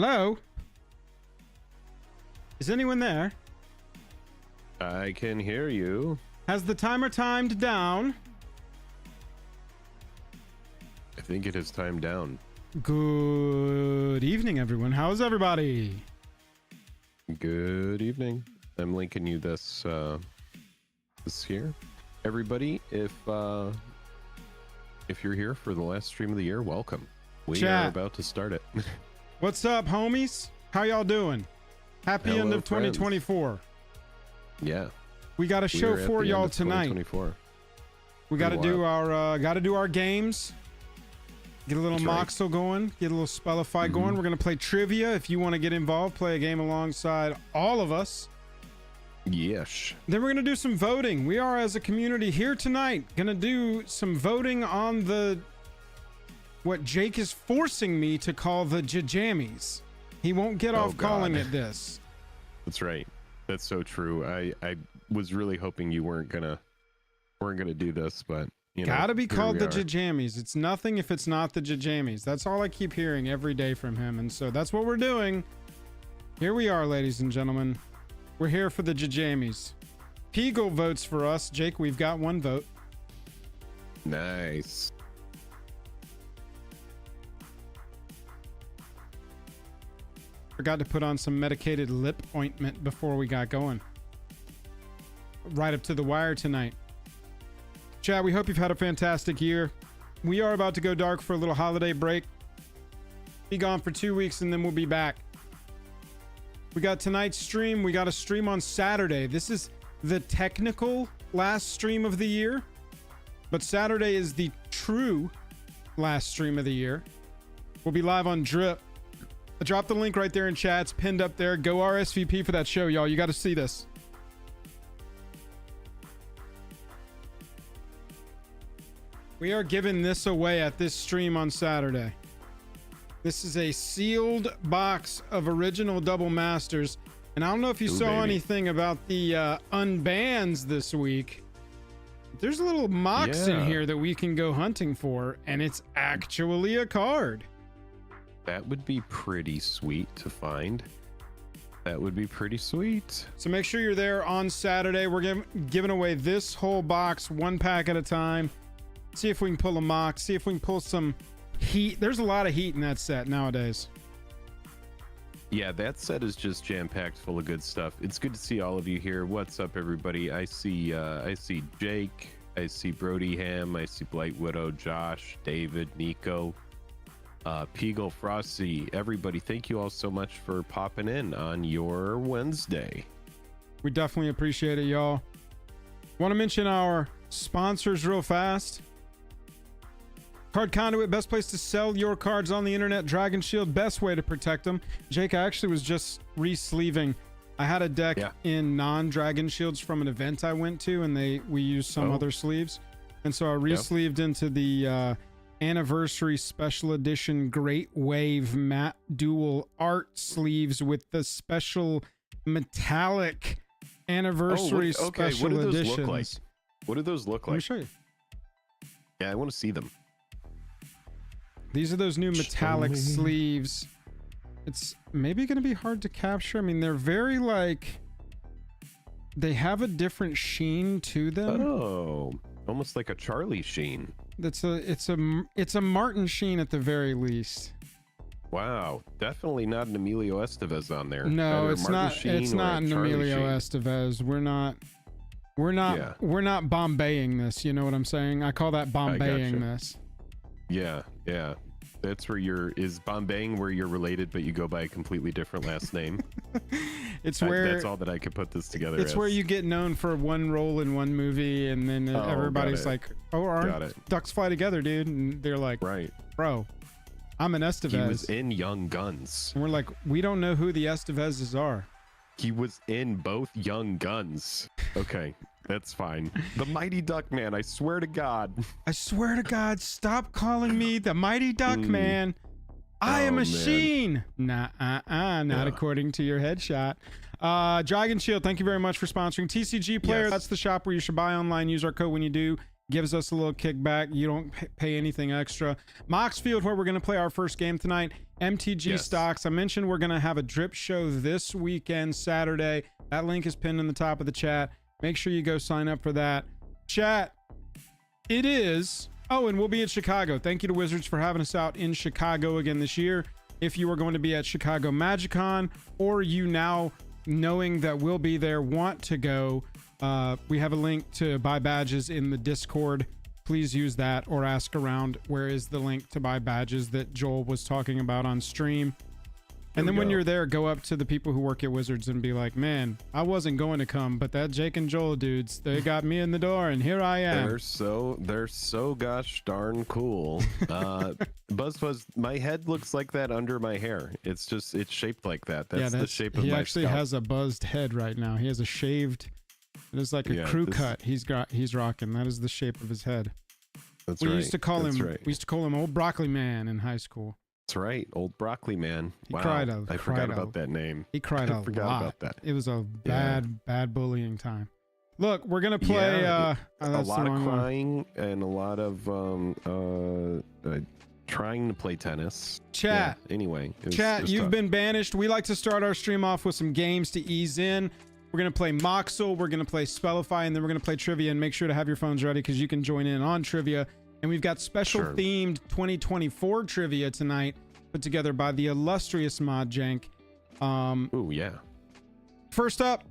Hello? Is anyone there? I can hear you. Has the timer timed down? I think it has timed down. Good evening, everyone. How's everybody? Good evening. I'm linking you this here. Everybody, if you're here for the last stream of the year, welcome. We are about to start it. What's up, homies? How y'all doing? Happy end of 2024. Yeah. We got a show for y'all tonight. We got to do our games. Get a little Moxle going. Get a little Spellify going. We're gonna play trivia. If you want to get involved, play a game alongside all of us. Yes. Then we're gonna do some voting. We are, as a community here tonight, gonna do some voting on what Jake is forcing me to call the JAJAMMYAWARDS. He won't get off calling it this. That's right. That's so true. I was really hoping you weren't gonna do this, but you know, gotta be called the JAJAMMYAWARDS. It's nothing if it's not the JAJAMMYAWARDS. That's all I keep hearing every day from him, and so that's what we're doing. Here we are, ladies and gentlemen. We're here for the JAJAMMYAWARDS. Peagle votes for us. Jake, we've got one vote. Nice. Forgot to put on some medicated lip ointment before we got going. Right up to the wire tonight. Chat, we hope you've had a fantastic year. We are about to go dark for a little holiday break. Be gone for 2 weeks and then we'll be back. We got tonight's stream. We got a stream on Saturday. This is the technical last stream of the year, but Saturday is the true last stream of the year. We'll be live on Drip. I dropped the link right there in chat. It's pinned up there. Go RSVP for that show, y'all. You got to see this. We are giving this away at this stream on Saturday. This is a sealed box of original Double Masters. And I don't know if you saw anything about the unbans this week. There's a little Mox in here that we can go hunting for, and it's actually a card. That would be pretty sweet to find. That would be pretty sweet. So make sure you're there on Saturday. We're giving away this whole box, one pack at a time. See if we can pull a Mox. See if we can pull some heat. There's a lot of heat in that set nowadays. Yeah, that set is just jam-packed full of good stuff. It's good to see all of you here. What's up, everybody? I see Jake. I see Brody Ham. I see Blight Widow, Josh, David, Nico. Peagle, Frosty, everybody, thank you all so much for popping in on your Wednesday. We definitely appreciate it, y'all. Want to mention our sponsors real fast. Card Conduit, best place to sell your cards on the internet. Dragon Shield, best way to protect them. Jake, I actually was just re-sleeving. I had a deck in non-Dragon Shields from an event I went to, and we used some other sleeves. And so I re-sleeved into the Anniversary Special Edition Great Wave Matte Dual Art sleeves with the special metallic Anniversary Special Editions. What do those editions. look like? What do those look like? Let me show you. Yeah, I want to see them. These are those new metallic sleeves. It's maybe going to be hard to capture. I mean, they're very they have a different sheen to them. Oh, almost like a Charlie sheen. It's a Martin sheen at the very least. Wow, definitely not an Emilio Estevez on there. No, either it's Martin not. Sheen It's not an Emilio Sheen. Estevez. We're not Bombaying this. You know what I'm saying? I call that Bombaying this. Yeah. That's where is Bombaying where you're related, but you go by a completely different last name. It's where that's all that I could put this together. It's where you get known for one role in one movie, and then everybody's like, "Oh, aren't ducks fly together, dude?" And they're like, "Right, bro, I'm an Estevez." He was in Young Guns. And we're like, we don't know who the Estevezes are. He was in both Young Guns. Okay, that's fine. The Mighty Duck Man, I swear to God. I swear to God, stop calling me the Mighty Duck Man. I am a machine. Not according to your headshot. Dragon Shield, thank you very much for sponsoring. TCG Player, that's the shop where you should buy online. Use our code when you do. Gives us a little kickback. You don't pay anything extra. Moxfield, where we're going to play our first game tonight, MTG Yes. stocks. I mentioned we're going to have a drip show this weekend, Saturday. That link is pinned in the top of the chat. Make sure you go sign up for that. Chat, it is. Oh, and we'll be in Chicago. Thank you to Wizards for having us out in Chicago again this year. If you are going to be at Chicago MagicCon, or you now knowing that we'll be there want to go, we have a link to buy badges in the Discord. Please use that, or ask around where is the link to buy badges that Joel was talking about on stream. And then when you're there, go up to the people who work at Wizards and be like, man, I wasn't going to come, but that Jake and Joel dudes, they got me in the door, and here I am. They're so gosh darn cool. Buzz, my head looks like that under my hair. It's shaped like that. That's the shape of my scalp. He actually has a buzzed head right now. He has a shaved. It is like a crew cut. He's rocking. That is the shape of his head. That's we right. used to call him. Right. We used to call him Old Broccoli Man in high school. That's right, Old Broccoli Man. Wow, I forgot about that name. He cried I forgot lot. about that. It was a bad bullying time. Look, we're gonna play. A lot of crying and a lot of trying to play tennis. Chat. Yeah, anyway, chat. You've been banished. We like to start our stream off with some games to ease in. We're gonna play Moxle. We're gonna play Spellify, and then we're gonna play trivia. And make sure to have your phones ready because you can join in on trivia. And we've got special themed 2024 trivia tonight, put together by the illustrious Mod Jank. Ooh, yeah. First up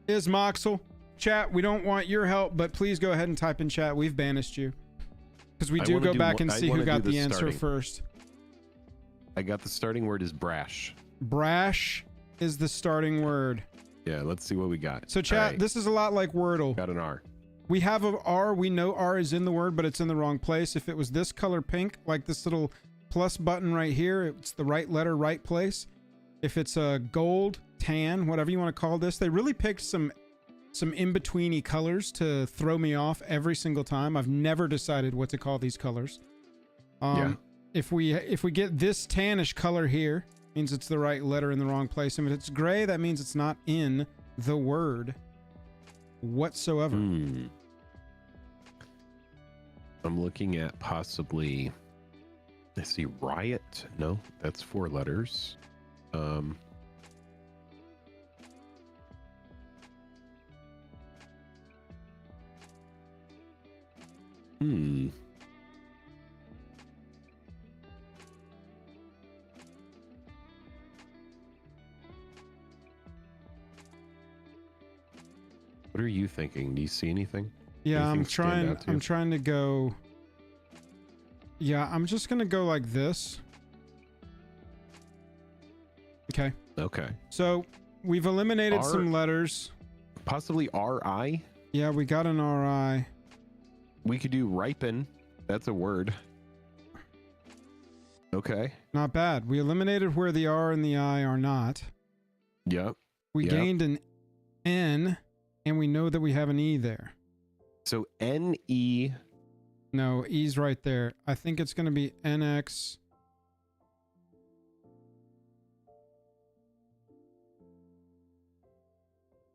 is Moxle. Chat, we don't want your help, but please go ahead and type in chat. We've banished you. Because we do go back and see who got the answer first. I got the starting word is brash. Brash is the starting word. Yeah, let's see what we got. So chat, this is a lot like Wordle. Got an R. We have a R. We know R is in the word, but it's in the wrong place. If it was this color pink, like this little plus button right here, it's the right letter, right place. If it's a gold, tan, whatever you want to call this, they really picked some in-betweeny colors to throw me off every single time. I've never decided what to call these colors. If we get this tannish color here, means it's the right letter in the wrong place. And if it's gray, that means it's not in the word whatsoever. I'm looking at possibly, I see riot. No, that's 4 letters. What are you thinking? Do you see anything? Yeah, I'm trying to go. Yeah, I'm just gonna go like this. Okay. Okay. So we've eliminated some letters. Possibly RI. Yeah, we got an RI. We could do ripen. That's a word. Okay. Not bad. We eliminated where the R and the I are not. Yep. We gained an N, and we know that we have an E there. So NE. No, E's right there. I think it's going to be NX.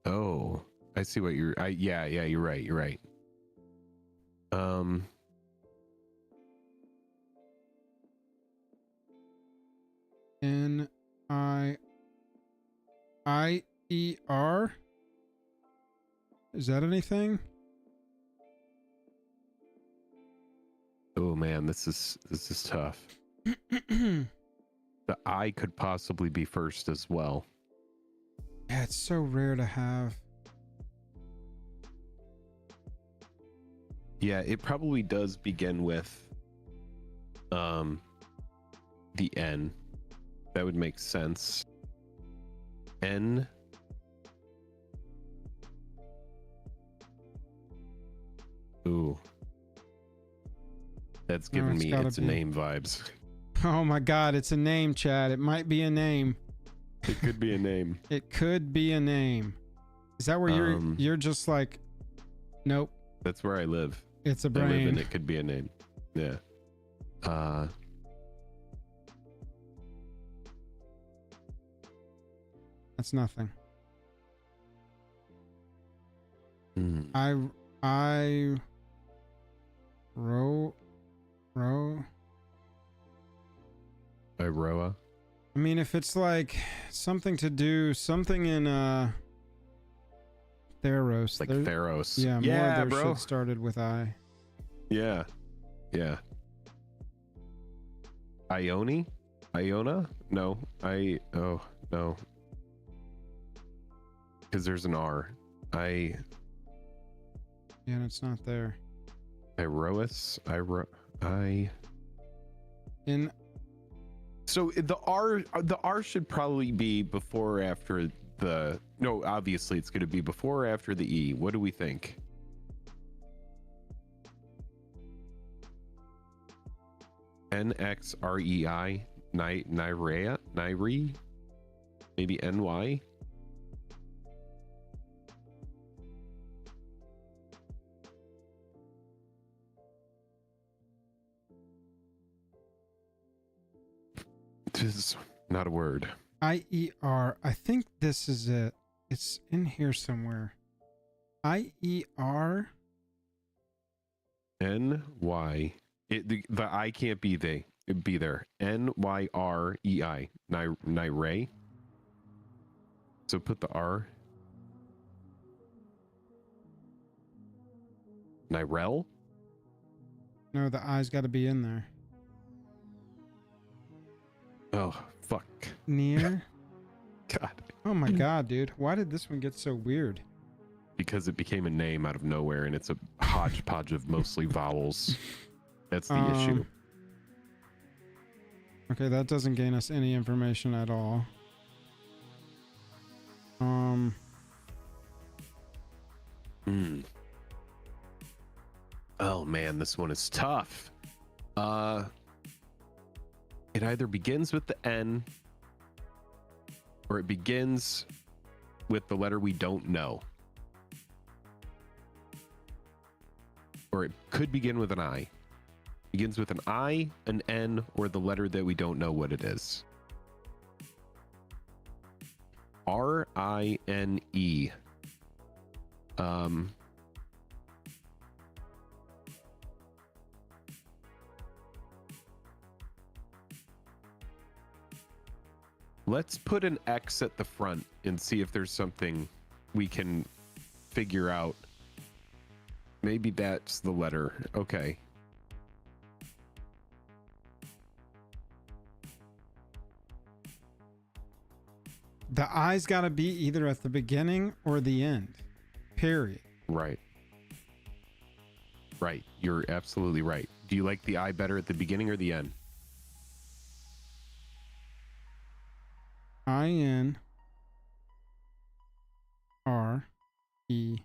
Oh, I see what you're. Yeah, you're right. You're right. NIIER. Is that anything? Oh man, this is tough. The I could possibly be first as well. Yeah, it's so rare to have. Yeah, it probably does begin with the N. That would make sense. N. Ooh. That's giving me it's a name vibes. Oh my god, it's a name, Chad. It might be a name. It could be a name. It could be a name. Is that where you're just like, nope. That's where I live. It's a brain. I live and it could be a name. Yeah. That's nothing. Hmm. Row. Iroa. mean, if it's like something to do, something in Theros. Like Theros. Yeah, more yeah, of their bro. shit started with I. Yeah. Yeah. Ione? Iona? No. Oh, no. Because there's an R. Yeah, and it's not there. Iroas? So the R should probably be before or after the... No, obviously it's going to be before or after the E. What do we think? NXREI? Nyre? Maybe NY? This is not a word. IER. I think this is it. It's in here somewhere. IER. NY. The I can't be they. It'd be there. NYREI. Nyre. So put the R. Nyrel? No, the I's got to be in there. Oh, fuck. Near. God. Oh my god, dude. Why did this one get so weird? Because it became a name out of nowhere and it's a hodgepodge of mostly vowels. That's the issue. Okay, that doesn't gain us any information at all. Oh man, this one is tough. It either begins with the N or it begins with the letter we don't know. Or it could begin with an I. Begins with an I, an N, or the letter that we don't know what it is. R-I-N-E. Let's put an X at the front and see if there's something we can figure out. Maybe that's the letter. Okay. The I's got to be either at the beginning or the end. Period. Right. Right. You're absolutely right. Do you like the I better at the beginning or the end? INRE. E.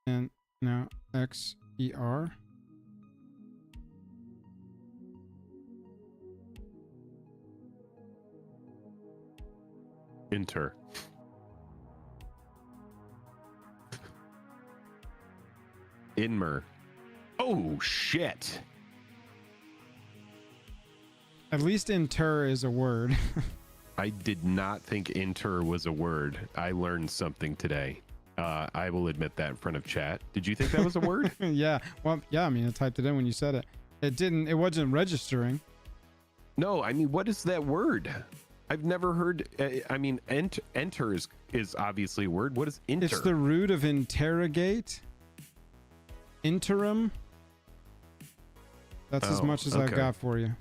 And now XER. Enter. Inmer. Oh shit. At least inter is a word. I did not think enter was a word. I learned something today. I will admit that in front of chat. Did you think that was a word? Yeah. Well, yeah, I mean, I typed it in when you said it. It wasn't registering. No, I mean, what is that word? I've never heard. I mean, enter is obviously a word. What is inter? It's the root of interrogate. Interim. That's as much as I've got for you.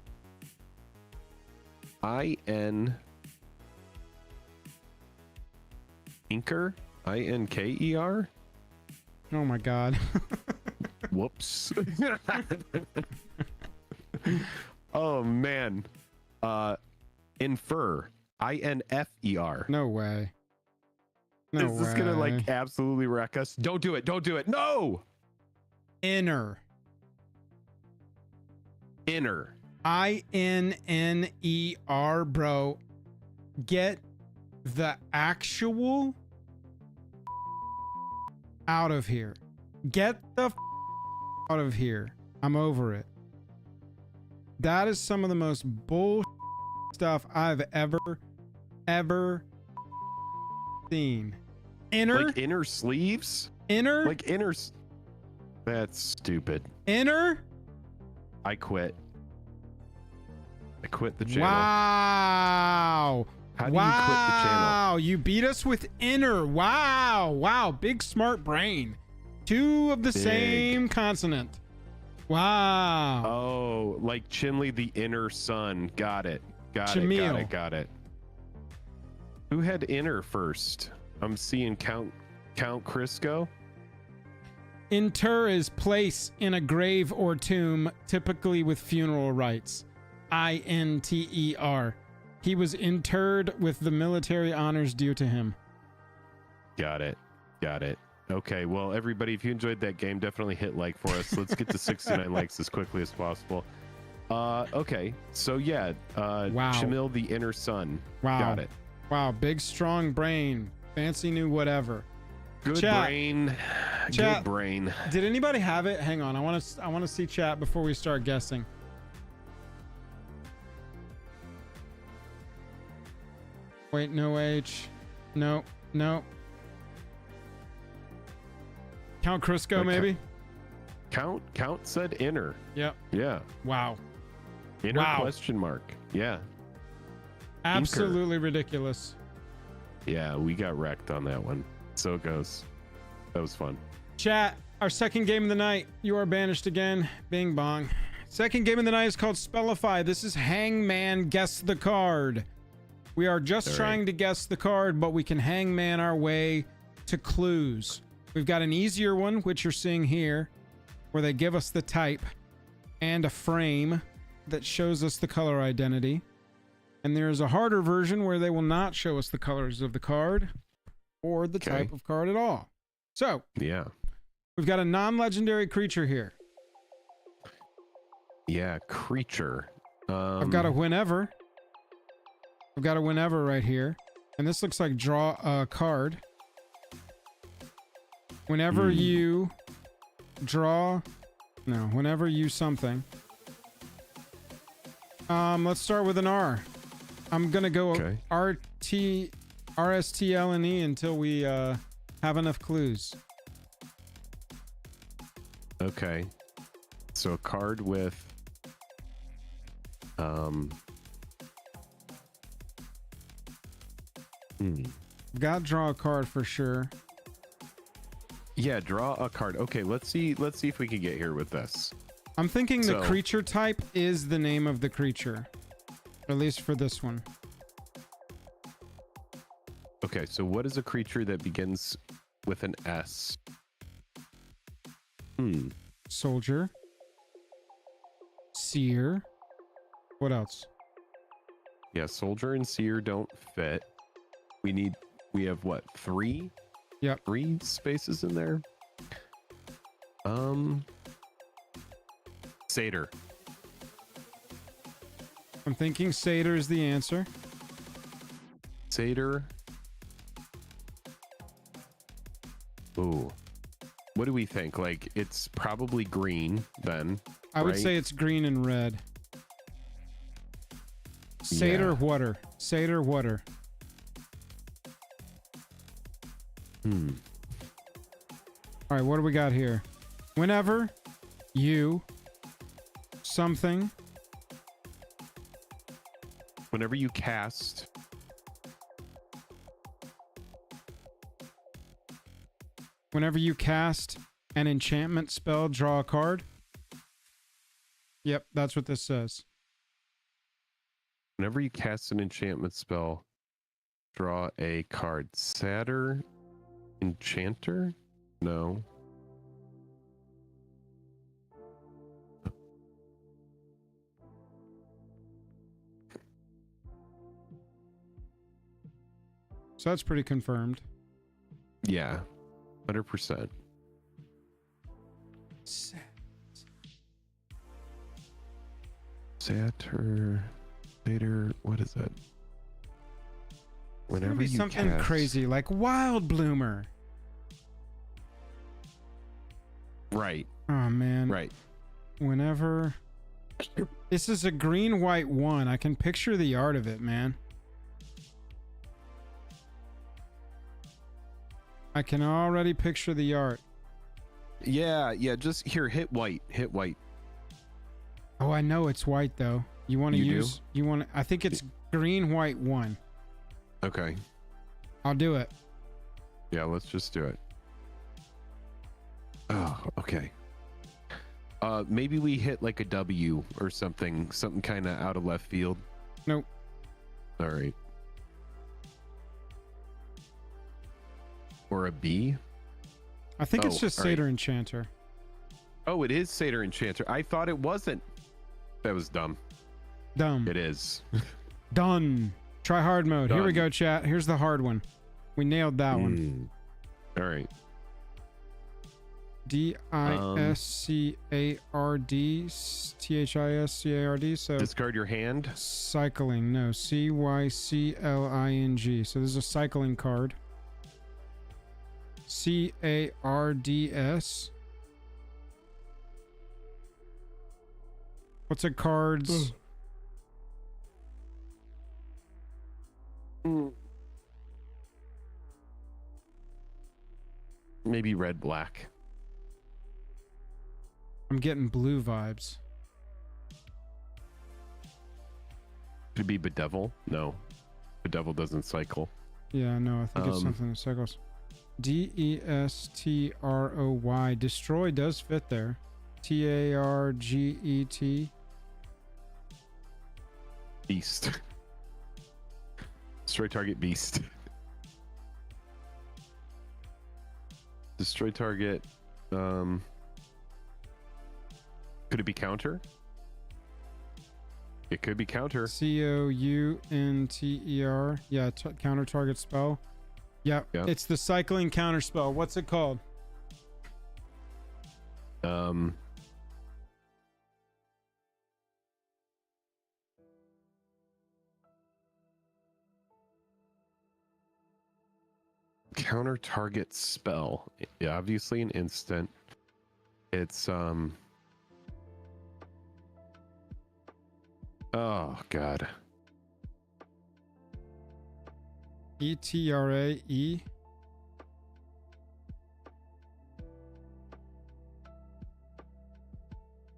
I-N. Inker? I-N-K-E-R? Oh my god. Whoops. Oh man. Infer. I-N-F-E-R. No way. No Is this gonna like absolutely wreck us? Don't do it. Don't do it. No. Inner. Inner. I-N-N-E-R, bro. Get the actual out of here. Get the out of here. I'm over it. That is some of the most bull stuff I've ever seen. Inner? Like inner sleeves? Inner? Like inner. That's stupid. Inner? I quit. I quit the channel. Wow. How do you quit the channel? Wow. You beat us with inner. Wow. Wow. Big smart brain. Two of the same consonant. Wow. Oh, like Chinley the inner sun. Got it. Got it. Who had inner first? I'm seeing Count Crisco. Inter is place in a grave or tomb, typically with funeral rites. INTER. He was interred with the military honors due to him. Got it. Okay, well, everybody, if you enjoyed that game, definitely hit like for us. Let's get to 69 likes as quickly as possible. Okay, so yeah, wow. Chamil the inner sun. Wow. Got it. Wow, big strong brain. Fancy new whatever. Good chat. brain. Chat. Good brain. Did anybody have it? Hang on, I want to see chat before we start guessing. Wait, no H. No. Count Crisco, maybe? Count said inner. Yep. Yeah. Wow. Inner question mark. Yeah. Absolutely ridiculous. Yeah, we got wrecked on that one. So it goes. That was fun. Chat, our second game of the night. You are banished again. Bing bong. Second game of the night is called Spellify. This is Hangman Guess the Card. We are just trying to guess the card, but we can hangman our way to clues. We've got an easier one, which you're seeing here, where they give us the type and a frame that shows us the color identity. And there's a harder version where they will not show us the colors of the card or the type of card at all. So, yeah, we've got a non-legendary creature here. Yeah, creature. I've got a whenever. I've got a whenever right here. And this looks like draw a card. Whenever you draw... No, whenever you something. Let's start with an R. I'm going to go RSTLNE until we have enough clues. Okay. So a card with... I've got draw a card for sure. Yeah, draw a card. Okay, let's see if we can get here with this. I'm thinking the creature type is the name of the creature. At least for this one. Okay, so what is a creature that begins with an S? Soldier. Seer. What else? Yeah, soldier and seer don't fit. We have what, 3? Yep. 3 spaces in there. Satyr. I'm thinking Satyr is the answer. Satyr. Ooh. What do we think? Like, it's probably green then. I would say it's green and red. Satyr water. Satyr water. All right, what do we got here? Whenever you something. Whenever you cast. Whenever you cast an enchantment spell, draw a card. Yep, that's what this says. Whenever you cast an enchantment spell, draw a card. Satyr Enchanter? No. So that's pretty confirmed. Yeah, 100%. Satyr, what is it? Whenever you something cast... crazy like Wild Bloomer. Right. Oh man. Right. Whenever this is a green white one, I can picture the art of it, man. I can already picture the art. Yeah, just here, hit white. Oh, I know it's white though. You want to You use? You want? I think it's green, white, 1. Okay. I'll do it. Yeah, let's just do it. Oh, okay. Maybe we hit like a W or something kind of out of left field. Nope. All right. Or a B? I think it's just all Satyr right. Enchanter. Oh, it is Satyr Enchanter. I thought it wasn't. That was dumb. Dumb. It is. Done. Try hard mode. Here we Done. go, chat. Here's the hard one. We nailed that one. All right. DISCARD THISCARD. So Discard your hand. cycling. No, CYCLING. So this is a cycling card. CARDS. What's a cards? Maybe red, black. I'm getting blue vibes. Could it be Bedevil? No. Bedevil doesn't cycle. Yeah, no, I think it's something that cycles. DESTROY. Destroy does fit there. TARGET. Beast. Destroy target beast. Destroy target. Could it be counter? It could be counter. COUNTER. Yeah, counter target spell. Yeah, Yep. it's the cycling counter spell. What's it called? Counter target spell. Yeah, obviously an instant. It's oh god. ETRAE.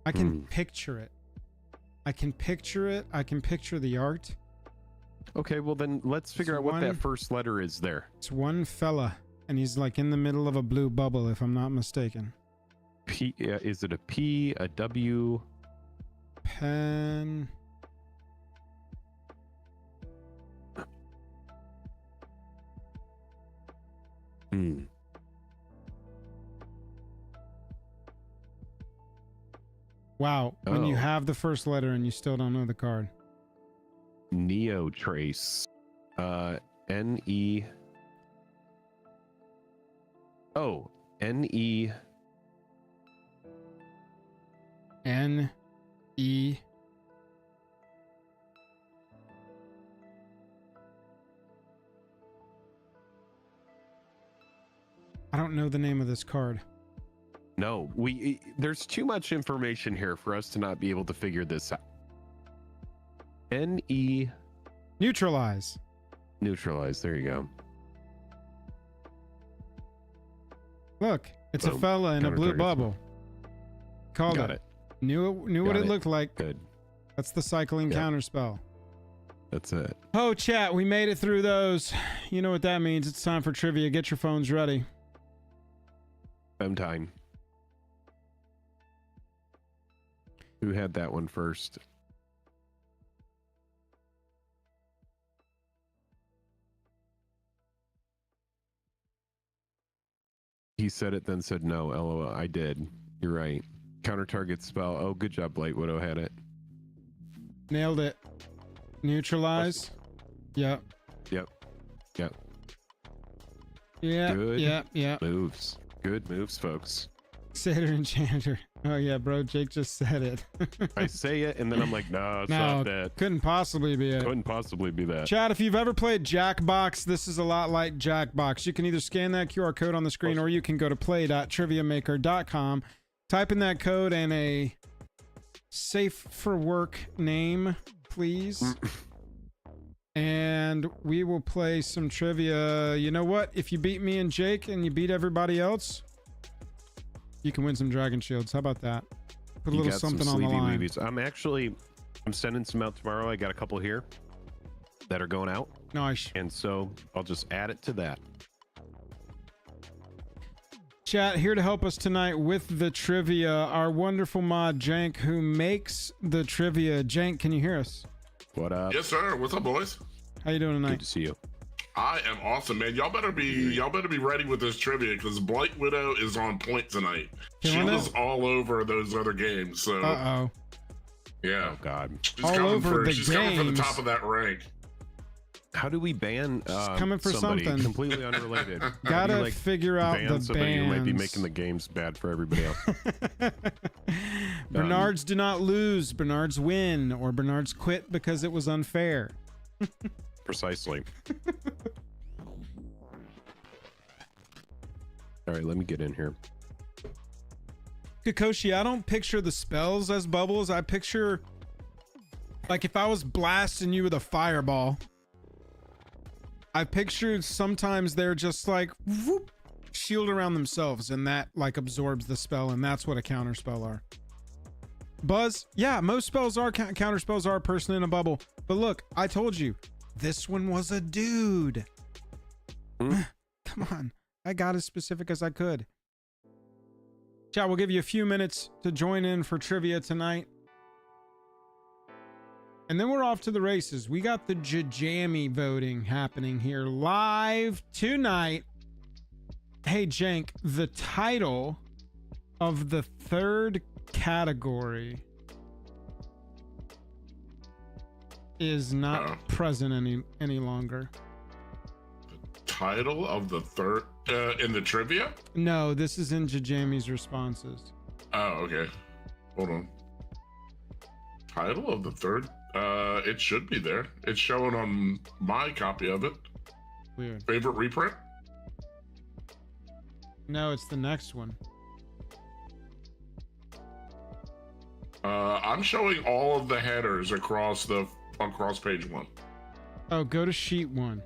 I can picture it. I can picture it. I can picture the art. Okay, well then let's figure out what that first letter is there. It's one fella, and he's like in the middle of a blue bubble, if I'm not mistaken. P, is it a P, a W? Pen. Wow, when you have the first letter and you still don't know the card. Neo Trace. N-E. Oh, N-E. N-E. I don't know the name of this card. No, there's too much information here for us to not be able to figure this out. N-E. Neutralize. Neutralize. There you go. Look, it's Boom. a fella in a blue bubble. Called Got it. it. Knew what it looked like. Good. That's the cycling counter spell. That's it. Oh, chat, we made it through those. You know what that means. It's time for trivia. Get your phones ready. Time. Who had that one first? He said it, then said no. LOL. I did. You're right. Counter target spell. Oh, good job, Blight Widow had it. Nailed it. Neutralize. Yep. Yep. Yep. Yeah. Good Yeah. moves. Good moves, folks. Satyr Enchanter. Oh yeah, bro. Jake just said it. I say it, and then I'm like, no, it's No, not that. couldn't possibly be it. Couldn't possibly be that. Chat, if you've ever played Jackbox, this is a lot like Jackbox. You can either scan that QR code on the screen or you can go to play.triviamaker.com, type in that code and a safe for work name, please. And we will play some trivia. You know what? If you beat me and Jake and you beat everybody else, you can win some Dragon Shields. How about that? Put a little something on the line. I'm actually, I'm sending some out tomorrow. I got a couple here that are going out. Nice. And so I'll just add it to that. Chat, here to help us tonight with the trivia, our wonderful mod, Jank, who makes the trivia. Jank, can you hear us? What up? Yes, sir. What's up, boys? How you doing tonight? Good to see you. I am awesome, man. Y'all better be ready with this trivia because Blight Widow is on point tonight. She was all over those other games. So yeah. Oh God. She's all coming over the she's coming for the games. top of that rank. How do we ban coming for somebody something. completely unrelated? Gotta How do you, figure out ban the somebody who might be bans. making the games bad for everybody else? Bernards do not lose, Bernards win, or Bernards quit because it was unfair. Precisely. All right, let me get in here. Kikoshi, I don't picture the spells as bubbles. I picture, like, if I was blasting you with a fireball, I pictured sometimes they're just like whoop, shield around themselves, and that like absorbs the spell, and that's what a counter spell are. Buzz, yeah, most spells are counter spells are a person in a bubble. But look, I told you, this one was a dude. Come on, I got as specific as I could. Chat, we'll give you a few minutes to join in for trivia tonight. And then we're off to the races. We got the JAJAMMY voting happening here live tonight. Hey, Jank, the title of the third category is not present any longer. The title of the third in the trivia? No, this is in JAJAMMY's responses. Oh, okay. Hold on. Title of the third? It should be there. It's showing on my copy of it. Weird. Favorite reprint? No, it's the next one. I'm showing all of the headers across page one. Oh, go to sheet one.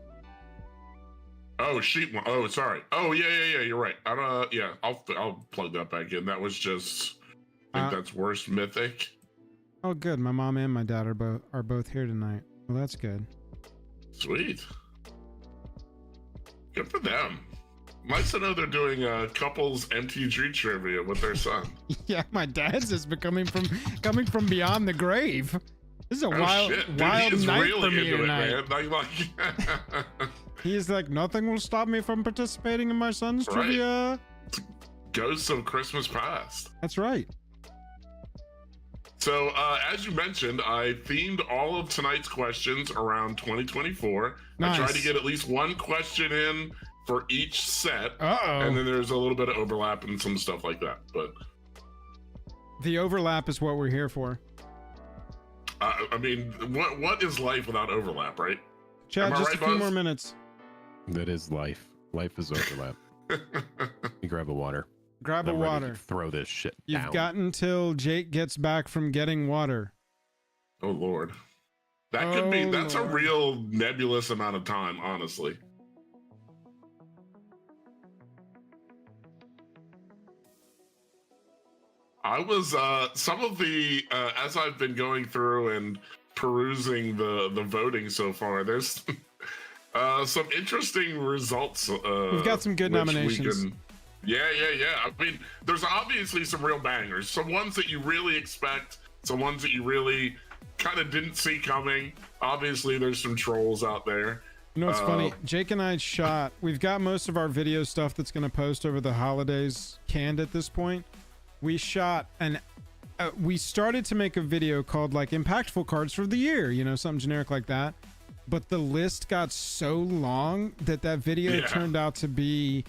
Oh, sheet one. Oh, sorry. Oh, yeah. You're right. Yeah, I'll plug that back in. That was just. I think that's worst mythic. Oh, good. My mom and my dad are both here tonight. Well, that's good. Sweet. Good for them. Nice to know they're doing couples MTG trivia with their son. Yeah, my dad's is coming from beyond the grave. This is a wild night for me tonight. He's like, nothing will stop me from participating in my son's trivia. Ghosts of Christmas Past. That's right. So, as you mentioned, I themed all of tonight's questions around 2024. Nice. I tried to get at least one question in for each set. Uh-oh. And then there's a little bit of overlap and some stuff like that. But the overlap is what we're here for. I mean, what is life without overlap, right? Chad, just right, a few Buzz? more minutes. That is life. Life is overlap. You grab a water. Grab a I'm ready to water. throw this shit You've down. got until Jake gets back from getting water. Oh, Lord. That's a real nebulous amount of time, honestly. I was, some of the, as I've been going through and perusing the voting so far, there's some interesting results. We've got some good nominations. Yeah. I mean, there's obviously some real bangers. Some ones that you really expect, some ones that you really kind of didn't see coming. Obviously, there's some trolls out there. You know what's funny? Jake and I we've got most of our video stuff that's going to post over the holidays canned at this point. We shot we started to make a video called like impactful cards for the year, you know, something generic like that. But the list got so long that video turned out to be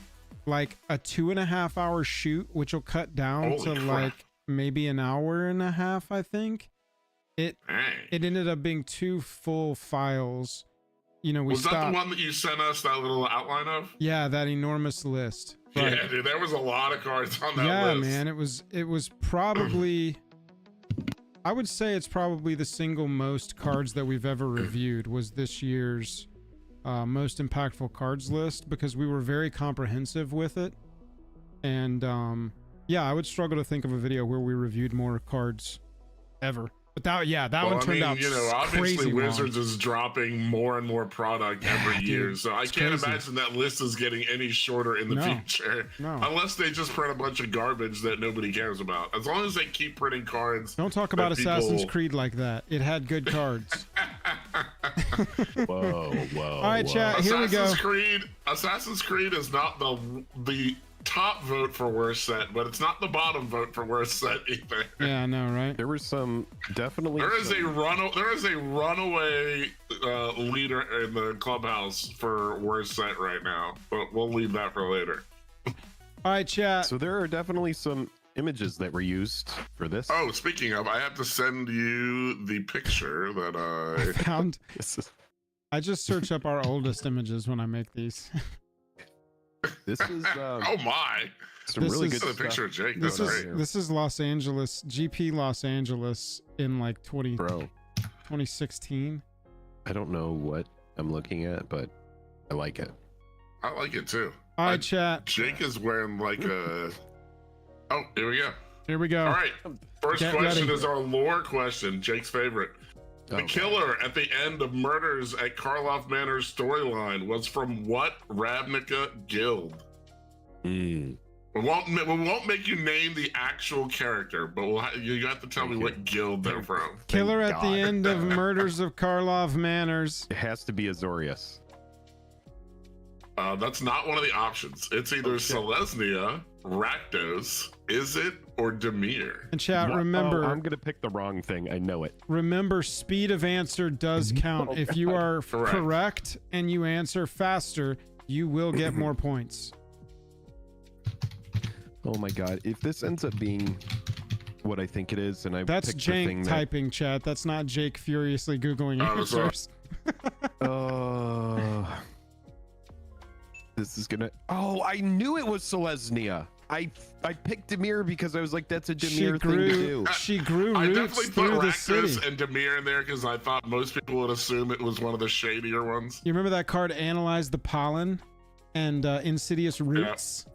like a 2.5 hour shoot, which will cut down to like maybe an hour and a half, I think. It ended up being 2 full files. You know, was that the one that you sent us that little outline of? Yeah, that enormous list. Right. Yeah, dude, there was a lot of cards on that list. Yeah, man, it was probably I would say it's probably the single most cards that we've ever reviewed was this year's most impactful cards list, because we were very comprehensive with it. And yeah, I would struggle to think of a video where we reviewed more cards ever. But that, yeah, that Well, one turned out you know, obviously crazy Wizards long. is dropping more and more product every dude, year, so I it's can't crazy. imagine that list is getting any shorter in the No, future. no. Unless they just print a bunch of garbage that nobody cares about. As long as they keep printing cards. Don't talk about that people- Assassin's Creed like that. It had good cards. Whoa. All right, chat. Here we go. Assassin's Creed is not the top vote for worst set, but it's not the bottom vote for worst set either. Yeah, I know, right? There was some definitely. There is a runaway leader in the clubhouse for worst set right now, but we'll leave that for later. All right, chat. So there are definitely some images that were used for this. Oh, speaking of, I have to send you the picture that I Found. This is I just search up our oldest images when I make these. this is oh my! some this really is- good The picture stuff. of Jake. This That's is great. this is Los Angeles, GP Los Angeles in like Bro, 2016. I don't know what I'm looking at, but I like it. I like it too. All right, chat. Jake is wearing like a. Oh, here we go. Here we go. All right. First Get question ready. is our lore question. Jake's favorite. The Okay. killer at the end of Murders at Karloff Manor's storyline was from what Ravnica guild? Mm. We won't make you name the actual character, but you have to tell me Okay. what guild they're from. Killer Thank at the God. end of Murders of Karloff Manors. It has to be Azorius. That's not one of the options. It's either Okay. Selesnya, Rakdos, Izzet, or Demir. And chat, What? remember, Oh, I'm gonna pick the wrong thing. I know it. remember, speed of answer does count. Oh, If you are Correct. correct and you answer faster, you will get more points. Oh my God! If this ends up being what I think it is, and I That's picked the thing Jank that, typing, chat. That's not Jake furiously Googling Oh, sorry. answers. This is gonna. Oh, I knew it was Selesnya. I picked Demir because I was like, that's a Demir thing to do. She grew I roots definitely through put the Rakdos city. and Demir in there because I thought most people would assume it was one of the shadier ones. You remember that card, Analyze the Pollen and Insidious Roots?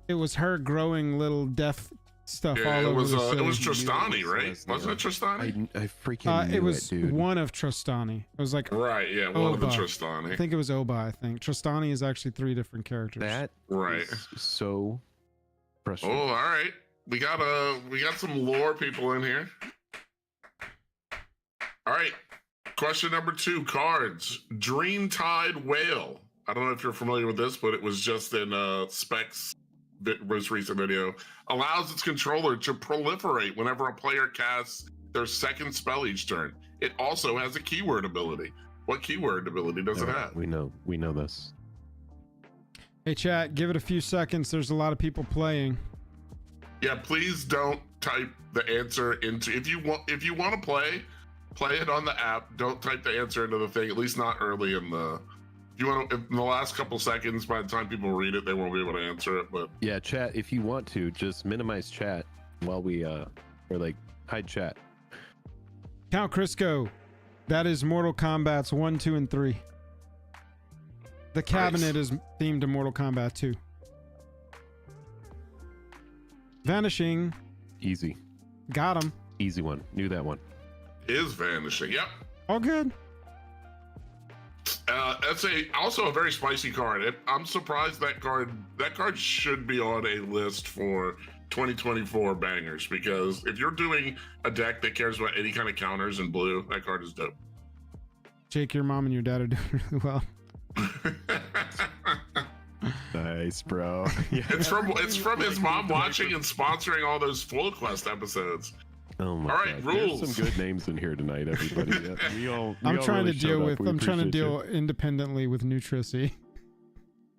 It was her growing little death stuff Yeah, all it over was the city. Tristani, right? Celestia. Wasn't it Tristani? I freaking knew It was dude. one of Tristani. It was like, Right, yeah, one of the Oba. I Tristani. think it was Oba, I think. Tristani is actually 3 different characters. That Right. is so Oh, frustrating. all right. We got some lore people in here. All right. Question number 2, cards. Dreamtide Whale. I don't know if you're familiar with this, but it was just in Specs most recent video. Allows its controller to proliferate whenever a player casts their second spell each turn. It also has a keyword ability. What keyword ability does it have? We know this. Hey, chat, give it a few seconds. There's a lot of people playing. Yeah, please don't type the answer into if you want to play it on the app. Don't type the answer into the thing, at least not early in the if you want to in the last couple seconds. By the time people read it, they won't be able to answer it. But Yeah, chat. If you want to, just minimize chat while we or like hide chat. Count Crisco. That is Mortal Kombat's 1, 2, and 3. The cabinet is themed to Mortal Kombat 2. Vanishing. Easy, Got him. easy one. Knew that one. is vanishing. Yep. All good. That's also a very spicy card. I'm surprised that card should be on a list for 2024 bangers, because if you're doing a deck that cares about any kind of counters in blue, that card is dope. Jake, your mom and your dad are doing really well. Nice, bro. Yeah. It's from his mom watching and sponsoring all those Full Quest episodes. Oh my All right, God. There's rules. some good names in here tonight, everybody. Yeah, I'm trying really to deal showed with. up. We I'm trying to appreciate deal independently with Nutricy.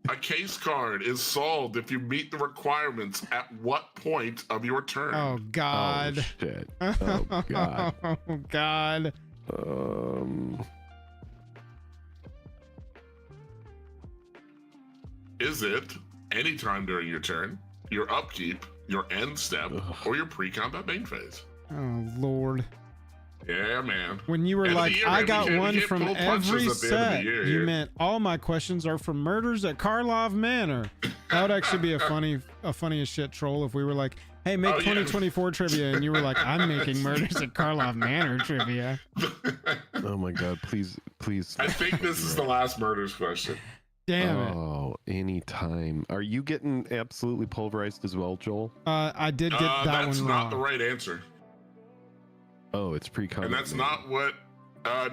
A case card is solved if you meet the requirements at what point of your turn? Oh you. God. Oh shit. Oh God. Oh God. Is it anytime during your turn, your upkeep, your end step, Ugh. or your pre-combat main phase? Oh Lord. Yeah, man. When you were End of the like, year, I man. got We can't one from pull punches every at the end of the set. year You here. meant all my questions are from murders at Karlov Manor. That would actually be a funny as shit troll if we were like, Hey, make Oh, yeah. 2024 trivia, and you were like, I'm making Murders at Karlov Manor trivia. Oh my god, please. I think this is the last murders question. Damn it. Oh, anytime. Are you getting absolutely pulverized as well, Joel? I did get that that's one not wrong. the right answer. Oh, it's pre-con. And that's not what.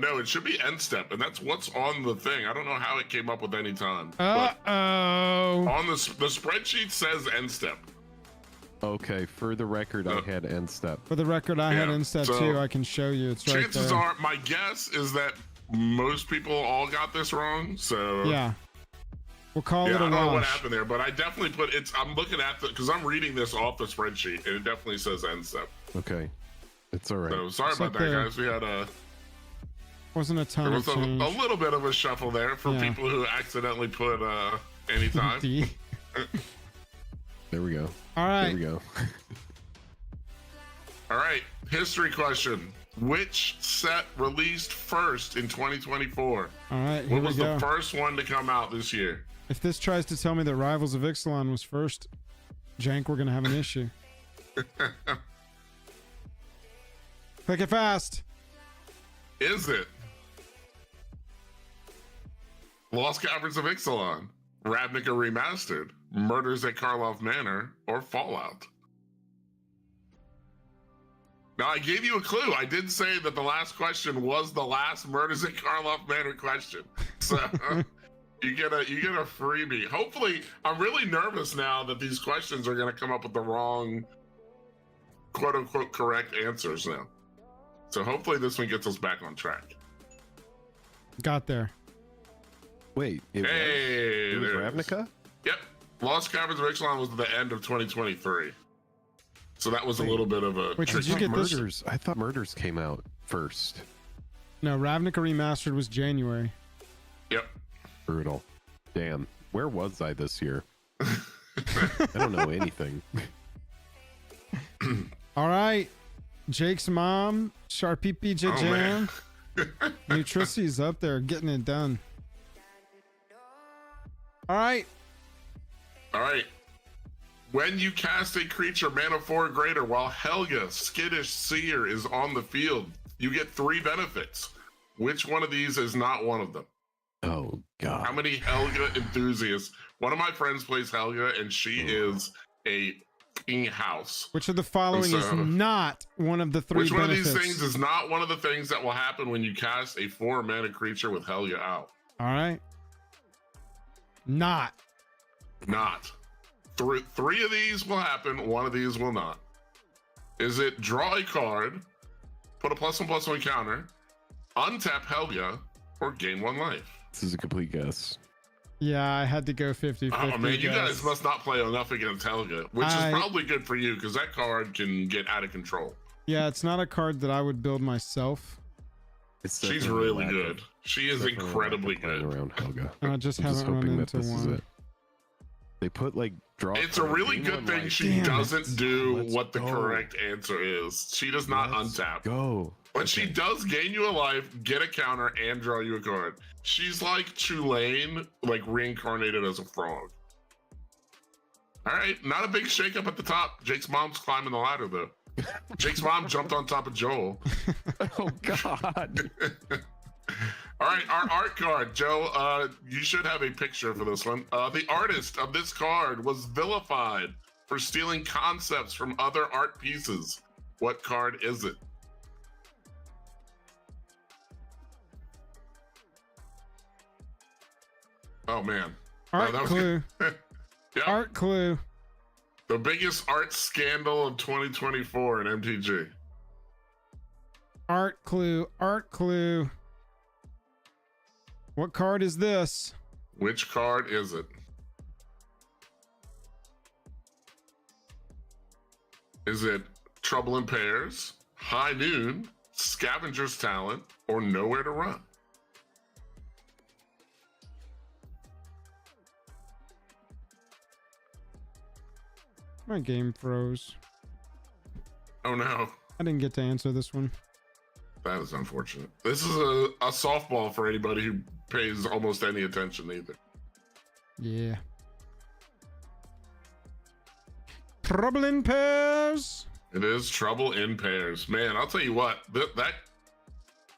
No, it should be end step, and that's what's on the thing. I don't know how it came up with any time. But Uh-oh. on the spreadsheet says end step. Okay, for the record, I had end step. For the record, I had Yeah, instep so too. I can show you. It's right Chances there. are, my guess is that most people all got this wrong. So Yeah. We'll call yeah, it a I don't know what wash. happened there, but I definitely put it's. I'm looking at the because I'm reading this off the spreadsheet, and it definitely says end step. Okay, it's all right. So sorry It's about like that, the- guys. We had Wasn't a ton there of was a change. little bit of a shuffle there for Yeah. people who accidentally put anytime. D. There we go. All There right. we go. All right, history question. Which set released first in 2024? All right. Here What we was go. the first one to come out this year? If this tries to tell me that Rivals of Ixalan was first, Jank, we're gonna have an issue. Click it fast. Is it Lost Caverns of Ixalan, Ravnica Remastered, Murders at Karlov Manor, or Fallout? Now, I gave you a clue. I did say that the last question was the last Murders at Karlov Manor question. So you get a freebie. Hopefully, I'm really nervous now that these questions are going to come up with the wrong, quote unquote, correct answers now. So hopefully this one gets us back on track. Got there. Wait, it Hey, was there it is. Ravnica? Yep. Lost Caverns of Ixalan was the end of 2023. So that was a little bit of a Wait, did you tricky- get this? Murders. I thought Murders came out first. No, Ravnica Remastered was January. Yep. Brutal. Damn. Where was I this year? I don't know anything. All right. Jake's mom, Sharpie Oh, JAJAM. man. Nutrici's up there getting it done. All right. All right. When you cast a creature mana 4 or greater while Helga, Skittish Seer is on the field, you get 3 benefits. Which one of these is not one of them? Oh god. How many Helga enthusiasts? One of my friends plays Helga, and she is a king house. Which of the following is So- not one of the 3 Which one benefits? of these things is not one of the things that will happen when you cast a 4 mana creature with Helga out? All right. Not. Not. Three of these will happen. One of these will not. Is it draw a card, put a +1/+1 counter, untap Helga, or gain 1 life? This is a complete guess. Yeah, I had to go 50-50. Oh man, you guys. guys must not play enough against Helga, which is probably good for you because that card can get out of control. Yeah, it's not a card that I would build myself. It's She's definitely really lack of- good. She is definitely lack of incredibly playing good. around Helga. I just I'm haven't run hoping into that this is one. it. They put like draw. It's a card, really gain good 1 thing life. she Damn it. doesn't do Let's what the go. correct answer is. She does not Let's untap. Go. But she Okay. does gain you a life, get a counter, and draw you a card. She's like Tulane, like reincarnated as a frog. All right, not a big shakeup at the top. Jake's mom's climbing the ladder though. Jake's mom jumped on top of Joel. Oh god. All right, our art card, Joe. You should have a picture for this one. The artist of this card was vilified for stealing concepts from other art pieces. What card is it? Oh man. Art that was clue. Yeah, Art clue. the biggest art scandal of 2024 in MTG. Art clue. Art clue. What card is this? Which card is it? Is it Trouble in Pairs, High Noon, Scavenger's Talent, or Nowhere to Run? My game froze. Oh no, I didn't get to answer this one. that is unfortunate. This is a softball for anybody who pays almost any attention either. Yeah. trouble in pairs. It is trouble in pairs. Man, I'll tell you what, that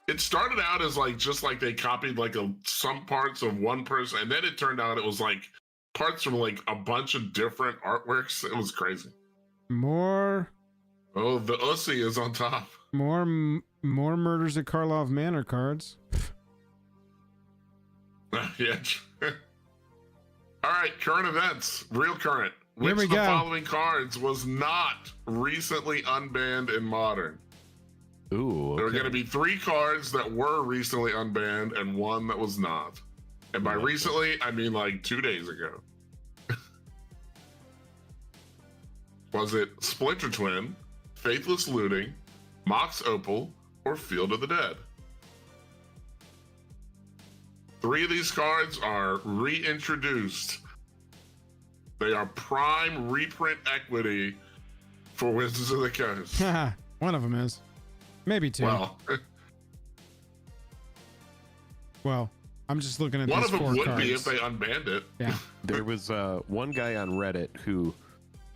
it started out as like just like they copied like some parts of one person, and then it turned out it was like parts from like a bunch of different artworks. It was crazy. More. Oh, the Ussy is on top. More Murders at Karlov Manor cards. Yeah. All right, current events, real current. Which we of the go. following cards was not recently unbanned in Modern? Ooh. Okay. There were going to be 3 cards that were recently unbanned and 1 that was not. And by recently, I mean like 2 days ago. Was it Splinter Twin, Faithless Looting, Mox Opal, or Field of the Dead? 3 of these cards are reintroduced. They are prime reprint equity for Wizards of the Coast. One of them is. Maybe 2. Well, I'm just looking at one these of them 4 would cards. be if they unbanned it. Yeah. There was one guy on Reddit who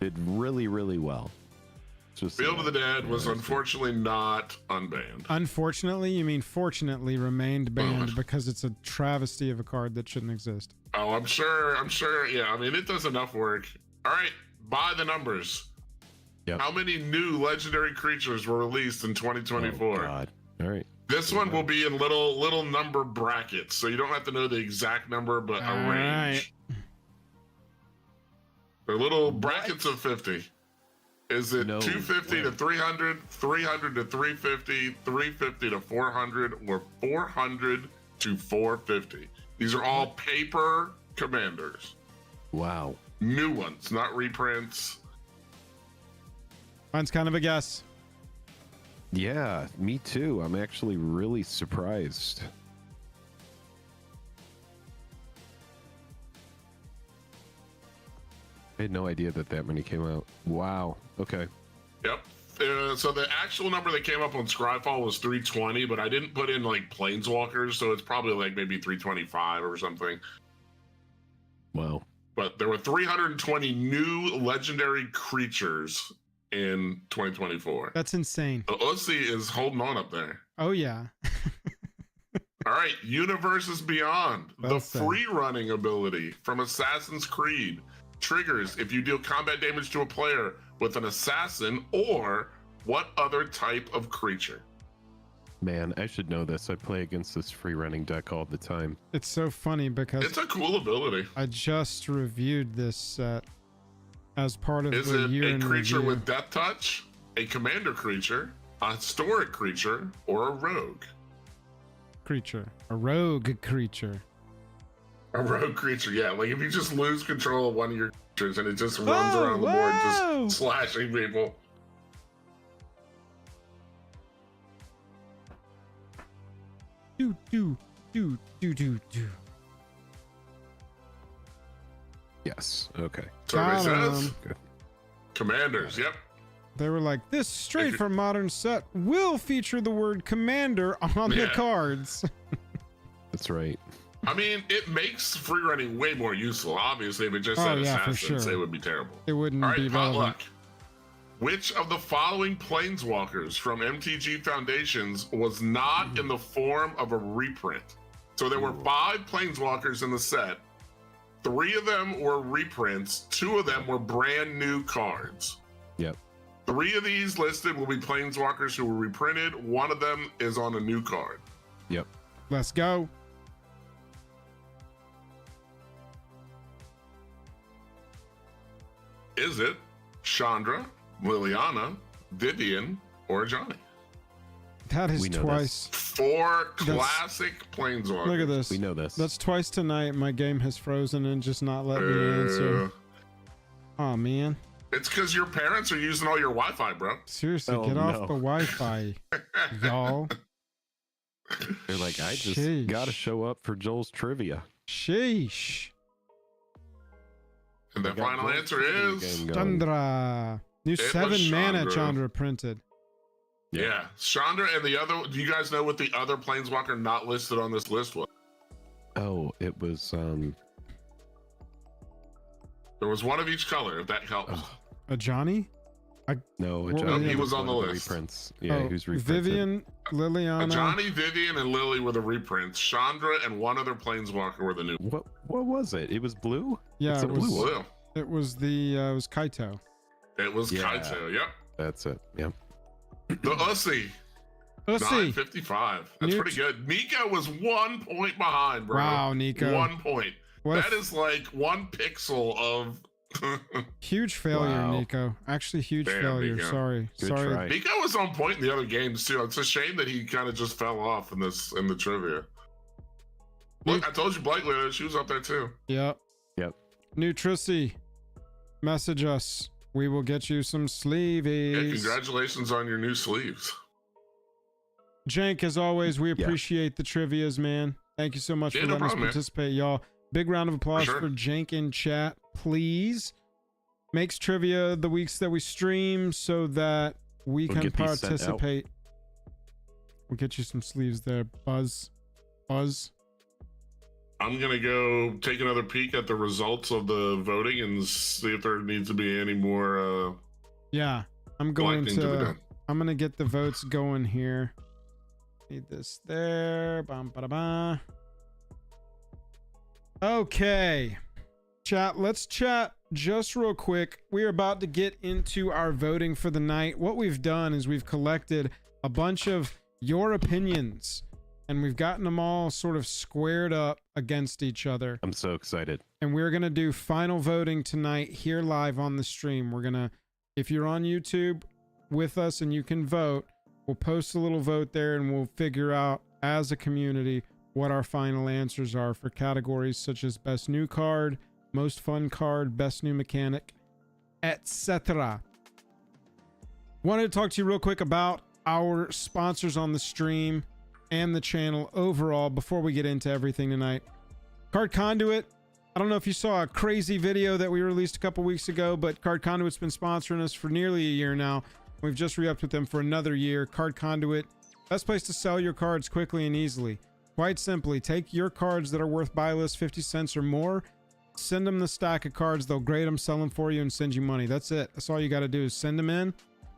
did really, really well. Just Field of the Dead was unfortunately not unbanned. Unfortunately, you mean fortunately remained banned because it's a travesty of a card that shouldn't exist. Oh, I'm sure. Yeah, I mean, it does enough work. All right, by the numbers. Yep. How many new legendary creatures were released in 2024? Oh, God. All right. This one will be in little number brackets, so you don't have to know the exact number, but a All range. They're little brackets of 50. Is it 250 to 300, 300 to 350, 350 to 400, or 400 to 450? These are all paper commanders. Wow. New ones, not reprints. Mine's kind of a guess. Yeah, me too. I'm actually really surprised. I had no idea that many came out. Wow. Okay. Yep. So the actual number that came up on Scryfall was 320, but I didn't put in like Planeswalkers, so it's probably like maybe 325 or something. Wow. But there were 320 new legendary creatures in 2024. That's insane. The Ussy is holding on up there. Oh, yeah. All right, Universes Beyond. Well The said. free running ability from Assassin's Creed triggers if you deal combat damage to a player with an assassin or what other type of creature? Man, I should know this. I play against this free running deck all the time. It's so funny because It's a cool ability. I just reviewed this set as part of Is the it year a in creature review. with Death Touch, a commander creature, a historic creature, or a rogue? A rogue creature. A rogue creature, yeah. Like if you just lose control of one of your creatures and it just runs around the board just slashing people. Do. Yes. Okay. Survey Got says 'em. Good. commanders, yep. They were like, this straight from modern set will feature the word commander on the Yeah. cards. That's right. I mean, it makes free running way more useful. Obviously, if it just said yeah, for assassins, sure. it would be terrible. It wouldn't All right, be relevant. potluck. Which of the following planeswalkers from MTG Foundations was not in the form of a reprint? So there were 5 planeswalkers in the set. 3 of them were reprints. 2 of them were brand new cards. Yep. 3 of these listed will be planeswalkers who were reprinted. 1 of them is on a new card. Yep. Let's go. Is it Chandra, Liliana, Vivian, or Johnny? That is We know twice. 4 classic planeswalkers. Look at this. We know this. That's twice tonight. My game has frozen and just not let me answer. Oh, man. It's because your parents are using all your Wi-Fi, bro. Seriously, Oh, get off no. the Wi-Fi, y'all. They're like, I just Sheesh. gotta show up for Joel's trivia. Sheesh. And the I got final Joel's answer trivia is game going. Chandra. New was 7 mana Chandra. Chandra printed. yeah, Chandra. And the other, do you guys know what the other planeswalker not listed on this list was? Oh, it was There was 1 of each color, if that helps. oh, A Johnny? No, What Johnny were the he was on the one of list. reprints. Yeah, Oh, he was reprinted. Vivian, Liliana. Johnny, Vivian, and Lily were the reprints. Chandra and one other Planeswalker were the new. What was it? It was blue? Yeah, It's a it was. blue one. Blue. It was it was Kaito. It was Yeah. Kaito. Yep. That's it. Yep. The Ussy. Let's see. 955. That's New- pretty good. Nico was 1 point behind, bro. Wow, Nico. 1 point. What That is like 1 pixel of. huge failure, Wow. Nico. Actually, huge Damn, failure. Nico. Sorry. Good Sorry. try. Nico was on point in the other games too. It's a shame that he kind of just fell off in the trivia. Look, I told you Blake later. She was up there too. Yep. Yep. Nutrici, message us. We will get you some sleeves. Yeah, congratulations on your new sleeves. Jank, as always, we appreciate the trivias, man. Thank you so much Yeah, for no letting problem, man. us participate, y'all. Big round of applause sure. for Jank in chat, please. Makes trivia the weeks that we stream so that we We'll can get these sent out. participate. We'll get you some sleeves there, Buzz. I'm gonna go take another peek at the results of the voting and see if there needs to be any more Yeah, I'm going collecting to be to. done. I'm gonna get the votes going here. Need this there. Bum, ba, da, ba. Okay, chat. Let's chat just real quick. We're about to get into our voting for the night. What we've done is we've collected a bunch of your opinions, and we've gotten them all sort of squared up against each other. I'm so excited. And we're going to do final voting tonight here live on the stream. We're going to, if you're on YouTube with us and you can vote, we'll post a little vote there and we'll figure out as a community what our final answers are for categories such as best new card, most fun card, best new mechanic, etc. Wanted to talk to you real quick about our sponsors on the stream and the channel overall before we get into everything tonight. Card Conduit. I don't know if you saw a crazy video that we released a couple weeks ago, but Card Conduit's been sponsoring us for nearly a year now. We've just re-upped with them for another year. Card Conduit, best place to sell your cards quickly and easily. Quite simply, take your cards that are worth buy list 50 cents or more, send them the stack of cards, they'll grade them, sell them for you, and send you money. That's it. That's all you got to do is send them in,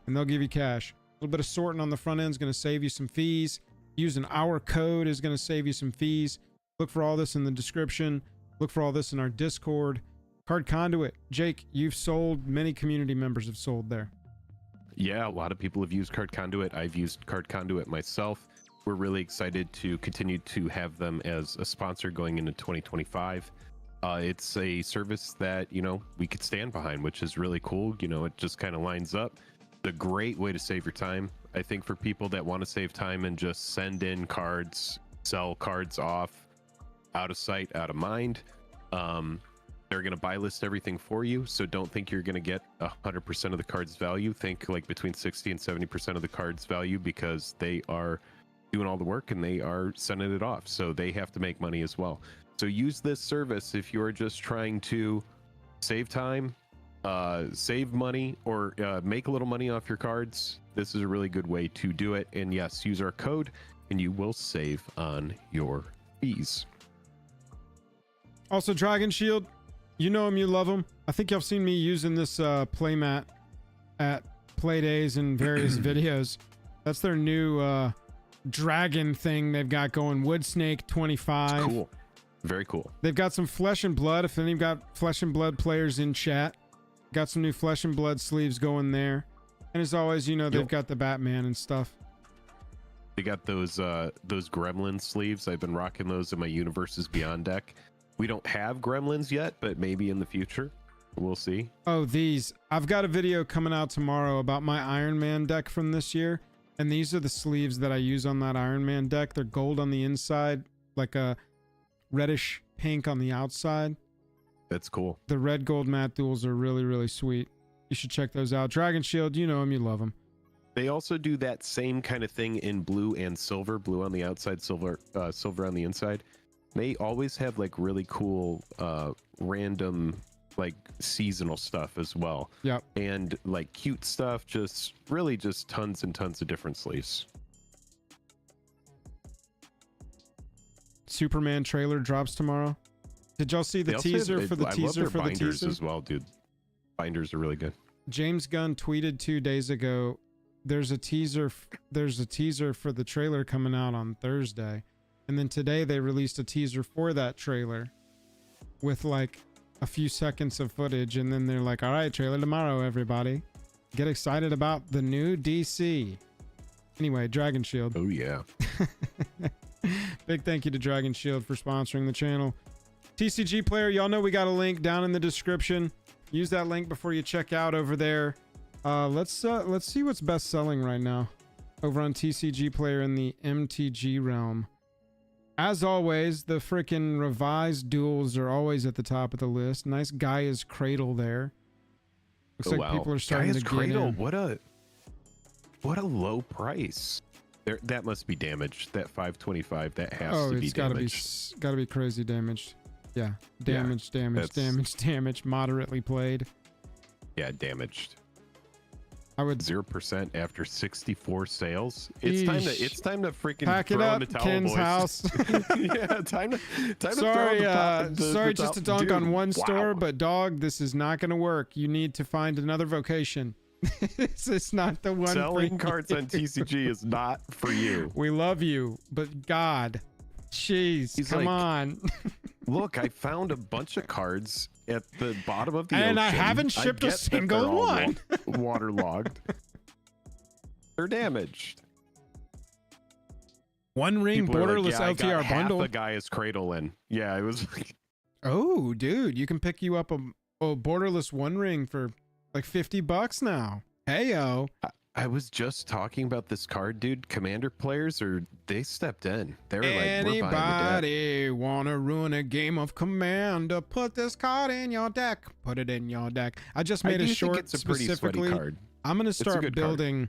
and they'll give you cash. A little bit of sorting on the front end is going to save you some fees. Using our code is going to save you some fees. Look for all this in the description. Look for all this in our Discord. Card Conduit. Jake, you've sold, many community members have sold there. Yeah, a lot of people have used Card Conduit. I've used Card Conduit myself. We're really excited to continue to have them as a sponsor going into 2025. It's a service that, you know, we could stand behind, which is really cool. You know, it just kind of lines up. It's a great way to save your time. I think for people that want to save time and just send in cards, sell cards off, out of sight, out of mind, they're going to buy list everything for you. So don't think you're going to get 100% of the card's value. Think like between 60 and 70% of the card's value, because they are doing all the work and they are sending it off. So they have to make money as well. So use this service if you're just trying to save time, save money, or make a little money off your cards. This is a really good way to do it. And yes, use our code and you will save on your fees. Also, Dragon Shield, you know him, you love him. I think y'all seen me using this playmat at play days and various videos. That's their new dragon thing they've got going. Wood Snake 25. It's cool. Very cool. They've got some Flesh and Blood. If any got Flesh and Blood players in chat, got some new Flesh and Blood sleeves going there. And as always, you know, they've got the Batman and stuff. They got those Gremlin sleeves. I've been rocking those in my Universes Beyond deck. We don't have Gremlins yet, but maybe in the future. We'll see. Oh, these. I've got a video coming out tomorrow about my Iron Man deck from this year. And these are the sleeves that I use on that Iron Man deck. They're gold on the inside, like a reddish pink on the outside. That's cool. The red gold matte duels are really, really sweet. You should check those out. Dragon Shield, you know them, you love them. They also do that same kind of thing in blue and silver. Blue on the outside, silver on the inside. They always have like really cool random like seasonal stuff as well. Yep. And like cute stuff, just really just tons and tons of different sleeves. Superman trailer drops tomorrow. Did y'all see the They also teaser have- for the I love teaser their for the binders teaser? as well, dude. Binders are really good. James Gunn tweeted 2 days ago, there's a teaser for the trailer coming out on Thursday. And then today they released a teaser for that trailer with like a few seconds of footage. And then they're like, all right, trailer tomorrow, everybody. Get excited about the new DC. Anyway, Dragon Shield. Oh, yeah. Big thank you to Dragon Shield for sponsoring the channel. TCG player, y'all know we got a link down in the description. Use that link before you check out over there. Let's see what's best selling right now over on TCG player in the MTG realm. As always, the freaking revised duels are always at the top of the list. Nice Gaia's Cradle there. Looks like people are starting Gaia's to Cradle, get in. what a low price. That must be damaged. That 525, that has to be damaged. It's gotta be crazy damaged. Yeah, damage, moderately played. Yeah, damaged. I would 0% after 64 sales. It's time to freaking pack it throw up, in the towel, Ken's boys. house. Yeah, time to Sorry, throw sorry, just to dunk on one store, wow. but dog, this is not gonna work. You need to find another vocation. This is not the one. Selling cards on TCG is not for you. We love you, but God, jeez, come on. Look, I found a bunch of cards at the bottom of the and ocean. I haven't shipped a single one. Waterlogged. They're damaged. One ring People are borderless like, yeah, I got LTR bundle. half a Gaia's Cradle in. Yeah, it was like, Oh, dude, you can pick you up a borderless one ring for like $50 now. Heyo. I was just talking about this card, dude. Commander players they stepped in. They were like, we're buying the deck. Anybody wanna ruin a game of Commander? Put this card in your deck. Put it in your deck. I just made a short think it's a pretty specifically. sweaty card. I'm gonna start good building.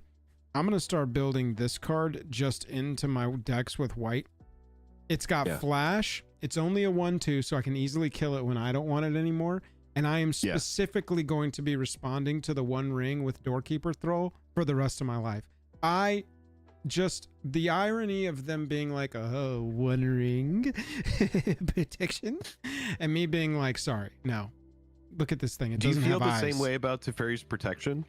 I'm gonna start building this card just into my decks with white. It's got flash. It's only a 1/2, so I can easily kill it when I don't want it anymore. And I am specifically going to be responding to the one ring with Doorkeeper Thrall for the rest of my life. The irony of them being like, oh, one ring protection, and me being like, sorry, no. Look at this thing. It doesn't have eyes. Do you feel the same way about Teferi's Protection?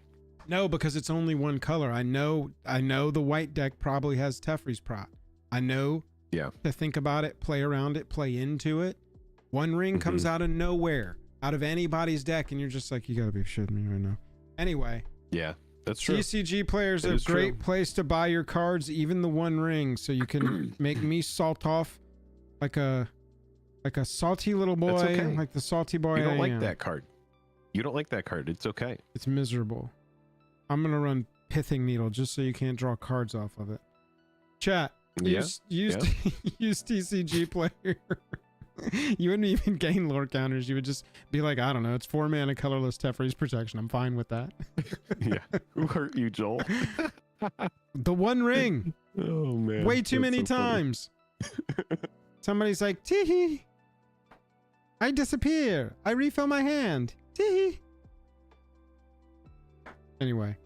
No, because it's only one color. I know the white deck probably has Teferi's Prot. I know to think about it, play around it, play into it. One ring comes out of nowhere, out of anybody's deck, and you're just like, you gotta be shitting me right now. Anyway. Yeah, that's true. TCG players are a great place to buy your cards, even the one ring, so you can make me salt off like a salty little boy, like the salty boy. You don't like that card. You don't like that card. It's okay. It's miserable. I'm gonna run Pithing Needle just so you can't draw cards off of it. Chat. Use TCG player. You wouldn't even gain lore counters. You would just be like, I don't know, it's 4 mana colorless Teferi's Protection. I'm fine with that. Yeah. Who hurt you, Joel? The one ring. Oh man. Way too many times. Somebody's like, teehee. I disappear. I refill my hand. Teehee. Anyway.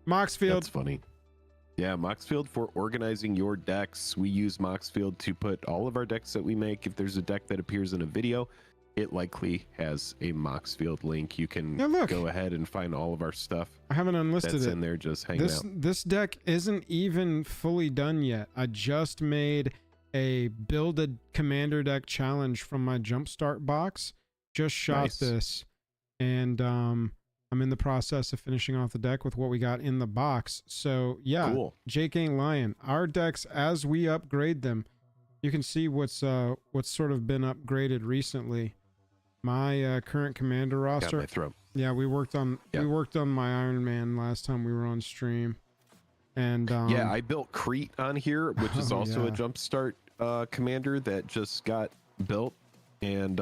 Moxfield. That's funny. Yeah, Moxfield for organizing your decks. We use Moxfield to put all of our decks that we make. If there's a deck that appears in a video, it likely has a Moxfield link. You can go ahead and find all of our stuff. I haven't unlisted that's it. in there just hanging out. This deck isn't even fully done yet. I just made a build a commander deck challenge from my Jumpstart box. Just shot this. And I'm in the process of finishing off the deck with what we got in the box. So yeah, Jake ain't lying. Our decks, as we upgrade them, you can see what's sort of been upgraded recently. My current commander roster. Got my throat. Yeah, we worked on my Iron Man last time we were on stream. And yeah, I built Crete on here, which is also a Jumpstart commander that just got built. And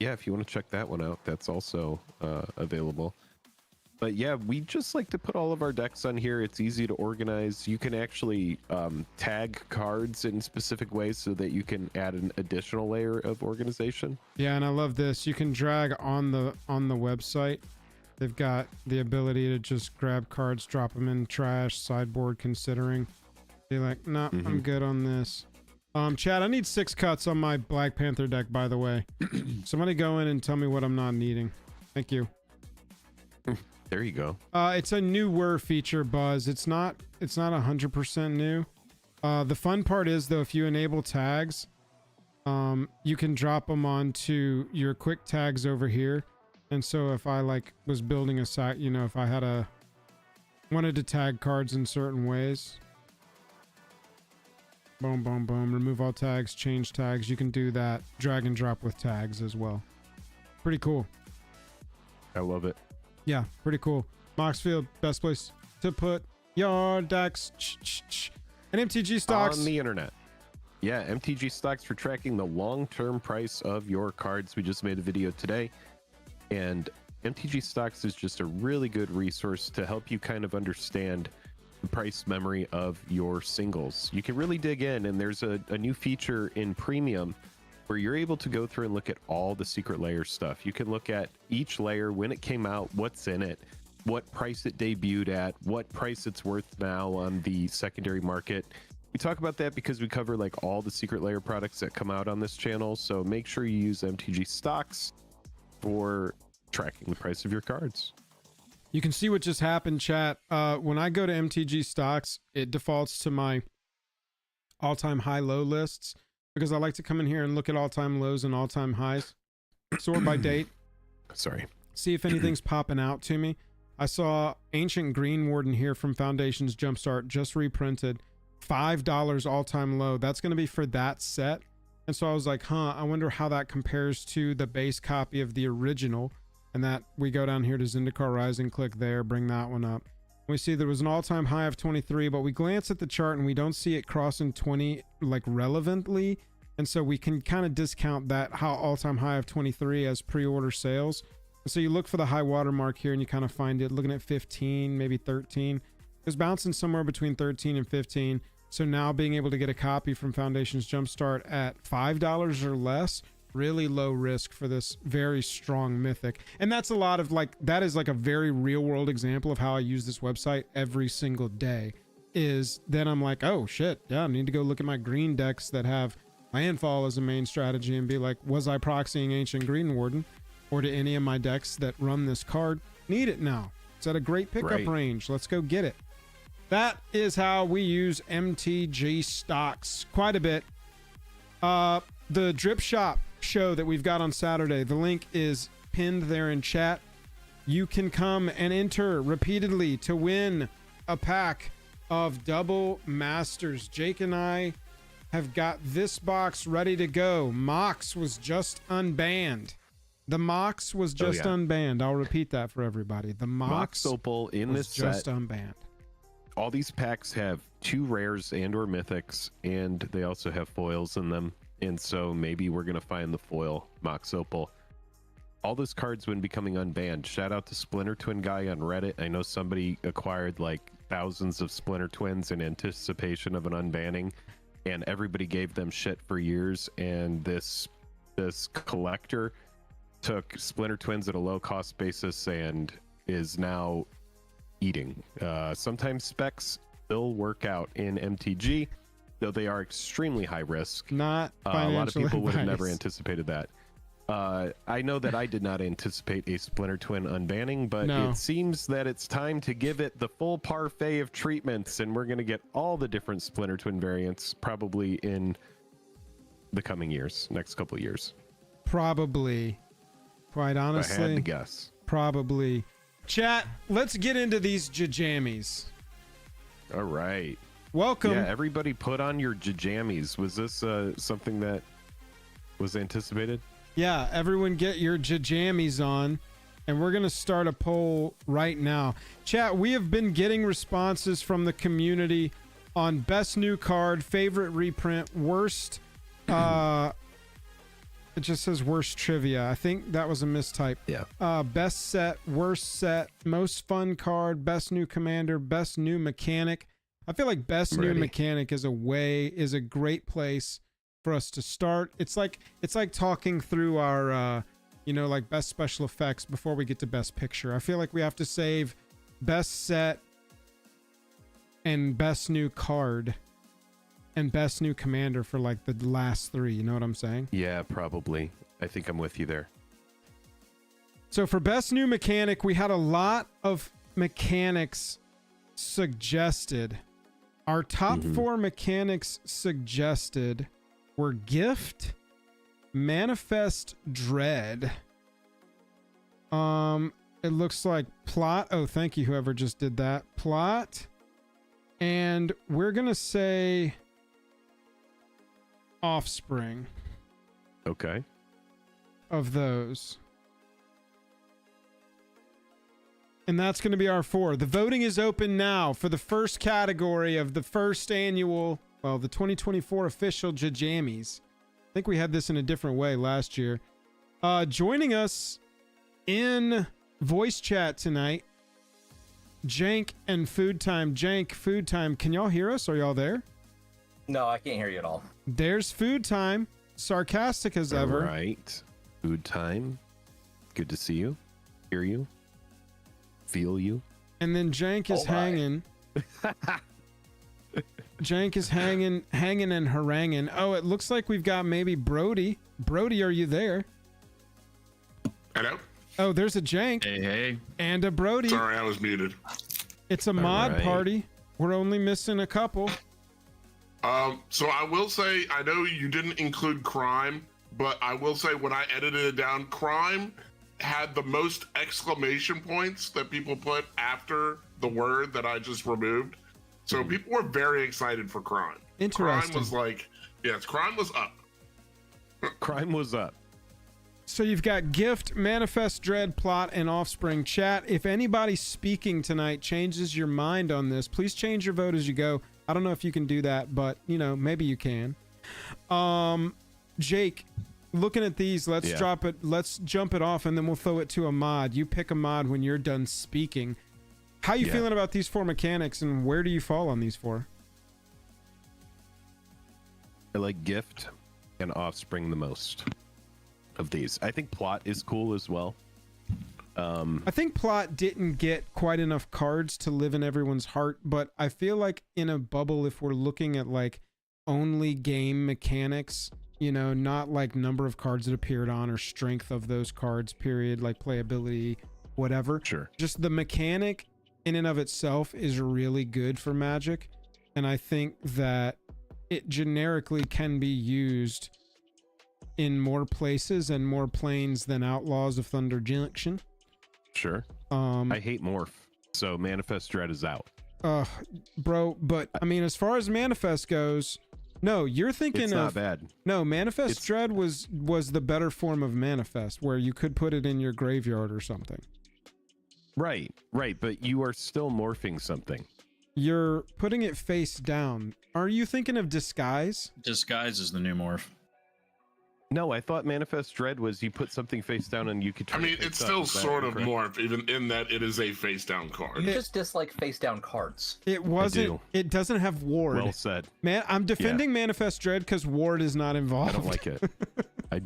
yeah, if you want to check that one out, that's also available. But yeah, we just like to put all of our decks on here. It's easy to organize. You can actually tag cards in specific ways so that you can add an additional layer of organization. Yeah, and I love this. You can drag on the website. They've got the ability to just grab cards, drop them in trash, sideboard considering. Be like, nah, I'm good on this. Chad, I need 6 cuts on my Black Panther deck, by the way. Somebody go in and tell me what I'm not needing. Thank you. There you go. It's a newer feature, Buzz. It's not 100% new. The fun part is though, if you enable tags, you can drop them onto your quick tags over here. And so if I like was building a site, you know, if I had wanted to tag cards in certain ways, boom, boom, boom, remove all tags, change tags. You can do that, drag and drop with tags as well. Pretty cool. I love it. Yeah, pretty cool. Moxfield, best place to put your decks. And MTG stocks on the internet. Yeah, MTG stocks for tracking the long-term price of your cards. We just made a video today, and MTG stocks is just a really good resource to help you kind of understand the price memory of your singles. You can really dig in, and there's a new feature in premium where you're able to go through and look at all the secret layer stuff. You can look at each layer, when it came out, what's in it, what price it debuted at, what price it's worth now on the secondary market. We talk about that because we cover like all the secret layer products that come out on this channel. So make sure you use MTG stocks for tracking the price of your cards. You can see what just happened, chat. When I go to MTG stocks, it defaults to my all-time high-low lists because I like to come in here and look at all-time lows and all-time highs, sort by date. Sorry. See if anything's popping out to me. I saw Ancient Green Warden here from Foundations Jumpstart just reprinted. $5 all-time low. That's going to be for that set. And so I was like, I wonder how that compares to the base copy of the original. And that we go down here to Zendikar Rising, click there, bring that one up. We see there was an all-time high of 23, but we glance at the chart and we don't see it crossing 20 like relevantly. And so we can kind of discount that all-time high of 23 as pre-order sales. And so you look for the high water mark here and you kind of find it looking at 15, maybe 13. It was bouncing somewhere between 13 and 15. So now being able to get a copy from Foundations Jumpstart at $5 or less, really low risk for this very strong mythic. And that's a lot of like, that is like a very real world example of how I use this website every single day. Is then I'm like, oh shit, yeah, I need to go look at my green decks that have landfall as a main strategy and be like, was I proxying Ancient Green Warden? Or do any of my decks that run this card need it now? It's at a great pickup range. Let's go get it. That is how we use MTG stocks quite a bit. The Drip Shop show that we've got on Saturday, the link is pinned there in chat. You can come and enter repeatedly to win a pack of double masters. Jake and I have got this box ready to go. Mox was just unbanned. The Mox was just unbanned. I'll repeat that for everybody. The Mox Opal in was this just set. unbanned. All these packs have 2 rares and or mythics, and they also have foils in them. And so maybe we're going to find the foil Mox Opal. All those cards when becoming unbanned. Shout out to Splinter Twin guy on Reddit. I know somebody acquired like thousands of Splinter Twins in anticipation of an unbanning, and everybody gave them shit for years. And this collector took Splinter Twins at a low cost basis and is now eating. Sometimes specs still work out in MTG, though they are extremely high risk. Not a lot of people would have advice. never anticipated that. I know that I did not anticipate a Splinter Twin unbanning, but No. it seems that it's time to give it the full parfait of treatments, and we're going to get all the different Splinter Twin variants probably in the coming years, next couple of years. Probably. Quite honestly. If I had to guess. Probably. Chat, let's get into these JAJAMMYs. All right. Welcome. Yeah, everybody put on your JAJAMMYs. Was this something that was anticipated? Yeah, everyone get your JAJAMMYs on. And we're going to start a poll right now. Chat, we have been getting responses from the community on best new card, favorite reprint, worst... it just says worst trivia. I think that was a mistype. Yeah. Best set, worst set, most fun card, best new commander, best new mechanic. I feel like best new mechanic is a great place for us to start. It's like talking through our like best special effects before we get to best picture. I feel like we have to save best set and best new card and best new commander for like the last 3. You know what I'm saying? Yeah, probably. I think I'm with you there. So for best new mechanic, we had a lot of mechanics suggested. Our top 4 mechanics suggested were Gift, Manifest Dread. It looks like Plot. Oh, thank you, whoever just did that. Plot. And we're gonna say Offspring. Okay. Of those. And that's going to be our 4. The voting is open now for the first category of the first annual, well, the 2024 official JAJAMMYs. I think we had this in a different way last year. Joining us in voice chat tonight, Jank and Food Time. Jank, Food Time, can y'all hear us? Are y'all there? No, I can't hear you at all. There's Food Time, sarcastic as ever. All right. Food Time. Good to see you. Hear you. Feel you. And then Jank is hanging. Jank is hanging and haranguing. Oh, it looks like we've got maybe Brody. Brody, are you there? Hello? Oh, there's a Jank. Hey. And a Brody. Sorry, I was muted. It's a mod right. party. We're only missing a couple. So I will say, I know you didn't include Crime, but I will say when I edited it down, Crime had the most exclamation points that people put after the word that I just removed. So people were very excited for Crime. Interesting. Crime was like, yes, Crime was up. Crime was up. So you've got Gift, Manifest Dread, Plot, and Offspring. Chat, if anybody speaking tonight changes your mind on this, please change your vote as you go. I don't know if you can do that, but, you know, maybe you can. Jake, looking at these, let's drop it. Let's jump it off, and then we'll throw it to a mod. You pick a mod when you're done speaking. How you feeling about these 4 mechanics, and where do you fall on these 4? I like Gift and Offspring the most of these. I think Plot is cool as well. I think Plot didn't get quite enough cards to live in everyone's heart, but I feel like in a bubble, if we're looking at like only game mechanics, you know, not like number of cards that appeared on or strength of those cards, period, like playability, whatever. Sure. Just the mechanic in and of itself is really good for Magic. And I think that it generically can be used in more places and more planes than Outlaws of Thunder Junction. Sure. I hate Morph, so Manifest Dread is out. Bro, but I mean, as far as Manifest goes, no, you're thinking it's not bad. No, Manifest Dread was the better form of Manifest, where you could put it in your graveyard or something. Right, but you are still morphing something. You're putting it face down. Are you thinking of Disguise? Disguise is the new morph. No, I thought Manifest Dread was you put something face down and you could turn I mean, it face it's up. still Is that sort of incorrect? Morph, even in that it is a face down card. You just dislike face down cards. It wasn't. It doesn't have Ward. Well said. Man, I'm defending Manifest Dread because Ward is not involved. I don't like it. I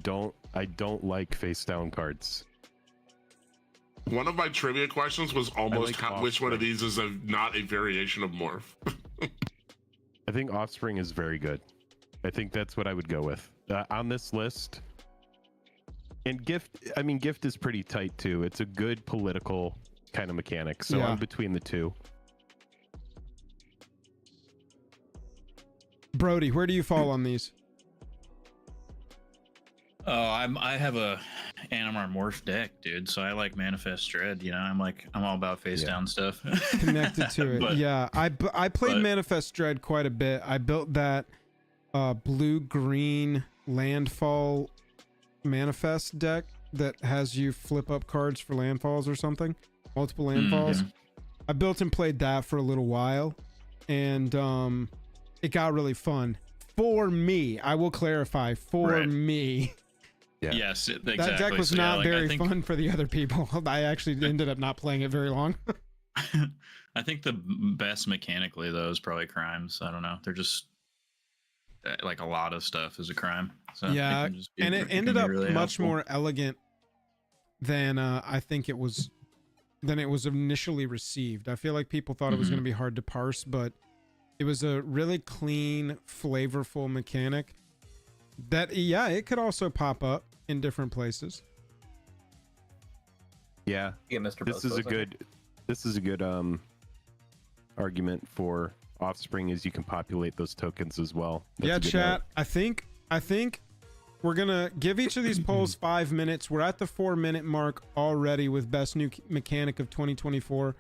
don't like face down cards. One of my trivia questions was almost like which one of Offspring. these is not a variation of Morph. I think Offspring is very good. I think that's what I would go with on this list. And Gift, I mean, Gift is pretty tight too. It's a good political kind of mechanic. So I'm between the two. Brody, where do you fall on these? Oh, I have a Animar Morph deck, dude. So I like Manifest Dread. You know, I'm all about face down stuff. Connected to it. But- yeah, I played Manifest Dread quite a bit. I built that blue-green landfall Manifest deck that has you flip up cards for landfalls or something, multiple landfalls. I built and played that for a little while, and it got really fun for me. I will clarify, for me. Yeah. Yes, exactly. That deck was So, yeah, not like, very fun for the other people. I actually ended up not playing it very long. I think the best mechanically though is probably Crimes. I don't know. They're just like a lot of stuff is a crime. So yeah, and it ended up really much helpful. more elegant than I think it was initially received. I feel like people thought it was going to be hard to parse, but it was a really clean, flavorful mechanic that it could also pop up in different places. Yeah, You get Mr. this is a Bozos in good. This is a good argument for Offspring, is you can populate those tokens as well. That's Yeah, a good chat. note. I think we're gonna give each of these polls 5 minutes. We're at the 4-minute mark already with best new mechanic of 2024.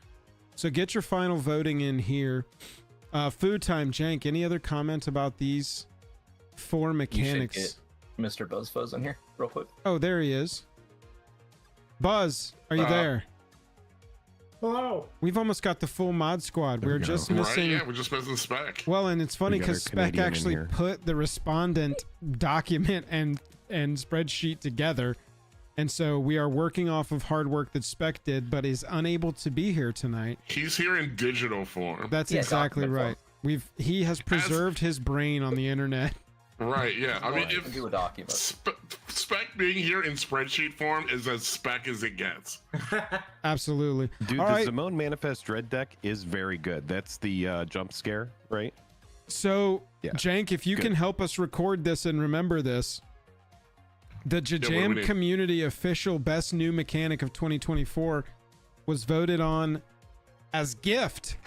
So get your final voting in here. Food time, Jank. Any other comments about these 4 You should mechanics? get Mr. Buzzfuzz in here real quick. Oh, there he is. Buzz, are you there? Hello. We've almost got the full mod squad. There we We're go. just Right? missing. Yeah, we're just missing Spec. Well, and it's funny We got our because Spec Canadian in actually here. put the respondent document and spreadsheet together. And so we are working off of hard work that Spec did, but is unable to be here tonight. He's here in digital form. That's Yeah, exactly document right. He has preserved his brain on the internet. Right, yeah. I mean, Right, if do a document. Spec being here in spreadsheet form is as Spec as it gets. Absolutely. Dude, All the right. Zimone Manifest Dread deck is very good. That's the jump scare, right? So, Yeah. Jank, if you Good. can help us record this and remember this, the what do we JAJAM need? community official best new mechanic of 2024 was voted on as gift.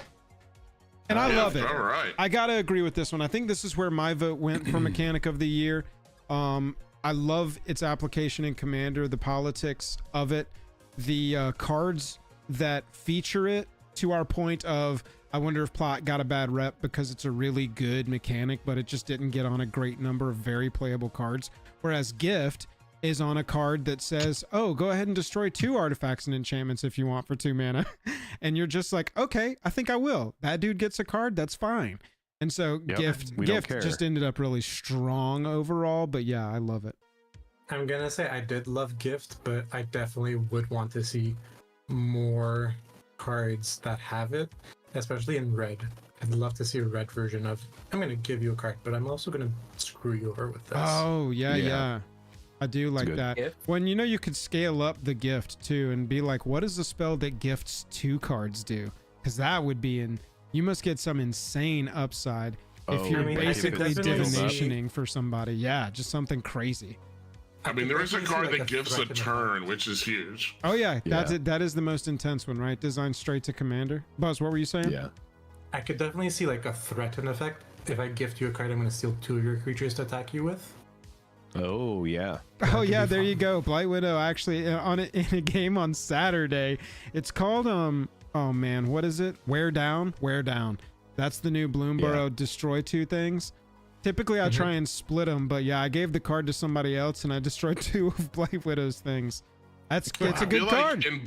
And I Yeah, love it. All right. I gotta agree with this one. I think this is where my vote went for mechanic of the year. I love its application in Commander, the politics of it, the cards that feature it. To our point of, I wonder if Plot got a bad rep because it's a really good mechanic, but it just didn't get on a great number of very playable cards. Whereas Gift is on a card that says, oh, go ahead and destroy 2 artifacts and enchantments if you want for 2 mana. And you're just like, okay, I think I will. That dude gets a card, that's fine. And so Yep, we don't Gift care. just ended up really strong overall, but yeah, I love it. I'm gonna say I did love Gift, but I definitely would want to see more cards that have it, especially in red. I'd love to see a red version of, I'm gonna give you a card, but I'm also gonna screw you over with this. Oh, yeah, Yeah. yeah. I do like good. that. Gift? When you know you could scale up the gift too and be like, what does the spell that gifts 2 cards do? Because that would be you must get some insane upside if Oh, you're I mean, I could basically definitely see- divinationing for somebody. Yeah, just something crazy. I mean, there is a definitely see, card like, that gives a threat in the turn, which is huge. Oh yeah, that's Yeah. it. That is the most intense one, right? Designed straight to Commander. Buzz, what were you saying? Yeah. I could definitely see like a threaten effect. If I gift you a card, I'm gonna steal 2 of your creatures to attack you with. Oh, yeah. Oh could yeah, be there you fun. go. Blight Widow actually on it in a game on Saturday. It's called oh man, what is it? Wear Down. That's the new Bloomborough destroy 2 things. Typically I try and split them, but yeah, I gave the card to somebody else and I destroyed 2 of Blight Widow's things. It's a I good feel card. like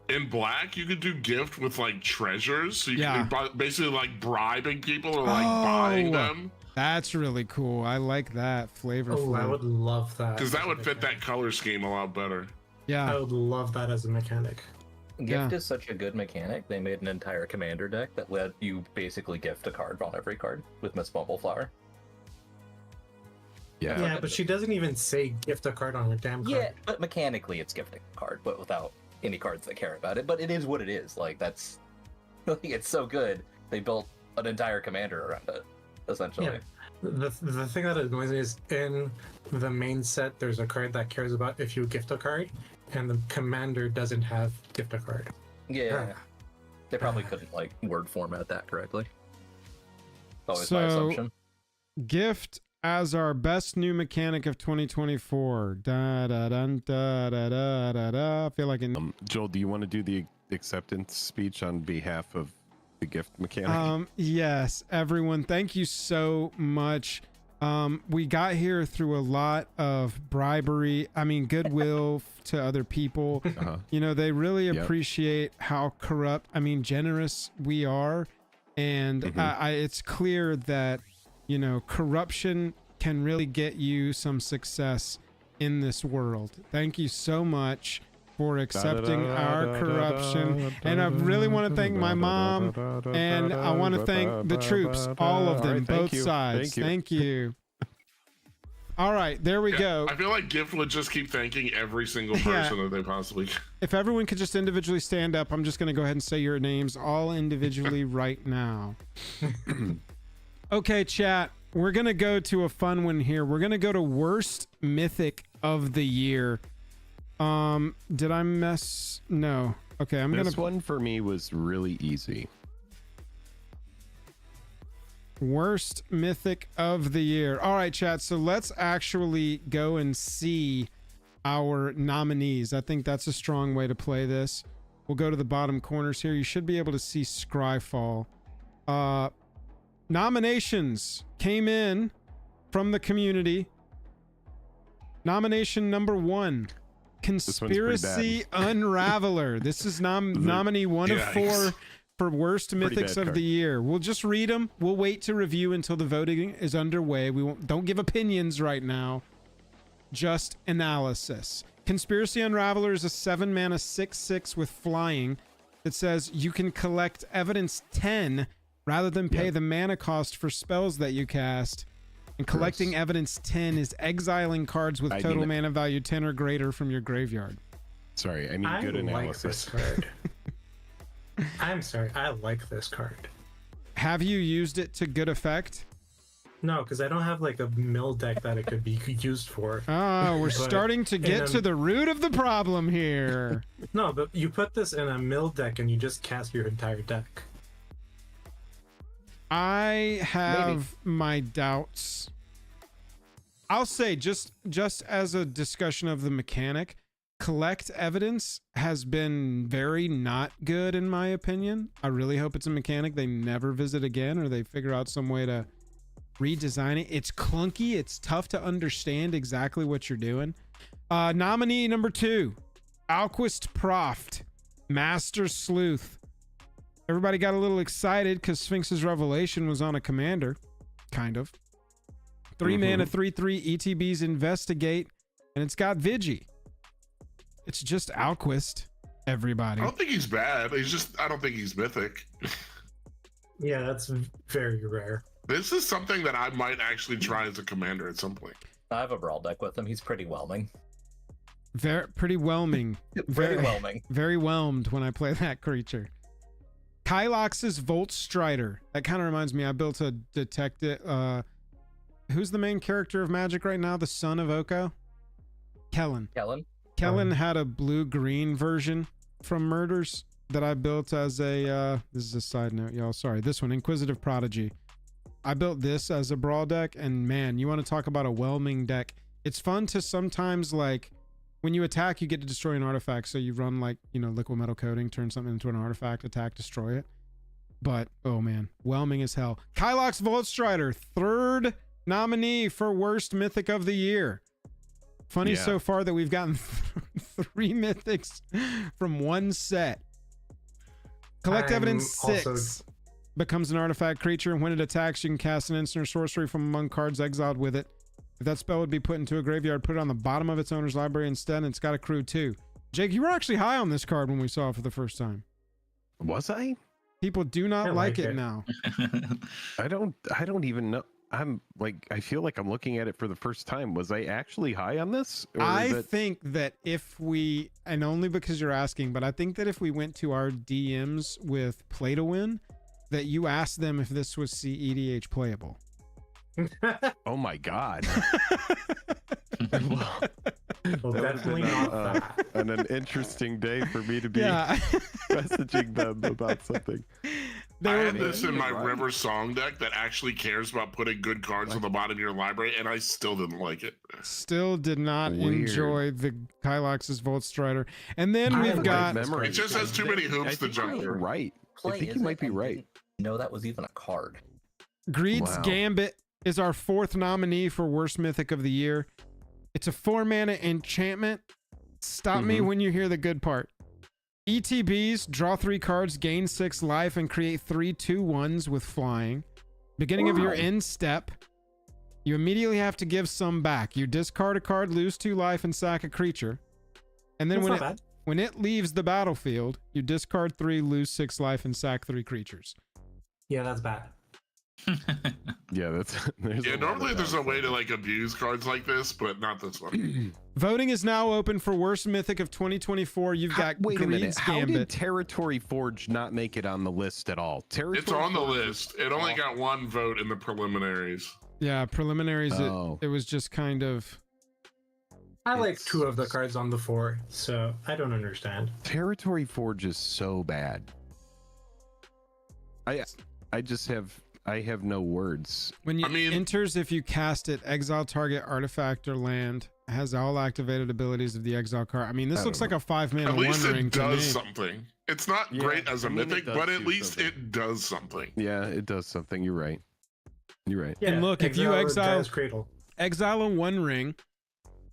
in black, you could do gift with like treasures. So you Yeah. can be basically like bribing people or like Oh. buying them. That's really cool. I like that flavorful. Oh, I would love that. Because that as a would fit that mechanic. color scheme a lot better. Yeah. I would love that as a mechanic. Gift Yeah. is such a good mechanic. They made an entire commander deck that let you basically gift a card on every card with Miss Bumbleflower. Yeah. Yeah, but she doesn't even say gift a card on her damn card. Yeah, but mechanically it's gifting a card, but without any cards that care about it. But it is what it is. Like that's like it's so good. They built an entire commander around it, essentially. Yeah. The thing that annoys me is in the main set, there's a card that cares about if you gift a card, and the commander doesn't have gift a card. Yeah. They probably couldn't like word format that correctly. Always my So- assumption. Gift as our best new mechanic of 2024. Da da dun, da da da da da. I feel like Joel, do you want to do the acceptance speech on behalf of the gift mechanic? Yes, everyone, thank you so much. We got here through a lot of bribery. I mean, goodwill to other people. Uh-huh. You know, they really Yep. appreciate how generous we are. And Mhm. it's clear that, you know, corruption can really get you some success in this world. Thank you so much for accepting our corruption. And I really want to thank my mom, and I want to thank the troops, all of them, All right, thank both you. sides. Thank you. All right, there we Yeah, go. I feel like Gift would just keep thanking every single Yeah. person that they possibly can. If everyone could just individually stand up, I'm just going to go ahead and say your names all individually right now. Okay, chat. We're going to go to a fun one here. We're going to go to worst mythic of the year. Did I mess? No. Okay, I'm This gonna one for me was really easy. worst mythic of the year. All right, chat. So let's actually go and see our nominees. I think that's a strong way to play this. We'll go to the bottom corners here. You should be able to see Scryfall. Nominations came in from the community. Nomination number 1, Conspiracy Unraveler. This is nominee 1 of 4 for worst Pretty mythics bad of card. the year. We'll just read them. We'll wait to review until the voting is underway. Don't give opinions right now. Just analysis. Conspiracy Unraveler is a 7-mana 6/6 with flying that says you can collect evidence 10 rather than pay the mana cost for spells that you cast. And collecting evidence 10 is exiling cards with total mana value 10 or greater from your graveyard. Sorry, I need good analysis. Like this card. I'm sorry, I like this card. Have you used it to good effect? No, because I don't have like a mill deck that it could be used for. Oh, we're But starting to get to the root of the problem here. No, but you put this in a mill deck and you just cast your entire deck. I have my doubts. I'll say just as a discussion of the mechanic, collect evidence has been very not good in my opinion. I really hope it's a mechanic they never visit again, or they figure out some way to redesign it. It's clunky. It's tough to understand exactly what you're doing. Nominee number 2, Alquist Proft, Master Sleuth. Everybody got a little excited because Sphinx's Revelation was on a commander, kind of. 3 mana, 3/3 ETBs Investigate, and it's got Vigi. It's just Alquist, everybody. I don't think he's bad. I don't think he's mythic. Yeah, that's very rare. This is something that I might actually try as a commander at some point. I have a brawl deck with him. He's pretty whelming. Pretty whelming. Very whelming. Very whelmed when I play that creature. Kylox's Volt Strider. That kind of reminds me, I built a detective. Who's the main character of Magic right now? The son of Oko? Kellen. Kellen had a blue-green version from Murders that I built as a, this is a side note, y'all. Sorry. This one, Inquisitive Prodigy. I built this as a brawl deck, and man, you want to talk about a whelming deck. It's fun to sometimes, like, when you attack, you get to destroy an artifact, so you run, like, you know, liquid metal coating, turn something into an artifact, attack, destroy it. But, oh man, whelming as hell. Kylox Volt Strider, 3rd nominee for worst mythic of the year. Funny so far that we've gotten 3 mythics from one set. Collect evidence 6. Becomes an artifact creature, and when it attacks, you can cast an instant or sorcery from among cards exiled with it. If that spell would be put into a graveyard, put it on the bottom of its owner's library instead, and it's got accrue 2. Jake, you were actually high on this card when we saw it for the first time. Was I? People do not like it now. I don't even know. I'm like, I feel like I'm looking at it for the first time. Was I actually high on this? Or I think that if we, and only because you're asking, but I think that if we went to our DMs with Play to Win, that you asked them if this was CEDH playable. Oh my God. Well, definitely not that. And an interesting day for me to be messaging them about something. I had this in my River Song deck that actually cares about putting good cards on the bottom of your library, and I still didn't like it. Still did not enjoy the Kylox's Volt Strider. And then I we've have got... It just has too many hoops to jump You're through. right. I think you might be right. No, that was even a card. Greed's Gambit is our 4th nominee for worst mythic of the year. It's a 4-mana enchantment. Stop me when you hear the good part. ETBs, draw 3 cards, gain 6 life, and create 3 2/1s with flying. Beginning of your end step, you immediately have to give some back. You discard a card, lose 2 life, and sack a creature. And then when it leaves the battlefield, you discard 3, lose 6 life, and sack 3 creatures. Yeah, that's bad. Yeah, Normally there's a way to like abuse cards like this, but not this one. Voting is now open for worst mythic of 2024. You've got Wait a minute. Greed's How did Gambit. Territory Forge not make it on the list at all? It's on the list. It only got 1 vote in the preliminaries. Yeah, preliminaries. Oh. It was just kind of. I like It's- 2 of the cards on the 4, so I don't understand. Territory Forge is so bad. I just have no words. When you I mean- enters, if you cast it, exile target artifact or land, has all activated abilities of the exile card. I mean, this I looks don't like a 5-mana At One least Ring it to does me. something. It's not Yeah, great as a I mean, it mythic, does but at do least something. it does something. Yeah, it does something. You're right. You're right. Yeah, And look, if you exile- Gaea's Cradle. Exile a One Ring,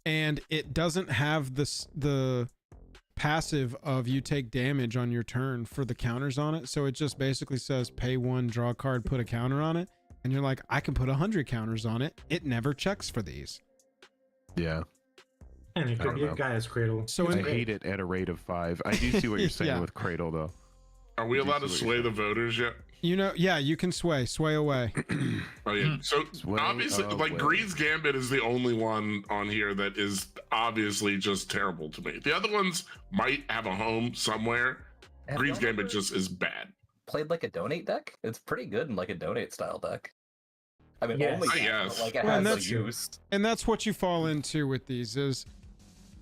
and it doesn't have the passive of you take damage on your turn for the counters on it. So it just basically says pay 1, draw a card, put a counter on it. And you're like, I can put 100 counters on it. It never checks for these. Yeah. And it I could don't be a know. Gaea's Cradle. So I in, hate it at a rate of 5. I do see what you're saying Yeah. with Cradle, though. Are we I do allowed to see what sway the voters yet? you know, yeah, you can sway away. Oh yeah. So Sway obviously, like away. Greed's Gambit is the only one on here that is obviously just terrible to me. The other ones might have a home somewhere. Have Greed's y'all Gambit ever just is bad. played like a donate deck? It's pretty good in like a donate style deck. I mean, Yes. only I that, guess. but, like it Well, and has that's like true. use. And that's what you fall into with these is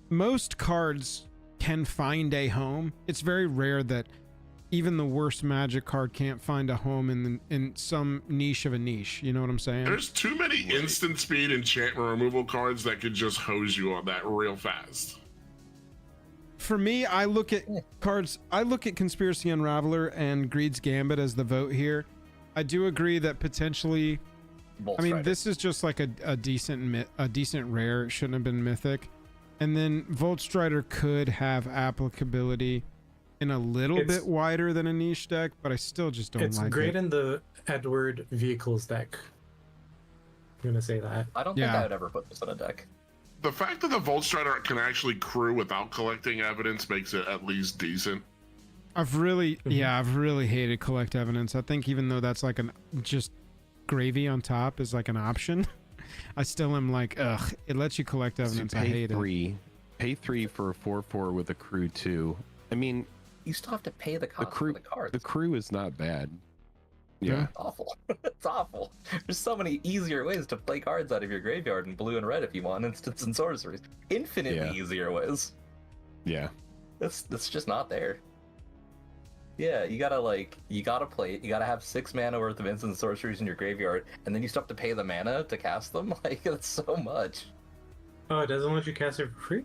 most cards can find a home. It's very rare that even the worst Magic card can't find a home in some niche of a niche. You know what I'm saying? There's too many instant speed enchantment removal cards that could just hose you on that real fast. For me, I look at cards. I look at Conspiracy Unraveler and Greed's Gambit as the vote here. I do agree that potentially. Bolt I mean, Strider. this is just like a decent rare. It shouldn't have been mythic. And then Volt Strider could have applicability in a little It's- bit wider than a niche deck, but I still just don't It's like great it. in the Edward Vehicles deck. I'm gonna say that. I don't think Yeah. I would ever put this in a deck. The fact that the Volt Strider can actually crew without collecting evidence makes it at least decent. I've really hated collect evidence. I think even though that's like an just gravy on top is like an option, I still am like, ugh, it lets you collect So evidence. I pay hate it. 3. Pay 3 for a 4/4 with a crew 2. I mean, You still have to pay the the cost crew for the cards. the crew is not bad. Yeah. It's awful. It's awful. There's so many easier ways to play cards out of your graveyard in blue and red if you want instants and sorceries. Infinitely Yeah. easier ways. Yeah. That's just not there. Yeah, you gotta play it. You gotta have 6 mana worth of instants and sorceries in your graveyard, and then you still have to pay the mana to cast them. Like, that's so much. Oh, it doesn't let you cast it for free?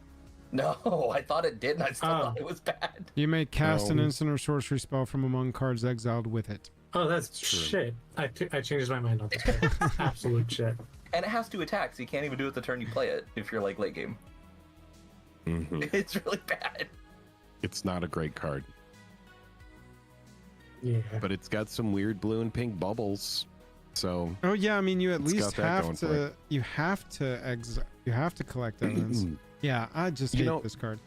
No, I thought it did, and I still Oh. thought it was bad. You may cast an No. instant or sorcery spell from among cards exiled with it. Oh, that's True. shit. I changed my mind on this guy. Absolute shit. And it has to attack, so you can't even do it the turn you play it if you're like late game. hmm It's really bad. It's not a great card, Yeah. but it's got some weird blue and pink bubbles. So Oh yeah, I mean you at It's least got that have going for to you have to collect evidence. Yeah, I just You hate know, this card.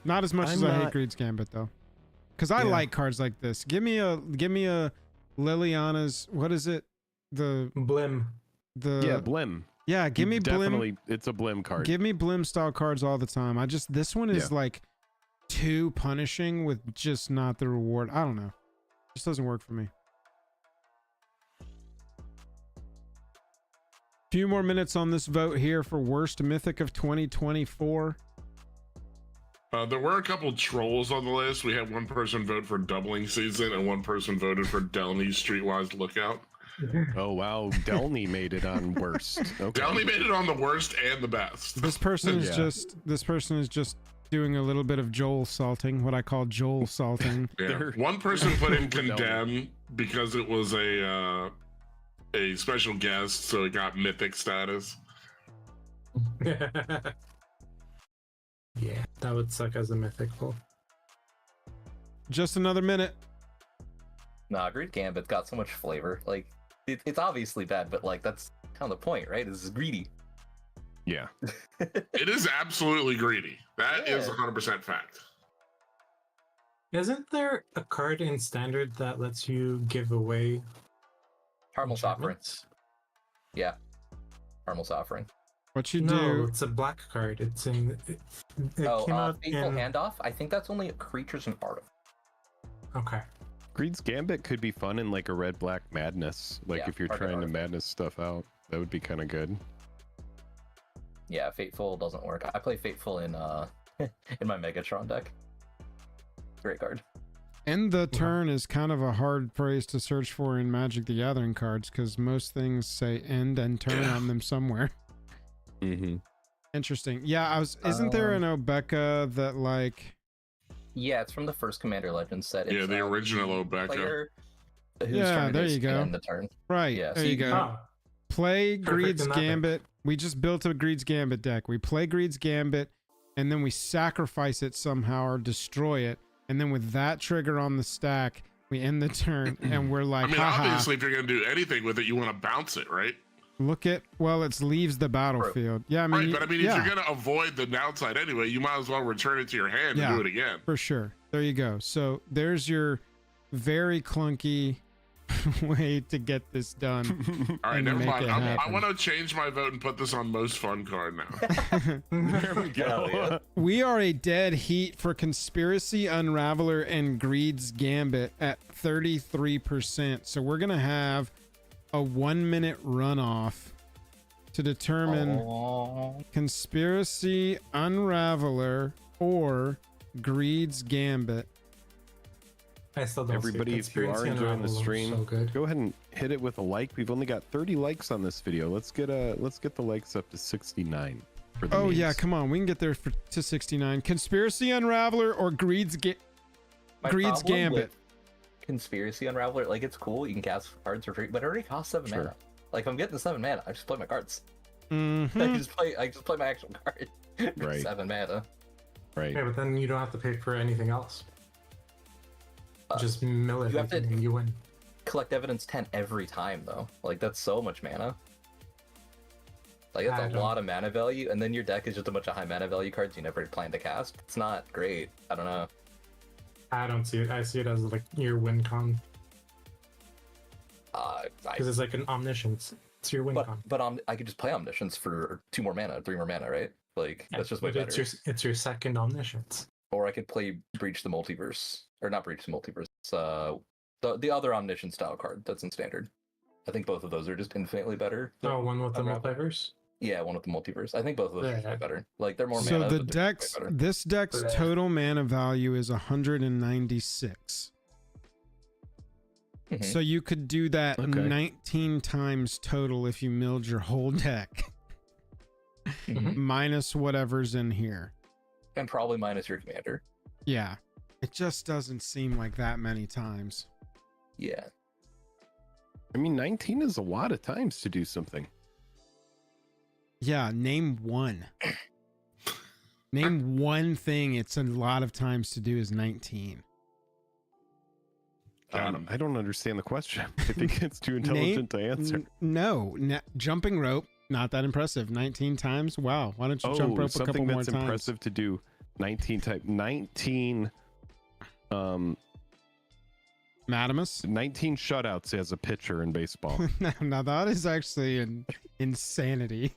Not as much as I'm I hate not- Greed's Gambit though. Cuz I Yeah. like cards like this. Give me a Liliana's, what is it? The Blim. yeah, Blim. Yeah, give me Blim. Definitely, it's a Blim card. Give me Blim style cards all the time. This one is Yeah. like too punishing with just not the reward. I don't know. Just doesn't work for me. Few more minutes on this vote here for worst mythic of 2024. There were a couple trolls on the list. We had one person vote for Doubling Season and one person voted for Delney's Streetwise Lookout. Oh wow, Delney made it on worst. Okay. Delney made it on the worst and the best. This person is Yeah. just doing a little bit of Joel salting, what I call Joel salting. Yeah. They're- One person put in Delney. Condemn because it was a special guest, so it got mythic status. Yeah, that would suck as a mythical. Just another minute. Nah, Greed Gambit's got so much flavor. Like, it's obviously bad, but like that's kind of the point, right? This is greedy. Yeah. It is absolutely greedy. That is Yeah. 100% fact. Isn't there a card in Standard that lets you give away Harmless Offering. enchantments? Yeah. Harmless Offering. What you No, do. it's a black card. It's in. It Oh, came out Faithful in. Handoff? I think that's only creatures and artifacts. Okay. Greed's Gambit could be fun in like a red black madness. Like Yeah, if you're target trying to artifact. madness stuff out, that would be kind of good. Yeah, Fateful doesn't work. I play Fateful in in my Megatron deck. Great card. End the turn is kind of a hard phrase to search for in Magic the Gathering cards because most things say end and turn on them somewhere. Mm-hmm. Interesting. Yeah, isn't there an Obeka that like? Yeah, it's from the first Commander Legends set. Yeah, It's, the original player Obeka. whose Yeah, turn it there is you can go. end the turn. Right. Yeah, there so you you go. can- Oh, Play Perfect Greed's in that deck. Gambit. We just built a Greed's Gambit deck. We play Greed's Gambit, and then we sacrifice it somehow or destroy it, and then with that trigger on the stack, we end the turn, and we're I like, mean, haha. obviously, if you're going to do anything with it, you want to bounce it, right? Look at it leaves the battlefield. Yeah, I mean, Right, but I mean, yeah, if you're going to avoid the downside anyway, you might as well return it to your hand Yeah. and do it again. for sure. There you go. So there's your very clunky way to get this done. All right, And never make mind. it I happen. want to change my vote and put this on most fun card now. There we Hell yeah. go. We are a dead heat for Conspiracy Unraveler and Greed's Gambit at 33%. So we're going to have a 1 minute runoff to determine Aw. Conspiracy Unraveler or Greed's Gambit. I still don't Everybody, see it. if you are Conspiracy enjoying the Unravel looks stream, so good. go ahead and hit it with a like. We've only got 30 likes on this video. Let's get the likes up to 69 for the Oh yeah, memes. come on. We can get there to 69. Conspiracy Unraveler or Greed's My Greed's problem Gambit. with Conspiracy Unraveler, like it's cool, you can cast cards for free, but it already costs 7 Sure. mana. Like if I'm getting the 7 mana, I just play my cards. Mhm. I just play my actual card for Right. 7 mana. Right. Yeah, but then you don't have to pay for anything else. Just mill it you have to- and you win. Collect evidence 10 every time though. Like that's so much mana. Like I that's a don't- lot of mana value, and then your deck is just a bunch of high mana value cards you never plan to cast. It's not great. I don't know. I don't see it. I see it as like your win con I, because it's like an omniscience. It's your win con. but I could just play Omniscience for 2 more mana, 3 more mana, right? Like that's just way But better. it's your second omniscience. Or I could play Breach the Multiverse, or not Breach the Multiverse. The other Omniscient style card that's in Standard. I think both of those are just infinitely better. than Oh, one with the Unravel. multiverse. Yeah, one with the Multiverse. I think both of those are Yeah. way better. Like they're more So mana. the but they're way deck's better. this deck's Yeah. total mana value is 196. Mhm. So you could do that Okay. 19 times total if you milled your whole deck Mhm. minus whatever's in here. And probably minus your commander. Yeah. It just doesn't seem like that many times. Yeah. I mean, 19 is a lot of times to do something. Yeah, name one. Name one thing it's a lot of times to do is 19. I don't understand the question. I think it's too intelligent to answer. No, jumping rope, not that impressive. 19 times? Wow. Why don't you jump rope a couple something more that's times? impressive to do 19 Madamus? 19 shutouts as a pitcher in baseball. Now that is actually an insanity.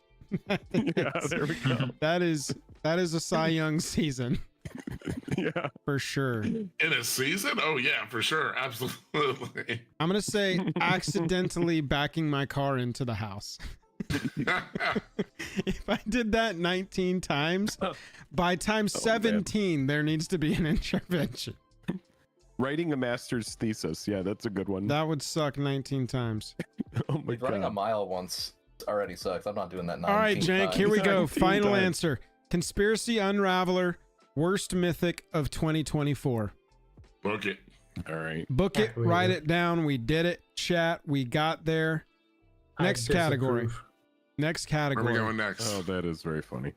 Yeah, there we go. That is a Cy Young season Yeah. for sure. In a season? Oh, yeah, for sure. Absolutely. I'm gonna say accidentally backing my car into the house. If I did that 19 times, by time 17, there needs to be an intervention. Writing a master's thesis. Yeah, that's a good one. That would suck 19 times. Oh my Like running a god. mile once already sucks. I'm not doing that. All right, 19 Jank, times. here we go. 19 Final times. answer. Conspiracy Unraveler, worst mythic of 2024. Book it. All right. Book it, We write did. it down. We did it. Chat, we got there. I Next category. disapprove. Next Where are we category. going next? Oh, that is very funny.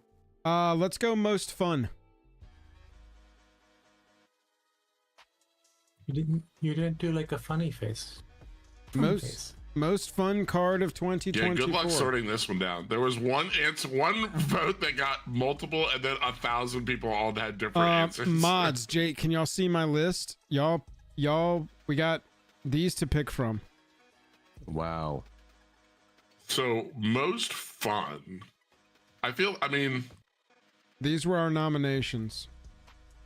Let's go most fun. You didn't do like a funny face. Funny Most face. most fun card of Yeah, 2024. good luck sorting this one down. There was one vote that got multiple, and then 1,000 people all had different answers. Mods, Jake, can y'all see my list? Y'all, we got these to pick from. Wow. So most fun. I mean, These were our nominations.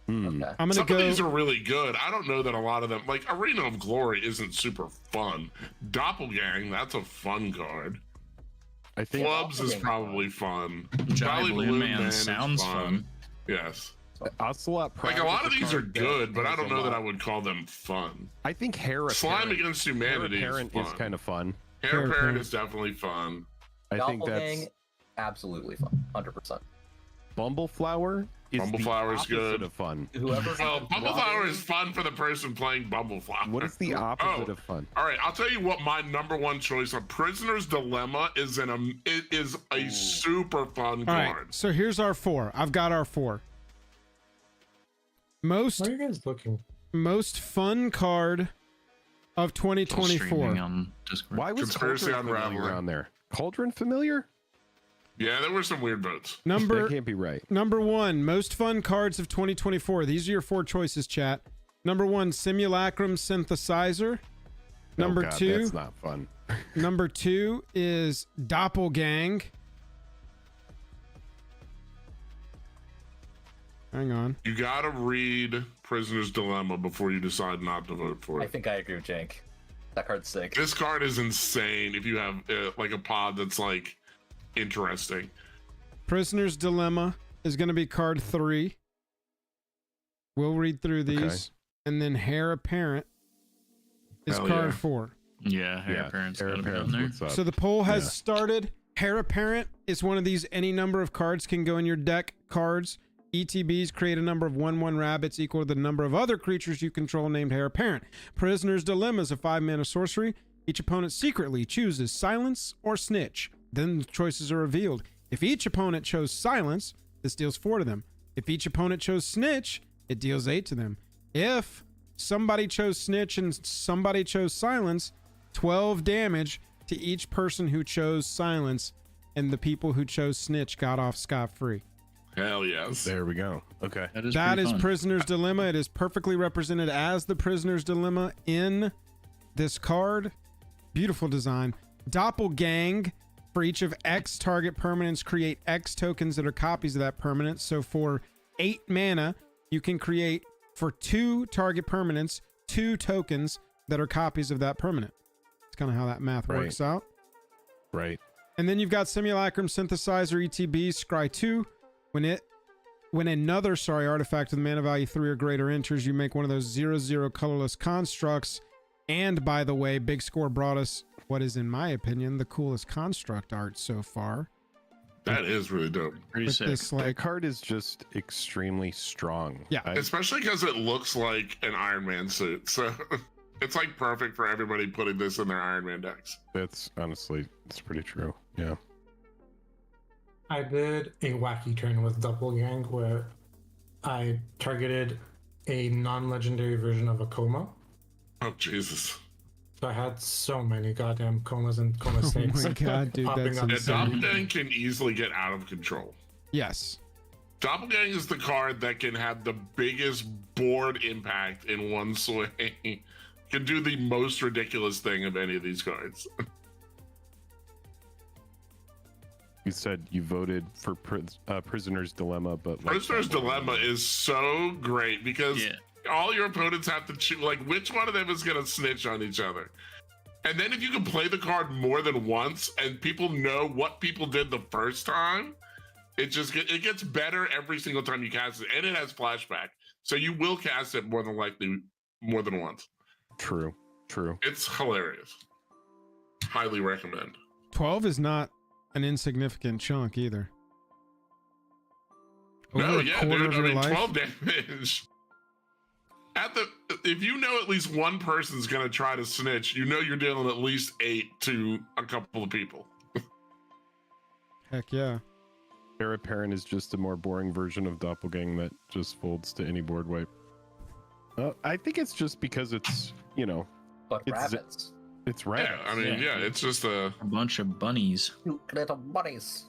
Hmm. Okay. I'm gonna some go. of these are really good. I don't know that a lot of them, like Arena of Glory, isn't super fun. Doppelgang, that's a fun card. I think Clubs is probably fun. Jolly Balloon Man is sounds fun. Yes. Ocelot Like Pride a lot is of a these are card that good, but I has don't a know that I lot- would call them fun. I think Hair Slime Apparent- Against Humanity Hair Apparent is is fun. kind of fun. Hair Hair Apparent Apparent. is definitely fun. I think Doppelgang, that's absolutely fun, 100%. Bumbleflower is Bumbleflower is the good. opposite of fun. Whoever. Well, Bumbleflower is fun for the person playing Bumbleflower. What is the opposite Oh. of fun? All right, I'll tell you what my number one choice on Prisoner's Dilemma is. It is a super fun All card. right, so here's our 4. I've got our 4. Most What are you guys looking? fun card of It's all 2024. streaming on Discord. Why was Conspiracy Cauldron familiar Unraveling. on there? Cauldron familiar? Yeah, there were some weird votes. That Number can't be right. Number 1, most fun cards of 2024. These are your 4 choices, chat. Number 1, Simulacrum Synthesizer. Number oh God, 2, that's not fun. number 2 is Doppelgang. Hang on. You gotta read Prisoner's Dilemma before you decide not to vote for I it. think I agree with Jank. That card's sick. This card is insane if you have like a pod that's like interesting. Prisoner's Dilemma is going to be card 3. We'll read through these. Okay. And then Hair Apparent is Hell card yeah. 4. Yeah, Hair Yeah, Apparent's Hair gotta be on Apparent, there. what's up? So the poll has Yeah. started. Hair Apparent is one of these any number of cards can go in your deck cards. ETBs create a number of 1/1 rabbits equal to the number of other creatures you control named Hair Apparent. Prisoner's Dilemma is a 5-mana sorcery. Each opponent secretly chooses Silence or Snitch. Then the choices are revealed. If each opponent chose Silence, this deals 4 to them. If each opponent chose Snitch, it deals 8 to them. If somebody chose Snitch and somebody chose Silence, 12 damage to each person who chose Silence, and the people who chose Snitch got off scot-free. Hell yes. There we go. Okay. That is That pretty is fun. Prisoner's Dilemma. It is perfectly represented as the Prisoner's Dilemma in this card. Beautiful design. Doppelgang. For each of X target permanents, create X tokens that are copies of that permanent. So for 8 mana, you can create for 2 target permanents 2 tokens that are copies of that permanent. That's kind of how that math Right. works out. Right. And then you've got Simulacrum Synthesizer ETB Scry 2. When another artifact with mana value 3 or greater enters, you make one of those 0/0 colorless constructs. And by the way, Big Score brought us what is, in my opinion, the coolest construct art so far. That is really dope. Pretty With sick. this That like card is just extremely strong. Yeah. Especially because it looks like an Iron Man suit. So it's like perfect for everybody putting this in their Iron Man decks. That's honestly, it's pretty true. Yeah. I did a wacky turn with Doppelgang where I targeted a non-legendary version of a coma. Oh, Jesus. So I had so many goddamn comas and coma oh snakes. my god, dude, popping that's up. Yeah, insane. Doppelgang can easily get out of control. Yes. Doppelgang is the card that can have the biggest board impact in one swing. Can do the most ridiculous thing of any of these cards. You said you voted for Prisoner's Dilemma, but like, Prisoner's Dilemma is so great because Yeah. all your opponents have to choose, like, which one of them is going to snitch on each other. And then if you can play the card more than once and people know what people did the first time, it gets better every single time you cast it. And it has flashback. So you will cast it more than likely more than once. True. It's hilarious. Highly recommend. 12 is not an insignificant chunk either. No, Over a yeah, quarter dude. of I your mean, life? 12 damage. If you know at least one person's gonna try to snitch, you know you're dealing at least 8 to a couple of people. Heck yeah. Hair Apparent is just a more boring version of Doppelgang that just folds to any board wipe. I think it's just because it's, But It's- rabbits. it's rabbits. Yeah, I mean, yeah, it's just a. A bunch of bunnies. Cute little bunnies.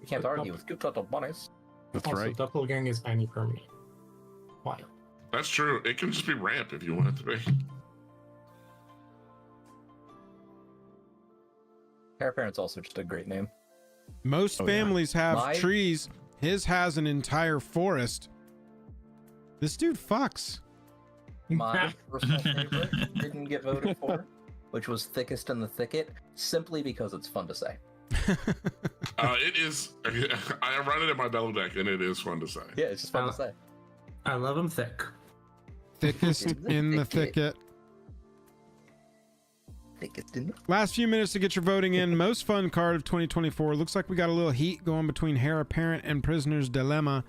You can't argue with cute little bunnies. That's Also, right. Doppelgang is any permanent. Why? That's true. It can just be ramp if you want it to be. Hair Apparent's also just a great name. Most Oh, yeah. families have My- trees. His has an entire forest. This dude fucks. My personal favorite didn't get voted for, which was Thickest in the Thicket, simply because it's fun to say. It is. I run it in my Bello deck, and it is fun to say. Yeah, it's just fun to say. I love them thick. Thickest in the thicket. Thickest in the... Last few minutes to get your voting in. Most fun card of 2024. Looks like we got a little heat going between Heir Apparent and Prisoner's Dilemma.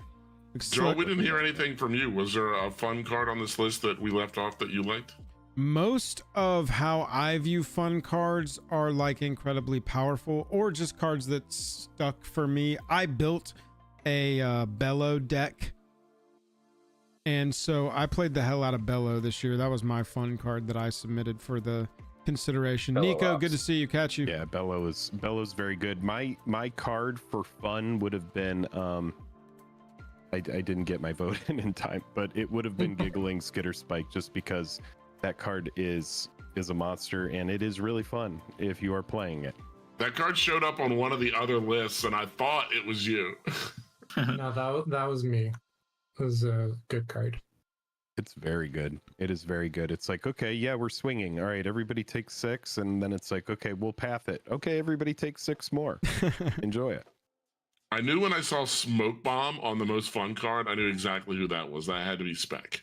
Joel, we didn't hear anything from you. Was there a fun card on this list that we left off that you liked? Most of how I view fun cards are like incredibly powerful or just cards that stuck for me. I built a Bello deck, and so I played the hell out of Bello this year. That was my fun card that I submitted for the consideration. Bello Nico, rocks. good to see you. Catch you. Yeah, Bello's very good. My card for fun would have been I didn't get my vote in time, but it would have been Giggling Skitter Spike, just because that card is a monster and it is really fun if you are playing it. That card showed up on one of the other lists, and I thought it was you. No, that was me. It was a good card. It's very good. It is very good. It's like, okay, yeah, we're swinging. All right, everybody takes 6, and then it's like, okay, we'll path it. Okay, everybody takes 6 more. Enjoy it. I knew when I saw Smoke Bomb on the most fun card, I knew exactly who that was. That had to be Spec.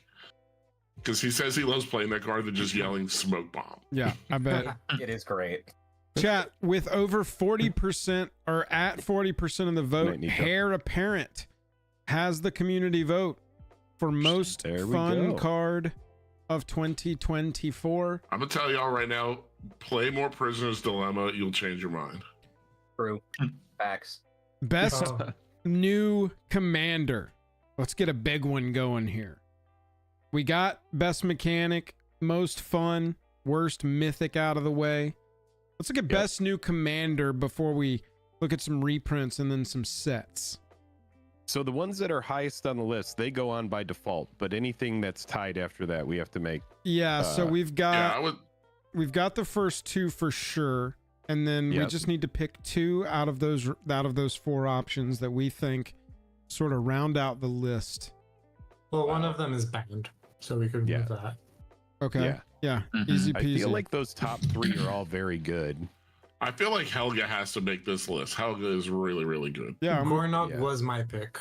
Because he says he loves playing that card than just yelling Smoke Bomb. Yeah, I bet. It is great. Chat, with over 40% or at 40% of the vote, Nico. Heir Apparent has the community vote for most There we fun go. card of 2024. I'm going to tell y'all right now, play more Prisoner's Dilemma. You'll change your mind. True. Facts. Best Oh, new commander. Let's get a big one going here. We got best mechanic, most fun, worst mythic out of the way. Let's look at best new commander before we look at some reprints and then some sets. So the ones that are highest on the list, they go on by default, but anything that's tied after that, we have to make. Yeah, so we've Yeah, I got would. we've got the first 2 for sure, and then we Yep. just need to pick 2 out of those 4 options that we think sort of round out the list. well, one of them is banned, so we could Yeah. move that. Okay. Yeah. Yeah. Mhm. Easy I peasy. feel like those top 3 are all very good. I feel like Helga has to make this list. Helga is really, really good. yeah. Gornog yeah. was my pick.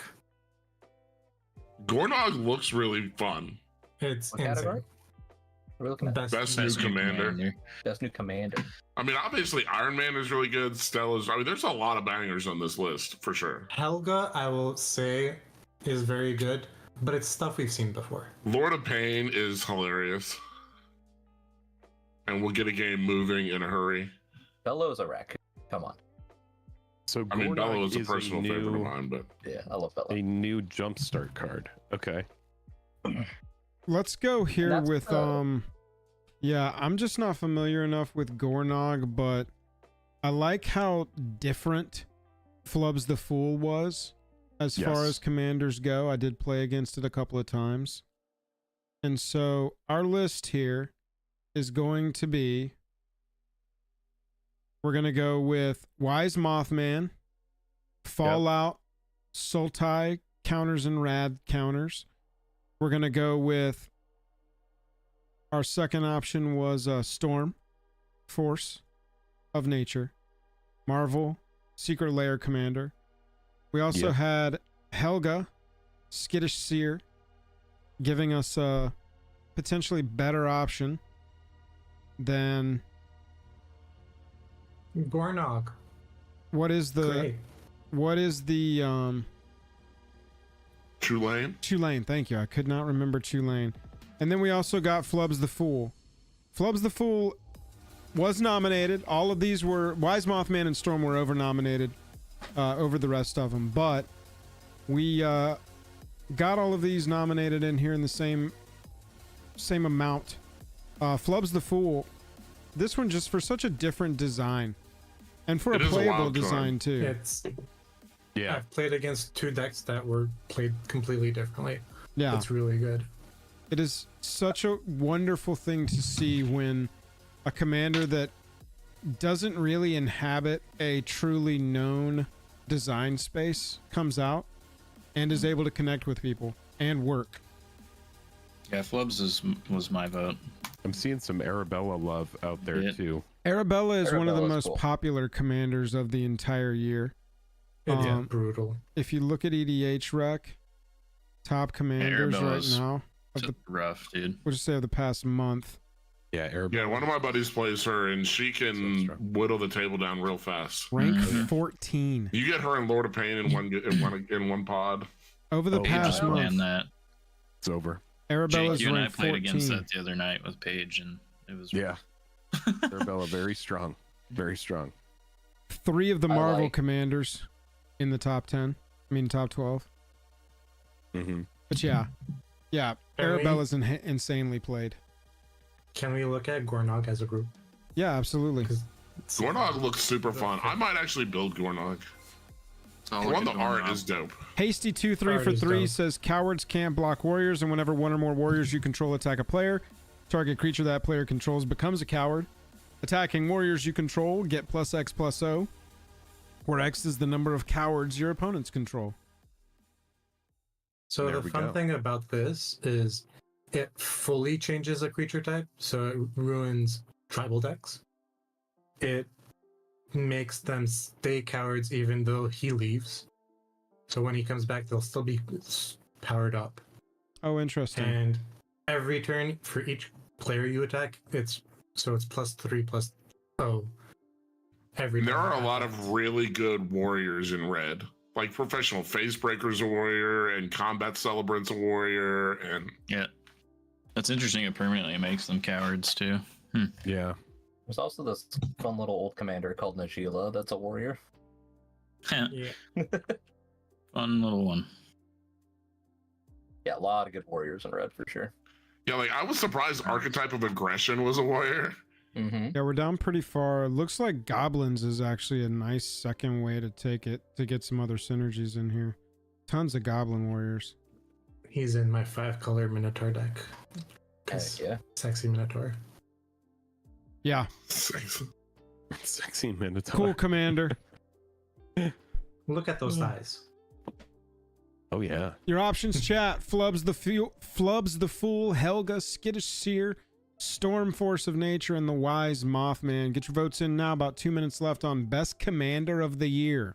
Gornog looks really fun. It's What category? insane. What are we looking at? Best new commander. Best new commander. I mean, obviously, Iron Man is really good. Stella's. I mean, there's a lot of bangers on this list for sure. Helga, I will say, is very good, but it's stuff we've seen before. Lord of Pain is hilarious. And we'll get a game moving in a hurry. Bello's a wreck. Come on. So I mean, Bello is a is personal favorite of mine, but Yeah, I love Bello. a new jumpstart card. Okay. Let's go here That's, with yeah, I'm just not familiar enough with Gornog, but I like how different Flubs the Fool was as far Yes. as commanders go. I did play against it a couple of times. And so our list here is going to be, we're going to go with Wise Mothman, Fallout, Sultai counters and Rad counters. We're going to go with, our second option was Storm, Force of Nature, Marvel, Secret Lair Commander. We also Yep. had Helga, Skittish Seer, giving us a potentially better option than Gornog. what is the Great. Tulane. Tulane, thank you. I could not remember Tulane. And then we also got Flubs the Fool. Flubs the Fool was nominated. All of these were, Wise Mothman and Storm were over nominated over the rest of them. But we got all of these nominated in here in the same amount. Flubs the Fool, this one just for such a different design. And for It a is a playable wild card. design too. It's Yeah. I've played against 2 decks that were played completely differently. Yeah. It's really good. It is such a wonderful thing to see when a commander that doesn't really inhabit a truly known design space comes out and is able to connect with people and work. Yeah, Flubs was my vote. I'm seeing some Arabella love out there Yeah. too. Arabella is one of the Arabella's most cool. popular commanders of the entire year. It's Um, brutal. If you look at EDH rec, top commanders right Arabella's now of It's the, rough, dude. we'll just say of the past month. Yeah, Yeah, one of my buddies plays her, and she can whittle the table down real fast. Rank Mhm. 14 You get her and Lord of Pain in one pod. over the Oh, You past just month. ran that. It's over. Arabella's Jake, you and I ranked played 14. against that the other night with Paige, and it was Yeah. Arabella, very strong. Very strong. 3 of the I Marvel like- commanders in the top 10. I mean, top 12. Mm-hmm. But yeah, Can we- Arabella's insanely played. Can we look at Gornog as a group? Yeah, absolutely. Gornog looks super fun. I might actually build Gornog. It's all The one, the looking art going is dope. Hasty 2-3 for Art is 3 dope. says cowards can't block warriors, and whenever one or more warriors you control attack a player, target creature that player controls becomes a coward. Attacking warriors you control get +X/+O, where X is the number of cowards your opponents control. So There the we fun go. thing about this is it fully changes a creature type, so it ruins tribal decks. It makes them stay cowards even though he leaves. So when he comes back, they'll still be powered up. Oh, interesting. And every turn for each player you attack, it's +3/+0. Every There time are that a lot happens. of really good warriors in red. Like Professional Facebreaker's a warrior, and Combat Celebrant's a warrior, and Yeah. That's interesting. It permanently makes them cowards, too. Yeah. There's also this fun little old commander called Najila that's a warrior. Yeah. Fun little one. Yeah, a lot of good warriors in red for sure. yeah, like I was surprised Archetype of Aggression was a warrior. Mm-hmm. Yeah, we're down pretty far. Looks like Goblins is actually a nice second way to take it, to get some other synergies in here. Tons of Goblin warriors. He's in my 5-color Minotaur deck. 'Cause Yeah. Sexy Minotaur. Yeah, Sexy Minotaur. cool commander. Look at those thighs. Oh, yeah. Your options chat: Flubs the Fool, Helga, Skittish Seer, Storm Force of Nature, and the Wise Mothman. Get your votes in now. About 2 minutes left on Best Commander of the Year.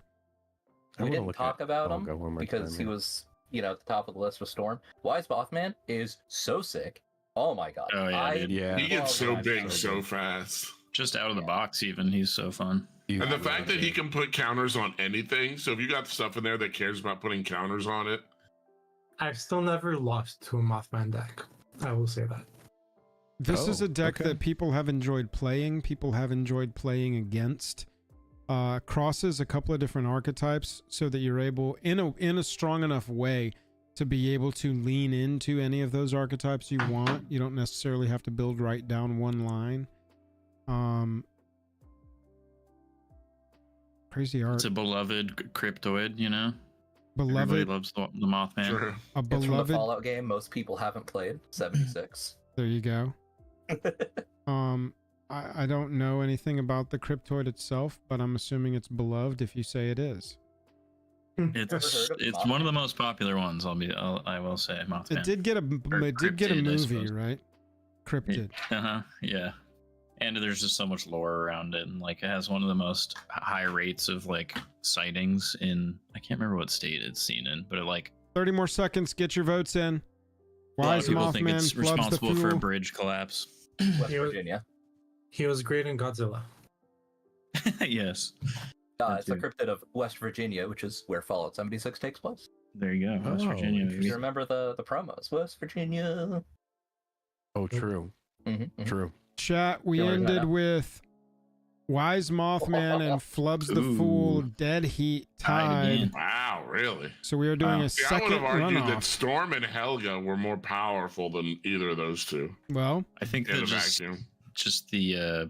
I We wanna didn't look talk at about Olga him one more because time, he yeah. was, at the top of the list with Storm. Wise Mothman is so sick. Oh my god. Oh, yeah, dude. Yeah. He gets so love big Wise so Mothman. fast. Just out of the box, even. He's so fun. And the fact that he can put counters on anything, so if you got stuff in there that cares about putting counters on it, I've still never lost to a Mothman deck. I will say that. This is Oh, a deck okay. that people have enjoyed playing. People have enjoyed playing against. Crosses a couple of different archetypes so that you're able, in a strong enough way, to be able to lean into any of those archetypes you want. You don't necessarily have to build right down one line. Crazy art. It's a beloved cryptoid, you know? Everybody Beloved, loves the Mothman. sure. a It's from the beloved. Fallout game most people haven't played. 76. There you go. I don't know anything about the cryptoid itself, but I'm assuming it's beloved if you say it is. It's heard of it's one of the most popular ones. I will say Mothman. It did get a cryptid, I movie, suppose. right? Cryptid. Yeah. And there's just so much lore around it, and like it has one of the most high rates of like sightings in, I can't remember what state it's seen in, but it like 30 more seconds. Get your votes in. a lot of Wise people think Mothman it's flubs the responsible for a fool. bridge collapse. West He was- Virginia. He was great in Godzilla. Yes. It's the Dude. cryptid of West Virginia, which is where Fallout 76 takes place. There you go. West Oh, Virginia. If Maybe. you remember the promos, West Virginia. Oh, true. Mm-hmm. True. Chat, we Feel like ended that. with Wise Mothman and Flubs the Ooh. Fool, Dead Heat, Tied tied. again. Wow, really? So we are doing Wow. a See, I would second have argued that runoff. Storm and Helga were more powerful than either of those two Well, I think in that a vacuum. just the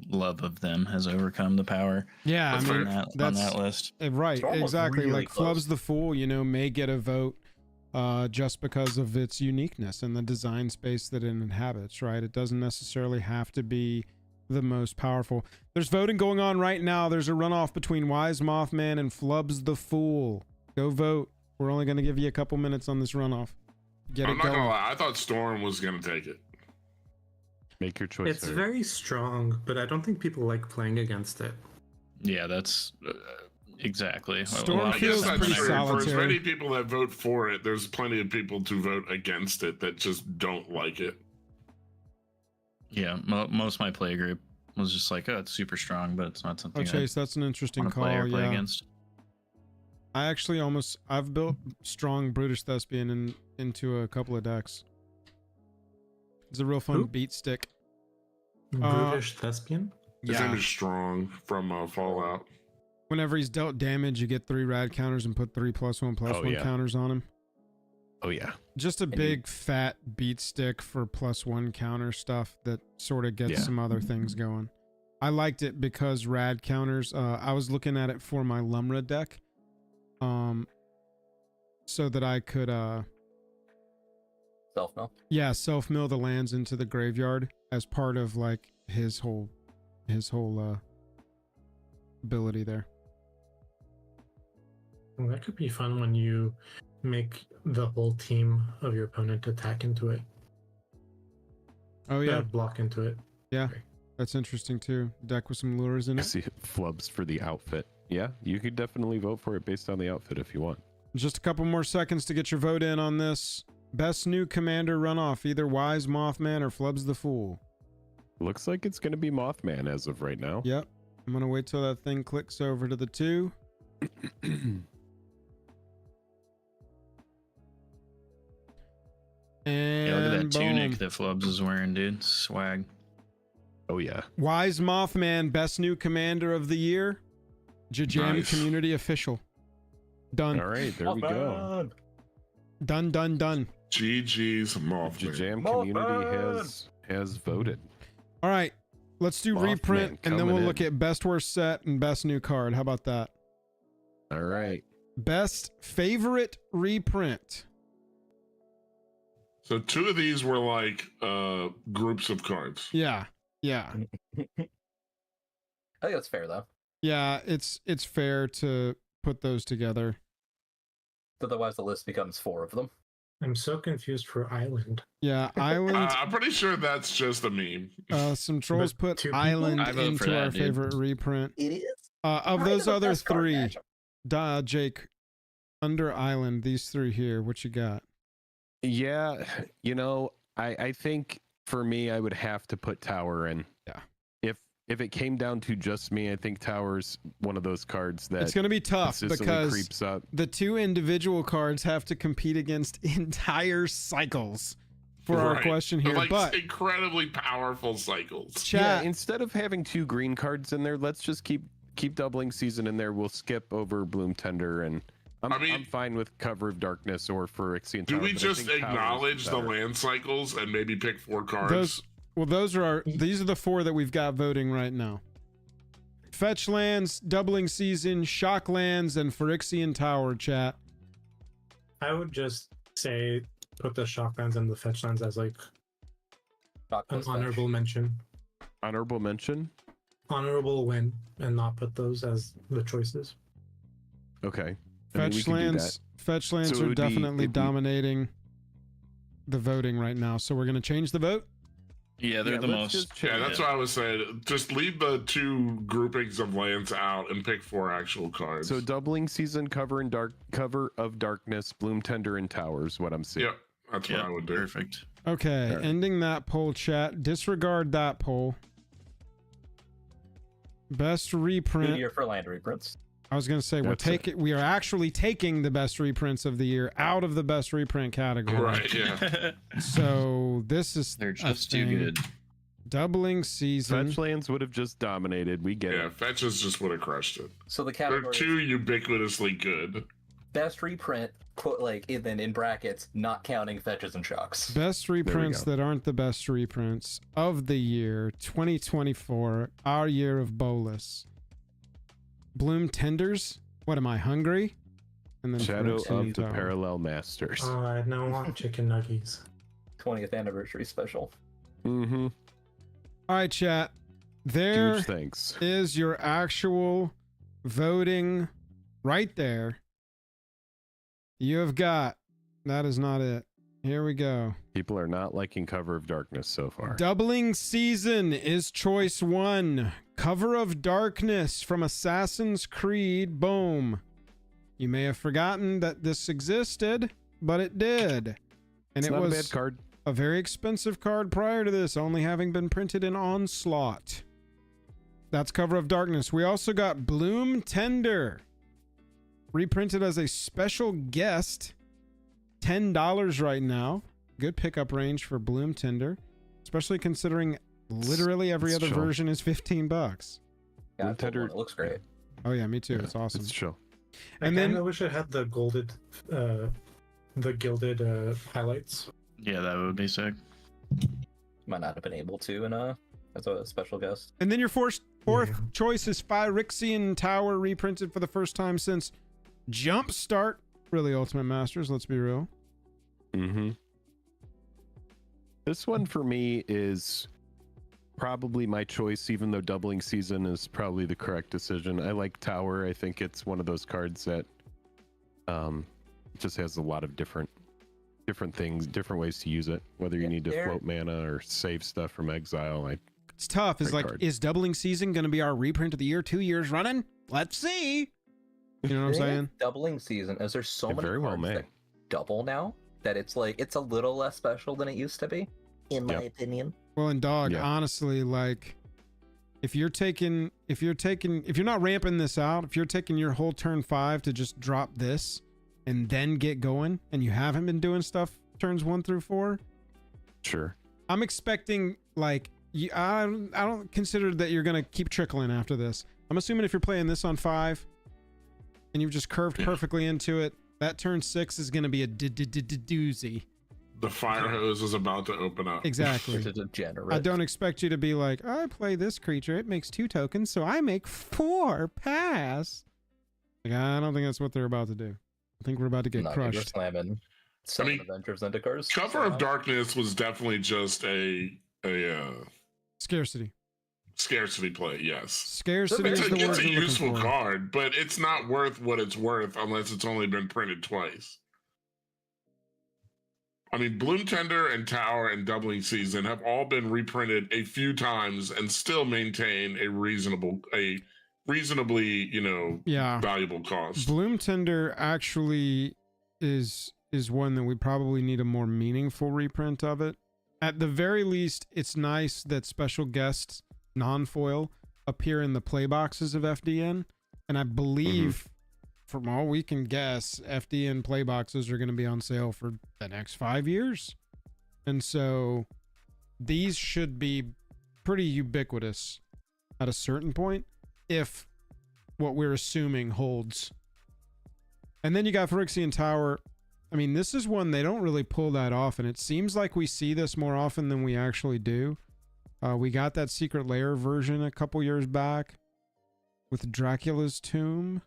love of them has overcome the power yeah, That's I mean, on fair. on that's that list. right, Storm was exactly. really Like close. Flubs the Fool, may get a vote just because of its uniqueness and the design space that it inhabits, right? It doesn't necessarily have to be the most powerful. There's voting going on right now. There's a runoff between Wise Mothman and Flubs the Fool. Go vote. We're only going to give you a couple minutes on this runoff. Get I'm it not going. gonna lie, I thought Storm was gonna take it. Make your choice. It's sir. very strong, but I don't think people like playing against it. Yeah, that's exactly. Storm I feels guess that's pretty true. For as solitary. many people that vote for it, there's plenty of people to vote against it that just don't like it. Yeah, most of my play group was just like, oh, it's super strong, but it's not Oh, something I Chase, that's an interesting want to call. play or play Yeah, against. I actually I've built strong Brutish Thespian into a couple of decks. It's a real fun Who? beat stick. Brutish Thespian? His name is Strong from Fallout. Whenever he's dealt damage, you get 3 rad counters and put 3+1/+1 yeah. counters on him. Oh yeah. Just a you- big fat beat stick for +1 counter stuff that sort of gets Yeah. some other things going. I liked it because rad counters. I was looking at it for my Lumra deck, so that I could Self-mill. self-mill the lands into the graveyard as part of like his whole ability there. Well, that could be fun when you make the whole team of your opponent attack into it. Oh yeah, Block into it. that's interesting too. Deck with some lures in I it. see flubs for the outfit. Yeah, you could definitely vote for it based on the outfit if you want. Just a couple more seconds to get your vote in on this. Best new commander runoff, either Wise Mothman or Flubs the Fool. Looks like it's going to be Mothman as of right now. Yep. I'm gonna wait till that thing clicks over to the 2. And Yeah, look at that boom. tunic that Flubs is wearing, dude. Swag. Oh yeah. Wise Mothman, best new commander of the year. JAJAM Nice. community official. Done. All right, there we go. Done. GG's Mothman. JAJAM Mothman! community has voted. All right. Let's do Mothman reprint and then coming we'll look in. at best worst set and best new card. How about that? All right. Best favorite reprint. So 2 of these were like groups of cards. Yeah. I think that's fair though. Yeah, it's fair to put those together. Otherwise, the list becomes 4 of them. I'm so confused for Island. Yeah, Island. I'm pretty sure that's just a meme. Some trolls But put 2 people? Island I vote for into that, our dude. favorite reprint. It is. Of Probably those the other best card 3, matchup. Jake, under Island, these 3 here, what you got? Yeah, you know, I think for me, I would have to put Tower in. Yeah. If it came down to just me, I think Tower's one of those cards that It's going to be tough consistently because creeps up. the 2 individual cards have to compete against entire cycles for our Right. question They're here. like But incredibly powerful cycles. chat, Yeah, instead of having 2 green cards in there, let's just keep doubling season in there. We'll skip over Bloom Tender, and I'm fine with Cover of Darkness or Phyrexian Do Tower, we but I just think Tower's acknowledge the better. land cycles and maybe pick 4 cards? these are the 4 that we've got voting right now. Fetch lands, doubling season, shock lands, and Phyrexian Tower, chat. I would just say put the shocklands and the fetch lands as like Shock an list fetch. honorable mention. Honorable mention. Honorable win and not put those as the choices. Okay. I mean, we Fetch can do lands So it are would be- definitely it'd be- dominating the voting right now. So we're going to change the vote. Yeah, they're Yeah, the let's most. just Yeah, that's what I was saying. Just leave the 2 groupings of lands out and pick 4 actual cards. So doubling season, Cover of Darkness, Bloom Tender, and Towers. What I'm seeing. Yep, that's what I would do. Perfect. Okay, Alright. ending that poll, chat. Disregard that poll. Best Good reprint. year for land reprints. I was going to say we are actually taking the best reprints of the year out of the best reprint category. Right, yeah. So this is They're a just too thing. good. Doubling season. Fetch lands would have just dominated. We get Yeah, it. fetches just would have crushed it. So the They're category too is ubiquitously good. best reprint, quote, like, and then in brackets, not counting fetches and shocks. Best reprints go. that aren't the best reprints of the year 2024, our year of Bolus. Bloom Tenders. What am I, hungry? And then Shadow Phyrexian of the Tower. Parallel Masters. I don't want chicken nuggies. 20th anniversary special. Mm-hmm. All right, chat. There Huge thanks. is your actual voting right there. You have got, that is not it. Here we go. People are not liking Cover of Darkness so far. Doubling season is choice 1. Cover of Darkness from Assassin's Creed. Boom. You may have forgotten that this existed, but it did. And It's it not was a bad card. a very expensive card prior to this, only having been printed in Onslaught. That's Cover of Darkness. We also got Bloom Tender, reprinted as a special guest. $10 right now. Good pickup range for Bloom Tender, especially considering literally every It's other chill. version is $15. Yeah, Bloom Tender- it looks great. Oh yeah, me too. Yeah, It's awesome. It's chill. And I then- kinda wish it had the gilded highlights. Yeah, that would be sick. Might not have been able to in as a special guest. And then your fourth Yeah. choice is Phyrexian Tower, reprinted for the first time since Jumpstart. Really, Ultimate Masters, let's be real. Mm-hmm. This one for me is probably my choice, even though doubling season is probably the correct decision. I like Tower. I think it's one of those cards that just has a lot of different things, different ways to use it. Whether you Yeah, need to there- float mana or save stuff from exile. It's tough. It's Great like, card. is doubling season going to be our reprint of the year 2 years running? Let's see. You know what I'm The thing saying? with Doubling season is there's so It many very well cards may. that double now that it's like it's a little less special than it used to be, in my Yep. opinion. Well, and dog, Yeah. honestly, like if you're not ramping this out, if you're taking your whole turn 5 to just drop this and then get going, and you haven't been doing stuff turns 1 through 4, Sure. I'm expecting like I don't consider that you're gonna keep trickling after this. I'm assuming if you're playing this on 5 and you've just curved Yeah. perfectly into it, that turn 6 is gonna be a doozy. The fire hose is about to open up. Exactly. It's a degenerate. I don't expect you to be like, I play this creature, it makes 2 tokens, so I make 4 pass. Like, I don't think that's what they're about to do. I think we're about to get No, dude, we're crushed. slamming 7 mean, Avengers into cards. Cover of Darkness was definitely just a Scarcity. scarcity play. Yes, Scarcity it's is a, the word it's a you're looking useful for. card, but it's not worth what it's worth unless it's only been printed twice. I mean, Bloom Tender and Tower and Doubling Season have all been reprinted a few times and still maintain a reasonably, Yeah. valuable cost. Bloom Tender actually is one that we probably need a more meaningful reprint of it. At the very least, it's nice that special guests, non-foil, appear in the play boxes of FDN. And I believe, from all we can guess, FDN play boxes are going to be on sale for the next 5 years. And so these should be pretty ubiquitous at a certain point, if what we're assuming holds. And then you got Phyrexian Tower. I mean, this is one they don't really pull that often. It seems like we see this more often than we actually do. We got that Secret Lair version a couple years back with Dracula's Tomb.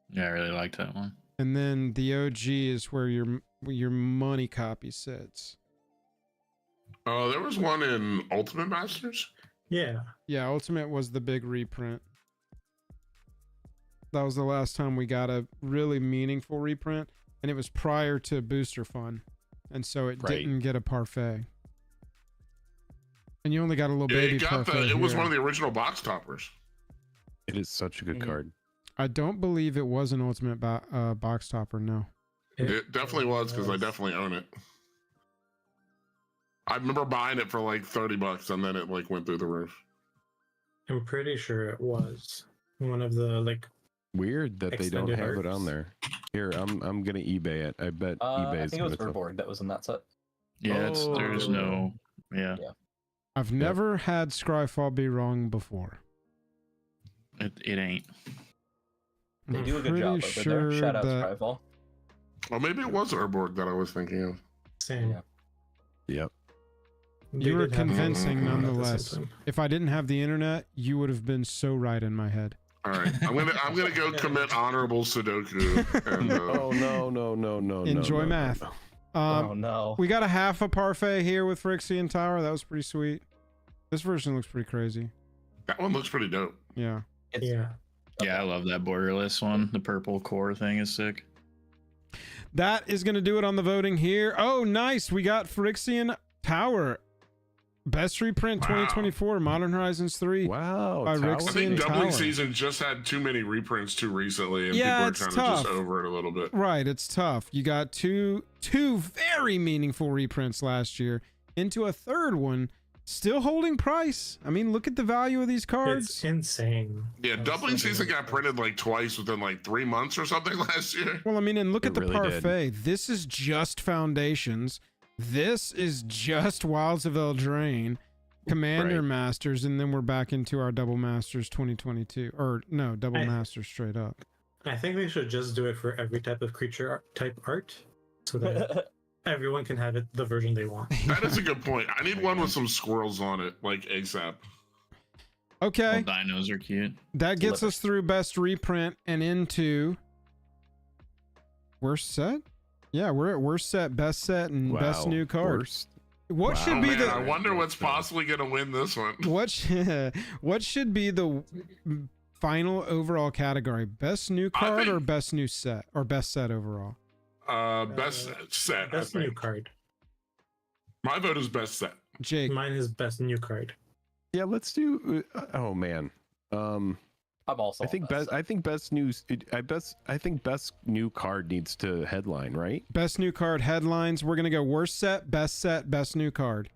Yeah, I really liked that one. And then the OG is where your money copy sits. There was one in Ultimate Masters. Yeah. Yeah, Ultimate was the big reprint. That was the last time we got a really meaningful reprint, and it was prior to Booster Fun, and so it Right. didn't get a parfait. And you only got a little Yeah, baby it got parfait. it was here. one of the original box toppers. It is such a good Mhm. card. I don't believe it was an Ultimate box topper. No. It definitely was because I definitely own it. I remember buying it for like $30 and then it like went through the roof. I'm pretty sure it was one of the Weird that they don't Extended have it arcs. on there. Here, I'm gonna eBay it. I bet I eBay's think it was gonna Urborg that was in that set. Yeah, Oh. there's no. Yeah, I've never had Scryfall be wrong before. it ain't. They I'm do a good pretty job of it there. Shout out that- Skyfall. Or maybe it was Urborg that I was thinking of. same. Yeah. Yep. They You were did have them convincing at the same nonetheless. time. If I didn't have the internet, you would have been so right in my head. All right, I'm gonna go commit honorable Sudoku. And, Oh no. Enjoy no, math. no. Oh no. We got a half a parfait here with Phyrexian Tower. That was pretty sweet. This version looks pretty crazy. that one looks pretty dope. Yeah. It's, Yeah. Yeah, I love that borderless one. The purple core thing is sick. That is going to do it on the voting here. Oh, nice. We got Phyrexian Tower. Best reprint 2024, Modern Horizons 3. Wow. By Tower. I Rixian think doubling Tower. season just had too many reprints too recently, and Yeah, people are it's kind of just tough. over it a little bit. Right, it's tough. You got two very meaningful reprints last year into a third one, still holding price. I mean, look at the value of these cards. It's insane. Yeah, How doubling something season like got that. printed like twice within like 3 months or something last year. Well, I mean, and look It at the really did. parfait. This is just Foundations. This is just Wilds of Eldraine, Commander Right. Masters, and then we're back into our Double Masters 2022. Or no, Double I- Masters straight up. I think they should just do it for every type of creature type art, so that everyone can have it the version they want. That is a good point. I need one with some squirrels on it, like ASAP. Okay, Well, dinos are cute. that gets Love it. us through best reprint and into worst set. Yeah, we're at worst set, best set, and best Wow. new card. Worst. What Wow. should Oh be man, the I wonder what's possibly going to win this one. what should be the final overall category? Best new I card think- or best new set or best set overall? Best set. Best I new think. card. My vote is best set. Jake, Mine is best new card. Yeah, let's do. Oh man. I'm also. I think best. I think best news. I think best new card needs to headline, right? best new card headlines. We're gonna go worst set, best new card.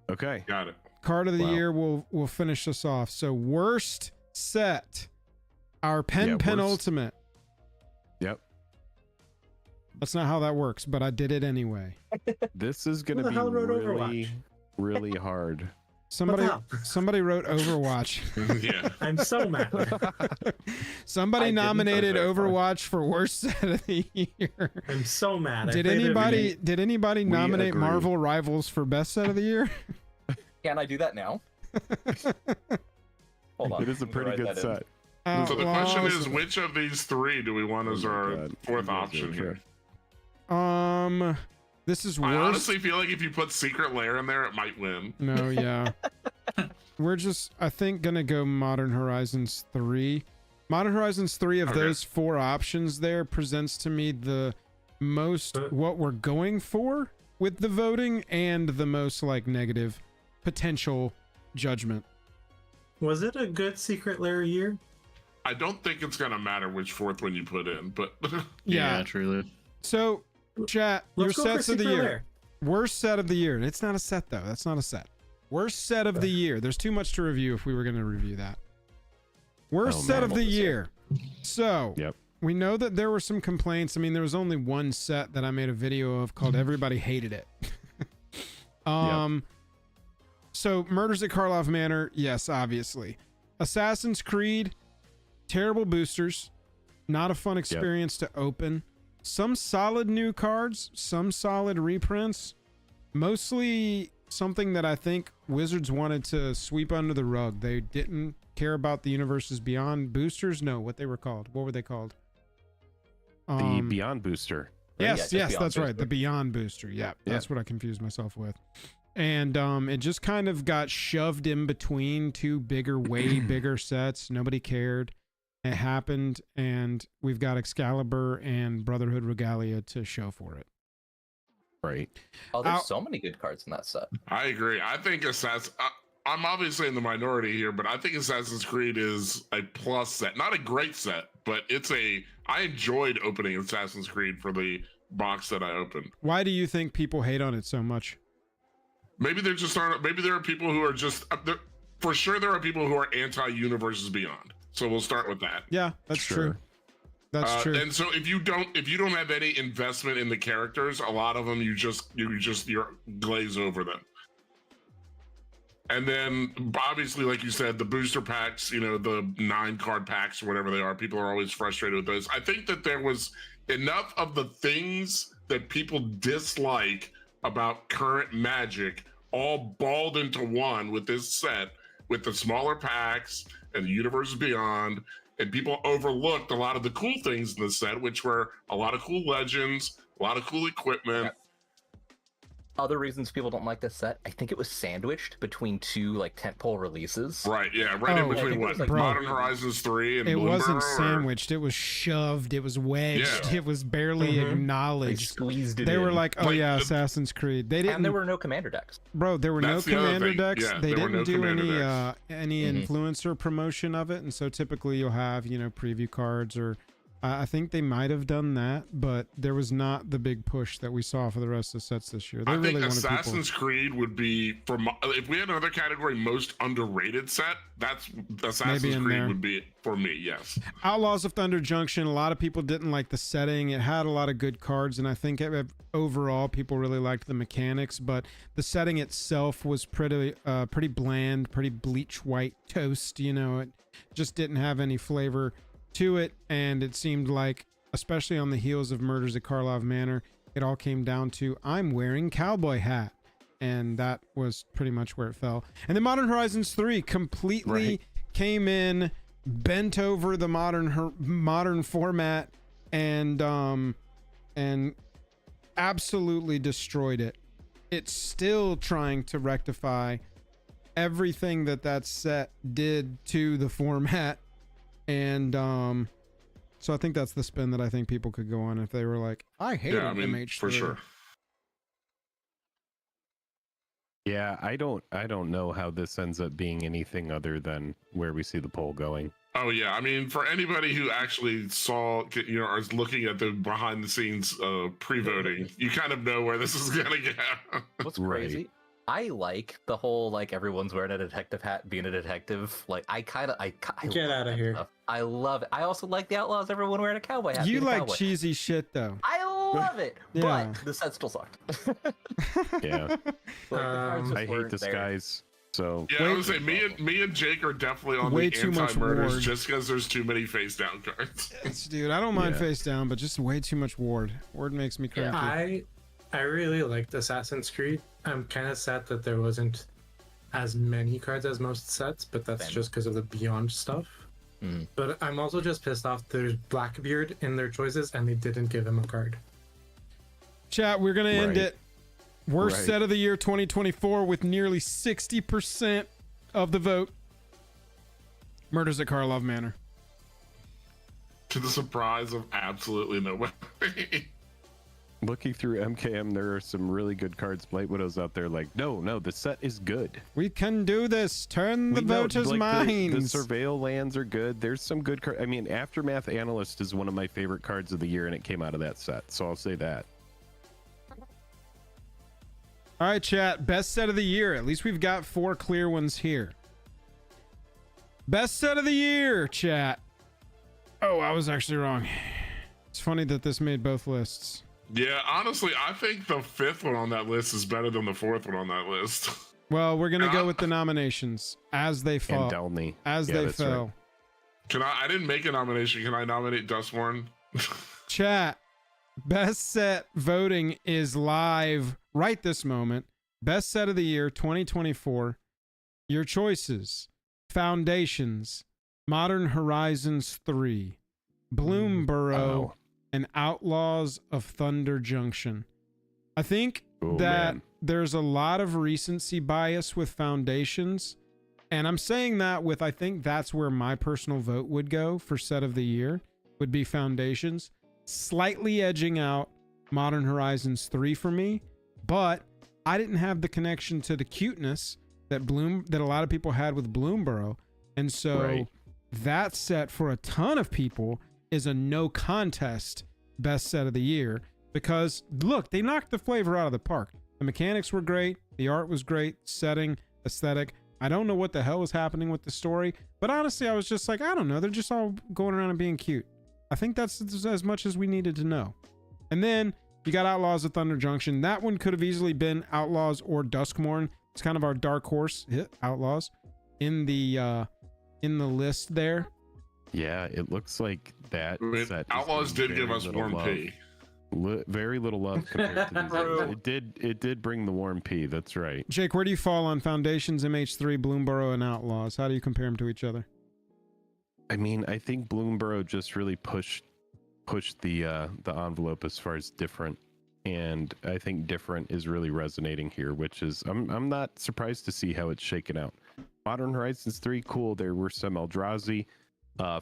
Okay. Got it. Card of the Wow. year will finish us off. So worst set, our Yeah, worst. penultimate. Yep. That's not how that works, but I did it anyway. This is Who gonna the be hell wrote really, Overwatch? really hard. Somebody wrote Overwatch. Yeah. I'm so mad. Somebody I didn't nominated go that far. Overwatch for worst set of the year. I'm so mad. I Did played anybody We nominate agree. Marvel Rivals for best set of the year? Can I do that now? Hold on. It is a let me pretty write good that in. set. So the well, question is, which of these three do we want as Oh my our God. fourth You guys option are here? this is I worst. honestly feel like if you put Secret Lair in there, it might win. No, yeah. We're just, I think, gonna go Modern Horizons 3. Modern Horizons 3 of Okay. those four options there presents to me the most what we're going for with the voting and the most like negative potential judgment. Was it a good Secret Lair year? I don't think it's gonna matter which fourth one you put in, but Yeah. Truly. So, chat, your Let's go for sets of the Secret year. Lair. Worst set of the year. It's not a set though. That's not a set. Worst set of the year. There's too much to review if we were going to review that. Worst Oh, set man. of the year. So, Yep. we know that there were some complaints. I mean, there was only one set that I made a video of called Everybody Hated It. So Murders at Karlov Manor, yes, obviously. Assassin's Creed, terrible boosters, not a fun experience to open. Some solid new cards, some solid reprints, mostly something that I think Wizards wanted to sweep under the rug. They didn't care about the Universes Beyond boosters. No, what they were called. What were they called? The Beyond Booster. Yes, Yeah, yes, just that's Beyond right. The Beyond booster. Yeah, Yeah. that's what I confused myself with. And it just kind of got shoved in between two bigger, way bigger sets. Nobody cared. It happened, and we've got Excalibur and Brotherhood Regalia to show for it. Right. Oh, there's Ow. so many good cards in that set. I agree. I think I'm obviously in the minority here, but I think Assassin's Creed is a plus set. Not a great set, but I enjoyed opening Assassin's Creed for the box that I opened. Why do you think people hate on it so much? Maybe there are people who are just for sure there are people who are anti-Universes Beyond. So we'll start with that. Yeah, that's Sure. true. That's true. And so if you don't have any investment in the characters, a lot of them you glaze over them. And then obviously, like you said, the booster packs, the 9-card packs or whatever they are, people are always frustrated with those. I think that there was enough of the things that people dislike about current Magic all balled into one with this set, with the smaller packs and the Universes Beyond, and people overlooked a lot of the cool things in the set, which were a lot of cool legends, a lot of cool equipment. other reasons people don't like this set, I think it was sandwiched between two like tentpole releases. Right, yeah, right in Oh, between I think it what? was, like, Modern bro, Horizons 3 and It Bloomberg, wasn't or- sandwiched. It was shoved. It was wedged. Yeah. It was barely Mhm. They acknowledged. squeezed it They were in. like, "Oh Like, yeah, the- Assassin's Creed." They didn't. And there were no commander decks. Bro, there were no That's the other commander thing. decks. Yeah, They there were didn't no do commander any Mhm. influencer promotion of it, and so typically you'll have preview cards, or I think they might have done that, but there was not the big push that we saw for the rest of the sets this year. They I really think wanted Assassin's Creed would be if we had another category, most underrated set. That's Assassin's in Creed there. would be for me. Yes. Outlaws of Thunder Junction. A lot of people didn't like the setting. It had a lot of good cards, and I think overall people really liked the mechanics. But the setting itself was pretty bland, pretty bleach white toast. It just didn't have any flavor to it, and it seemed like, especially on the heels of Murders at Karlov Manor, it all came down to I'm wearing cowboy hat, and that was pretty much where it fell. And then Modern Horizons 3 completely came in, bent over the modern format, and absolutely destroyed it. It's still trying to rectify everything that set did to the format, and so I think that's the spin that I think people could go on if they were like, I hate MH3 for sure. Yeah, I don't know how this ends up being anything other than where we see the poll going. Oh yeah, I mean, for anybody who actually saw, or is looking at the behind the scenes pre-voting, you kind of know where this is gonna go. What's Right. crazy? I like the whole like everyone's wearing a detective hat, being a detective. Like I Get love outta that here. stuff. I love it. I also like the Outlaws. Everyone wearing a cowboy hat. You being a like cowboy. cheesy shit though. I love it, Yeah. but the set still sucked. Yeah, Like, the cards just I hate weren't this, there. guys. So Yeah, I would say me and Jake are definitely on Way the too much anti-murders ward. just because there's too many face down cards. Dude, I don't mind Yeah. face down, but just way too much ward. Ward makes me Yeah. cranky. I really liked Assassin's Creed. I'm kind of sad that there wasn't as many cards as most sets, but that's Same. just because of the Beyond stuff. Mhm. But I'm also just pissed off there's Blackbeard in their choices and they didn't give him a card. Chat, we're gonna end Right. it. Worst Right. set of the year 2024 with nearly 60% of the vote. Murders at Karlov Manor. To the surprise of absolutely nobody. looking through MKM, there are some really good cards. Blight Widow's out there like, no, the set is good. We can do this. Turn the We know, voters' like, minds. The Surveil lands are good. There's some good cards. I mean, Aftermath Analyst is one of my favorite cards of the year, and it came out of that set. So I'll say that. All right, chat. Best set of the year. At least we've got 4 clear ones here. Best set of the year, chat. Oh, I was actually wrong. It's funny that this made both lists. Yeah, honestly, I think the 5th one on that list is better than the 4th one on that list. Well, we're gonna go with the nominations as they And fall. Delney. As Yeah, they that's fell. right. Can I didn't make a nomination. Can I nominate Dustborn? Chat, best set voting is live right this moment. Best set of the year 2024. Your choices: Foundations, Modern Horizons 3, Bloomborough, Wow. and Outlaws of Thunder Junction. I think Oh, that man. there's a lot of recency bias with Foundations. And I'm saying that with, I think that's where my personal vote would go for set of the year, would be Foundations. Slightly edging out Modern Horizons 3 for me, but I didn't have the connection to the cuteness that a lot of people had with Bloomborough. And so Right. that set for a ton of people is a no contest best set of the year because look, they knocked the flavor out of the park. The mechanics were great, the art was great, setting, aesthetic. I don't know what the hell was happening with the story, but honestly, I was just like, I don't know. They're just all going around and being cute. I think that's as much as we needed to know. And then you got Outlaws of Thunder Junction. That one could have easily been Outlaws or Duskmorn. It's kind of our dark horse, Outlaws, in the list there. Yeah, it looks like that I mean, set. is Outlaws getting did give very us little Warm love. P. Very little love compared to these True. others. It did bring the Warm P. That's right. Jake, where do you fall on Foundations, MH3, Bloomborough, and Outlaws? How do you compare them to each other? I mean, I think Bloomborough just really pushed the envelope as far as different and I think different is really resonating here, which is I'm not surprised to see how it's shaken out. Modern Horizons 3, cool. There were some Eldrazi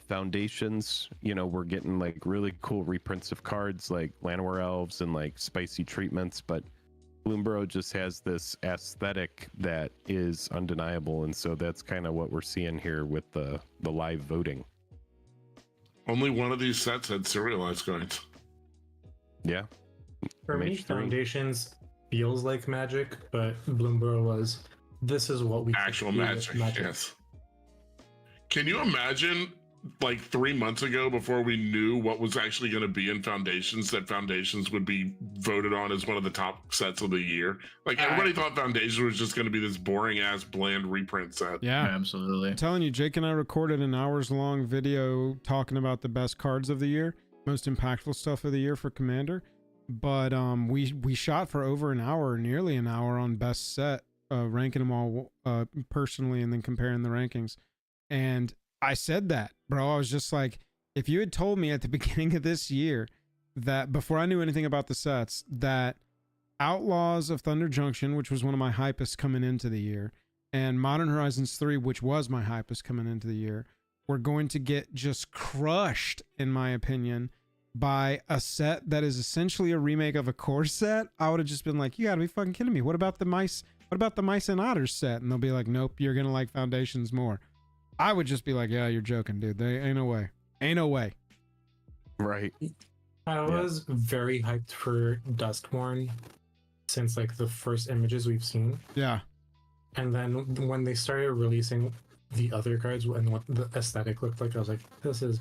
foundations. You know, we're getting like really cool reprints of cards like Llanowar Elves and like spicy treatments, but Bloomburrow just has this aesthetic that is undeniable, and so that's kind of what we're seeing here with the live voting. Only one of these sets had serialized cards. Yeah. For me, MH3. Foundations feels like Magic, but Bloomburrow was, this is what we Actual do with magic, yes. Can you imagine, like 3 months ago, before we knew what was actually going to be in Foundations, that Foundations would be voted on as one of the top sets of the year? Like, everybody thought Foundations was just going to be this boring ass bland reprint set. Yeah. Absolutely. I'm telling you, Jake and I recorded an hours-long video talking about the best cards of the year, most impactful stuff of the year for Commander. But we shot for over an hour, nearly an hour on best set, ranking them all personally and then comparing the rankings. And I said that, bro. I was just like, if you had told me at the beginning of this year that, before I knew anything about the sets, that Outlaws of Thunder Junction, which was one of my hypest coming into the year, and Modern Horizons 3, which was my hypest coming into the year, were going to get just crushed, in my opinion, by a set that is essentially a remake of a core set, I would have just been like, you gotta be fucking kidding me. What about the Mice and Otters set? And they'll be like, nope, you're gonna like Foundations more. I would just be like, yeah, you're joking, dude. They ain't no way. Ain't no way. Right. I was very hyped for Duskborn since like the first images we've seen. Yeah. And then when they started releasing the other cards and what the aesthetic looked like, I was like, this is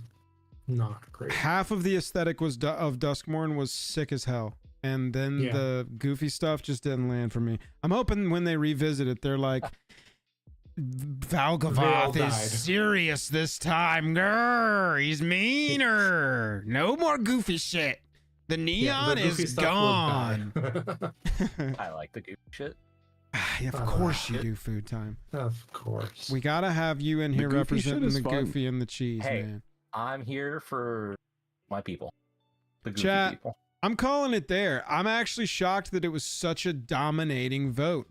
not great. Half of the aesthetic was of Duskmorn was sick as hell. And then the goofy stuff just didn't land for me. I'm hoping when they revisit it, they're like, Valgavoth is serious this time. Grr, he's meaner. No more goofy shit. The neon is gone. I like the goofy shit. Of course you do, Food Time. Of course. We gotta have you in here goofy shit representing is the fun. goofy and the cheese, Hey. man. I'm here for my people. The goofy Chat. people. I'm calling it there. I'm actually shocked that it was such a dominating vote.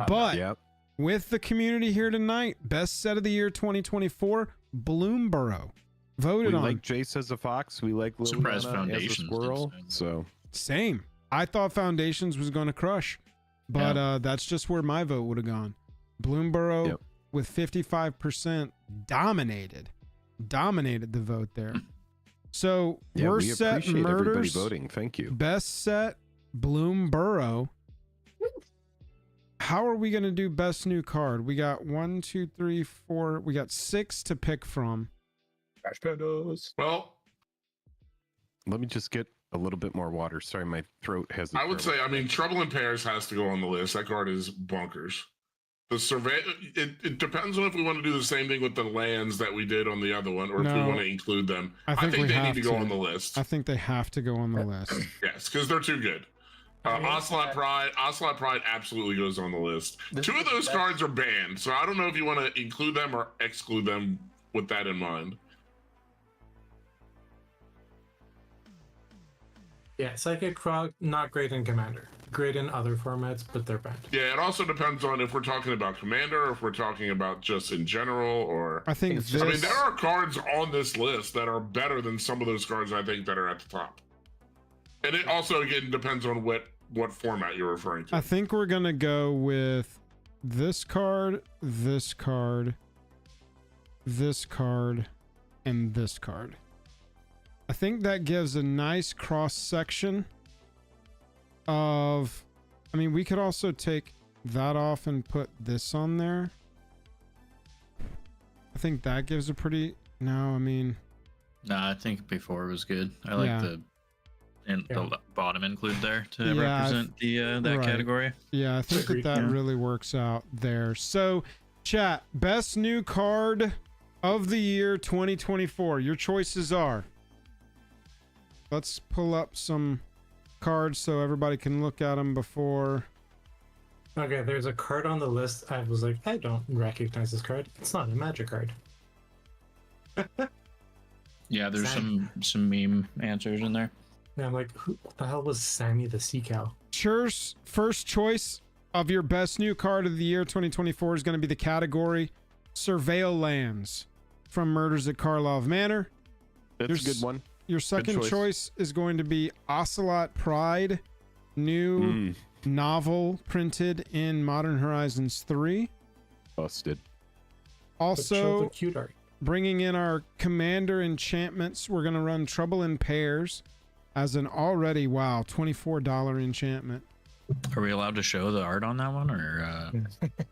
But Yep. with the community here tonight, best set of the year 2024, Bloomburrow. Voted We on. like Jace as a fox. We like Liliana Surprised as a Foundations did squirrel. so. So Same. I thought Foundations was going to crush. But that's just where my vote would have gone. Bloomburrow Yep. with 55% dominated the vote there. So yeah, we're we set appreciate everybody murders. voting. Thank you. Best set, Bloomburrow. How are we going to do best new card? We got 1, 2, 3, 4. We got 6 to pick from. Trash pandas. Well, Let me just get a little bit more water. Sorry, my throat hasn't. I would say, I mean, Trouble in Paris has to go on the list. That card is bonkers. The survey, it depends on if we want to do the same thing with the lands that we did on the other one, or if we No. want to include them. I think we they have need to go to. on the list. I think they have to go on the list. Yes, because they're too good. Ocelot Pride absolutely goes on the list. This Two is of the those best- cards are banned, so I don't know if you want to include them or exclude them with that in mind. Yeah, Psychic Frog, not great in Commander. Great in other formats, but they're banned. Yeah, it also depends on if we're talking about Commander, or if we're talking about just in general, or... I think It's this. I mean, there are cards on this list that are better than some of those cards I think that are at the top. And it also, again, depends on what format you're referring to. I think we're going to go with this card, this card, this card, and this card. I think that gives a nice cross section of, I mean, we could also take that off and put this on there. I think that gives a pretty, no, I mean, Nah, I think before was good. I like Yeah. the bottom include there to Yeah, represent the that right. category. yeah, I think Agreed, that yeah. really works out there. So, chat, best new card of the year 2024. Your choices are, let's pull up some cards so everybody can look at them before. Okay, there's a card on the list. I was like, I don't recognize this card. It's not a Magic card. Yeah, there's Sad. some meme answers in there. And I'm like, who what the hell was Sammy the Sea Cow? Sure's first choice of your best new card of the year 2024 is going to be the category Surveil Lands from Murders at Karlov Manor. That's a good one. Your second choice is going to be Ocelot Pride, new novel printed in Modern Horizons 3. Busted. But show Also, the cute art. bringing in our commander enchantments, we're going to run Trouble in Pairs as an already, wow, $24 enchantment. Are we allowed to show the art on that one, or?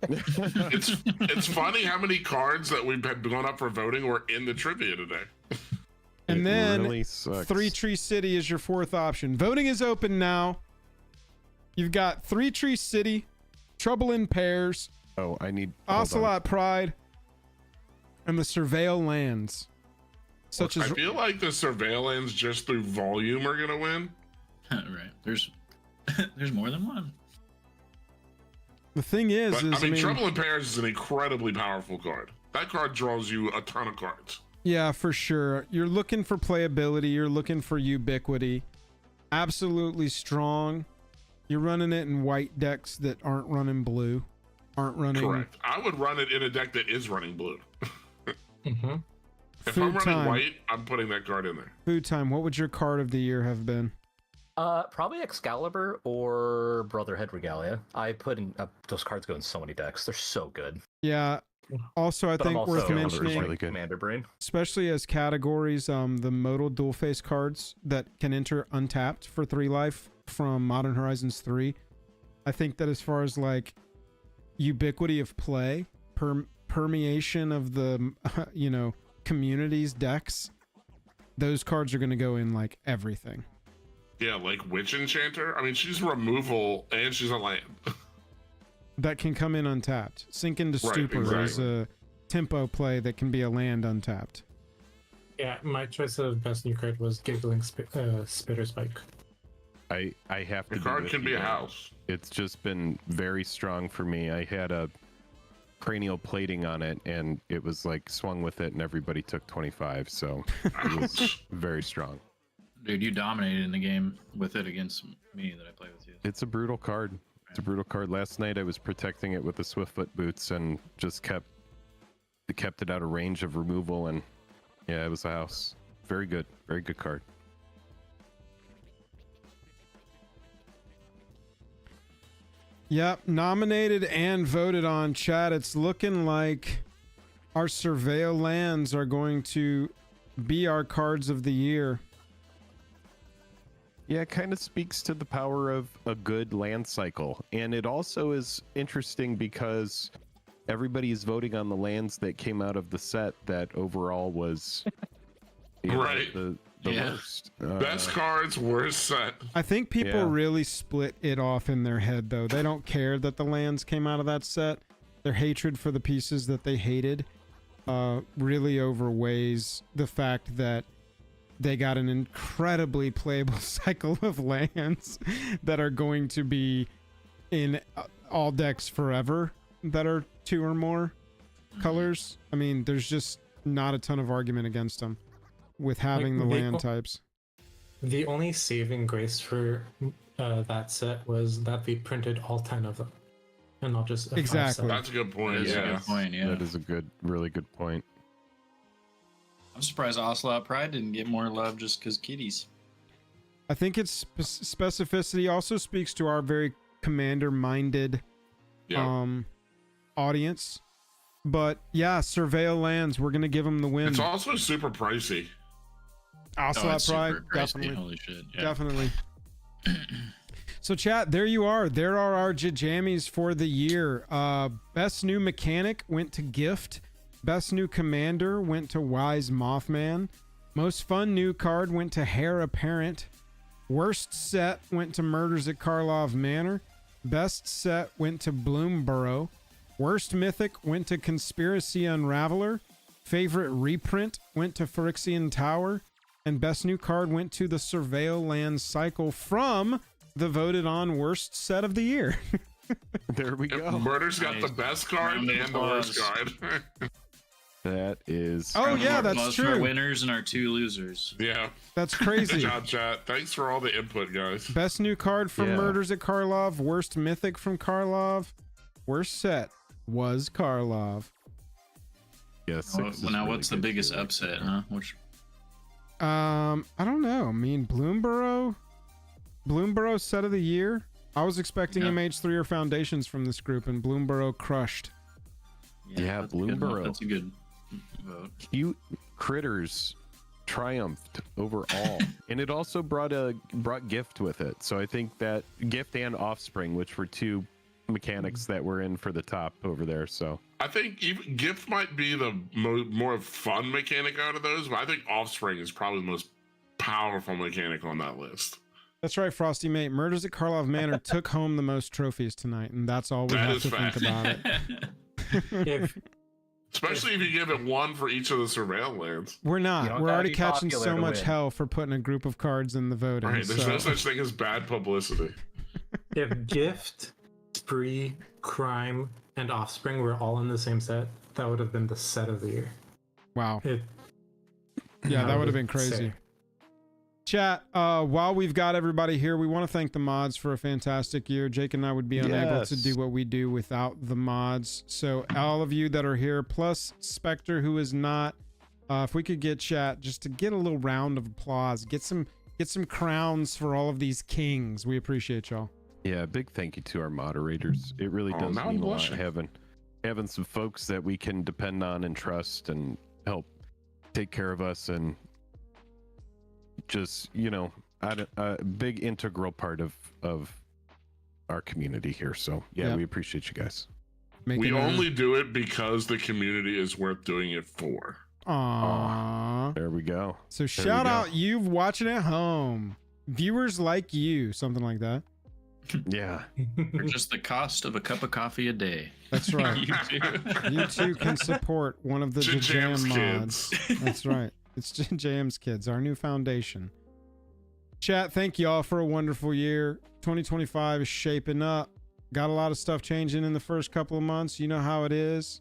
It's funny how many cards that we've had gone up for voting were in the trivia today. And It then really sucks. Three Tree City is your fourth option. Voting is open now. You've got Three Tree City, Trouble in Pairs, Oh, I need hold on. Ocelot Pride, and the Surveil Lands. Such I as feel like the surveillance just through volume are gonna win. Right. There's there's more than one. the thing is, But, I mean, Trouble in Pairs is an incredibly powerful card. That card draws you a ton of cards. yeah, for sure. You're looking for playability. You're looking for ubiquity. Absolutely strong. You're running it in white decks that aren't running blue. Aren't running Correct. I would run it in a deck that is running blue. Mm-hmm. If Food I'm running time. white, I'm putting that card in there. Food time. What would your card of the year have been? Probably Excalibur or Brotherhood Regalia. I put in those cards go in so many decks. They're so good. Yeah. Also, I But I'm think also worth Excalibur's mentioning, really good. Commander Brain. especially as categories, the modal dual face cards that can enter untapped for 3 life from Modern Horizons 3. I think that as far as like ubiquity of play, permeation of the community's decks, those cards are going to go in like everything. Yeah, like Witch Enchanter. I mean, she's removal and she's a land. That can come in untapped. Sink into Right, Stupor is exactly. a tempo play that can be a land untapped. Yeah, my choice of best new card was Giggling Spitter Spike. I have to. The card with can you be a there. house. It's just been very strong for me. I had a cranial plating on it, and it was like swung with it, and everybody took 25. So it was very strong. Dude, you dominated in the game with it against me that I play with you. It's a brutal card. It's a brutal card. Last night I was protecting it with the Swiftfoot boots and just kept it out of range of removal, and yeah, it was a house. Very good card. Yep, nominated and voted on. Chat, it's looking like our Surveil Lands are going to be our cards of the year. Yeah, it kind of speaks to the power of a good land cycle. And it also is interesting because everybody is voting on the lands that came out of the set that overall was Right. the Yeah. worst. Best cards, worst set. I think people Yeah. really split it off in their head, though. They don't care that the lands came out of that set. Their hatred for the pieces that they hated really overweighs the fact that they got an incredibly playable cycle of lands that are going to be in all decks forever that are 2 or more colors. I mean, there's just not a ton of argument against them with having the Like, land types. The only saving grace for that set was that they printed all 10 of them, and not just a Exactly. 5-set. That's a good point. That's a Yeah. good point, yeah. That is a really good point. I'm surprised Ocelot Pride didn't get more love just because kitties. I think its specificity also speaks to our very commander-minded Yeah. audience. But yeah, Surveil Lands, we're gonna give them the win. It's also super pricey. Ocelot it's Pride, super pricey. definitely, Holy shit. Yeah. definitely. So chat, there you are. There are our JAJAMMYs for the year. Best new mechanic went to Gift. Best new commander went to Wise Mothman. Most fun new card went to Heir Apparent. Worst set went to Murders at Karlov Manor. Best set went to Bloomborough. Worst mythic went to Conspiracy Unraveler. Favorite reprint went to Phyrexian Tower. And best new card went to the Surveil Land Cycle from the voted on worst set of the year. There we go. Murder's got Nice. the best card Round of and the worst applause. card. That is. Oh, yeah, that's Most true. of our winners and our 2 losers. Yeah. That's Good crazy. job, chat. Thanks for all the input, guys. Best new card from Yeah. Murders at Karlov. Worst mythic from Karlov. Worst set was Karlov. Yeah, 6 is Now, really what's the good biggest too. upset, huh? Which I don't know. I mean, Bloomborough set of the year. I was expecting Yeah. MH3 or Foundations from this group, and Bloomborough crushed. Yeah, that's a good one. Bloomborough. That's a good vote. Cute critters triumphed overall, and it also brought gift with it. So I think that gift and offspring, which were 2 mechanics that were in for the top over there. So I think even gift might be the more fun mechanic out of those, but I think offspring is probably the most powerful mechanic on that list. That's right, Frosty Mate. Murders at Karlov Manor took home the most trophies tonight, and that's all we That have is to fact. think about it. If Especially if you give it 1 for each of the surveil lands. We're You not. don't We're gotta already be catching popular so to much win. hell for putting a group of cards in the voting. Right? There's so- no such thing as bad publicity. if gift, spree, crime, and offspring were all in the same set, that would have been the set of the year. Wow. It, Yeah, that I would have been crazy. say. Chat, while we've got everybody here, we want to thank the mods for a fantastic year. Jake and I would be unable to Yes. do what we do without the mods. So all of you that are here, plus Spectre, who is not, if we could get chat just to get a little round of applause, get some crowns for all of these kings. We appreciate y'all. yeah, big thank you to our moderators. It really Oh, does now I'm mean a lot blushing. having some folks that we can depend on and trust and help take care of us, and just a big integral part of our community here. So yeah, Yep. we appreciate you guys. Making We our- only do it because the community is worth doing it for. Aww. There we go. So we shout go. out you watching at home. Viewers like you, something like that. Yeah. For just the cost of a cup of coffee a day. That's right. You too. You too can support one of the JAJAM's JAJAM mods. kids. That's right. It's JAJAM's kids, our new foundation. Chat, thank you all for a wonderful year. 2025 is shaping up. Got a lot of stuff changing in the first couple of months. You know how it is.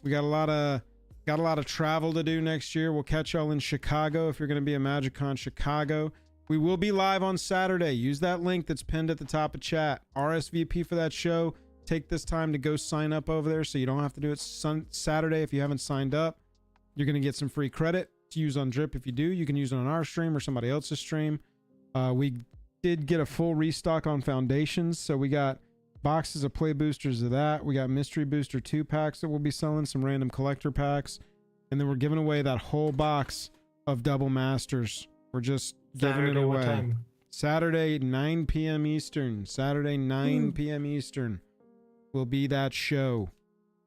We got a lot of travel to do next year. We'll catch y'all in Chicago if you're going to be at MagicCon Chicago. We will be live on Saturday. Use that link that's pinned at the top of chat. RSVP for that show. Take this time to go sign up over there so you don't have to do it Saturday if you haven't signed up. You're going to get some free credit to use on Drip. If you do, you can use it on our stream or somebody else's stream. We did get a full restock on Foundations, so we got boxes of play boosters of that. We got Mystery Booster 2 packs that we'll be selling, some random collector packs, and then we're giving away that whole box of Double Masters. We're just giving it Saturday, what away. time? Saturday, 9 p.m. Eastern. Saturday, 9 p.m. Eastern will be that show.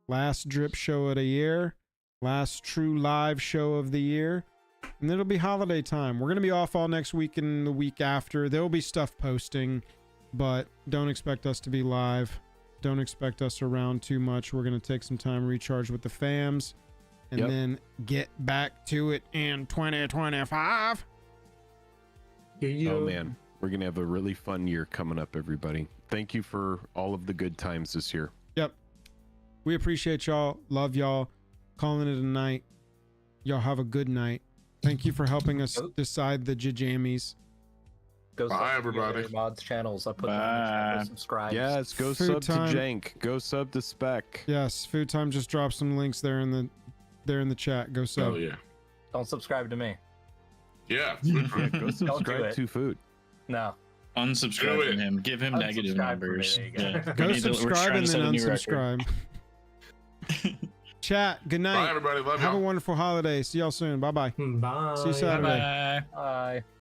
Last Drip show of the year. Last true live show of the year. And it'll be holiday time. We're going to be off all next week and the week after. There will be stuff posting, but don't expect us to be live. Don't expect us around too much. We're going to take some time, recharge with the fams, and Yep. then get back to it in 2025. You, Oh man, we're gonna have a really fun year coming up, everybody. Thank you for all of the good times this year. Yep. We appreciate y'all. Love y'all. Calling it a night. Y'all have a good night. Thank you for helping us decide the JAJAMMYs. Go Bye, sub to everybody. your mods channels. I put them in the Bye. chat. Subscribe. Yes, go Food sub time. to Jank. Go sub to Spec. Yes, Food Time just dropped some links there in the chat. Go sub. Oh yeah. Don't subscribe to me. Yeah. Yeah, go subscribe it. to Food. No. Unsubscribe Do from it. him. Give him negative Unsubscribe from me, numbers. there you go. Yeah. Go We're subscribe trying and to set then a new record. unsubscribe. Chat, good Bye night. everybody. Love Have a y'all. wonderful holiday. See y'all soon. Bye bye. Bye. See you Saturday. Bye. Bye.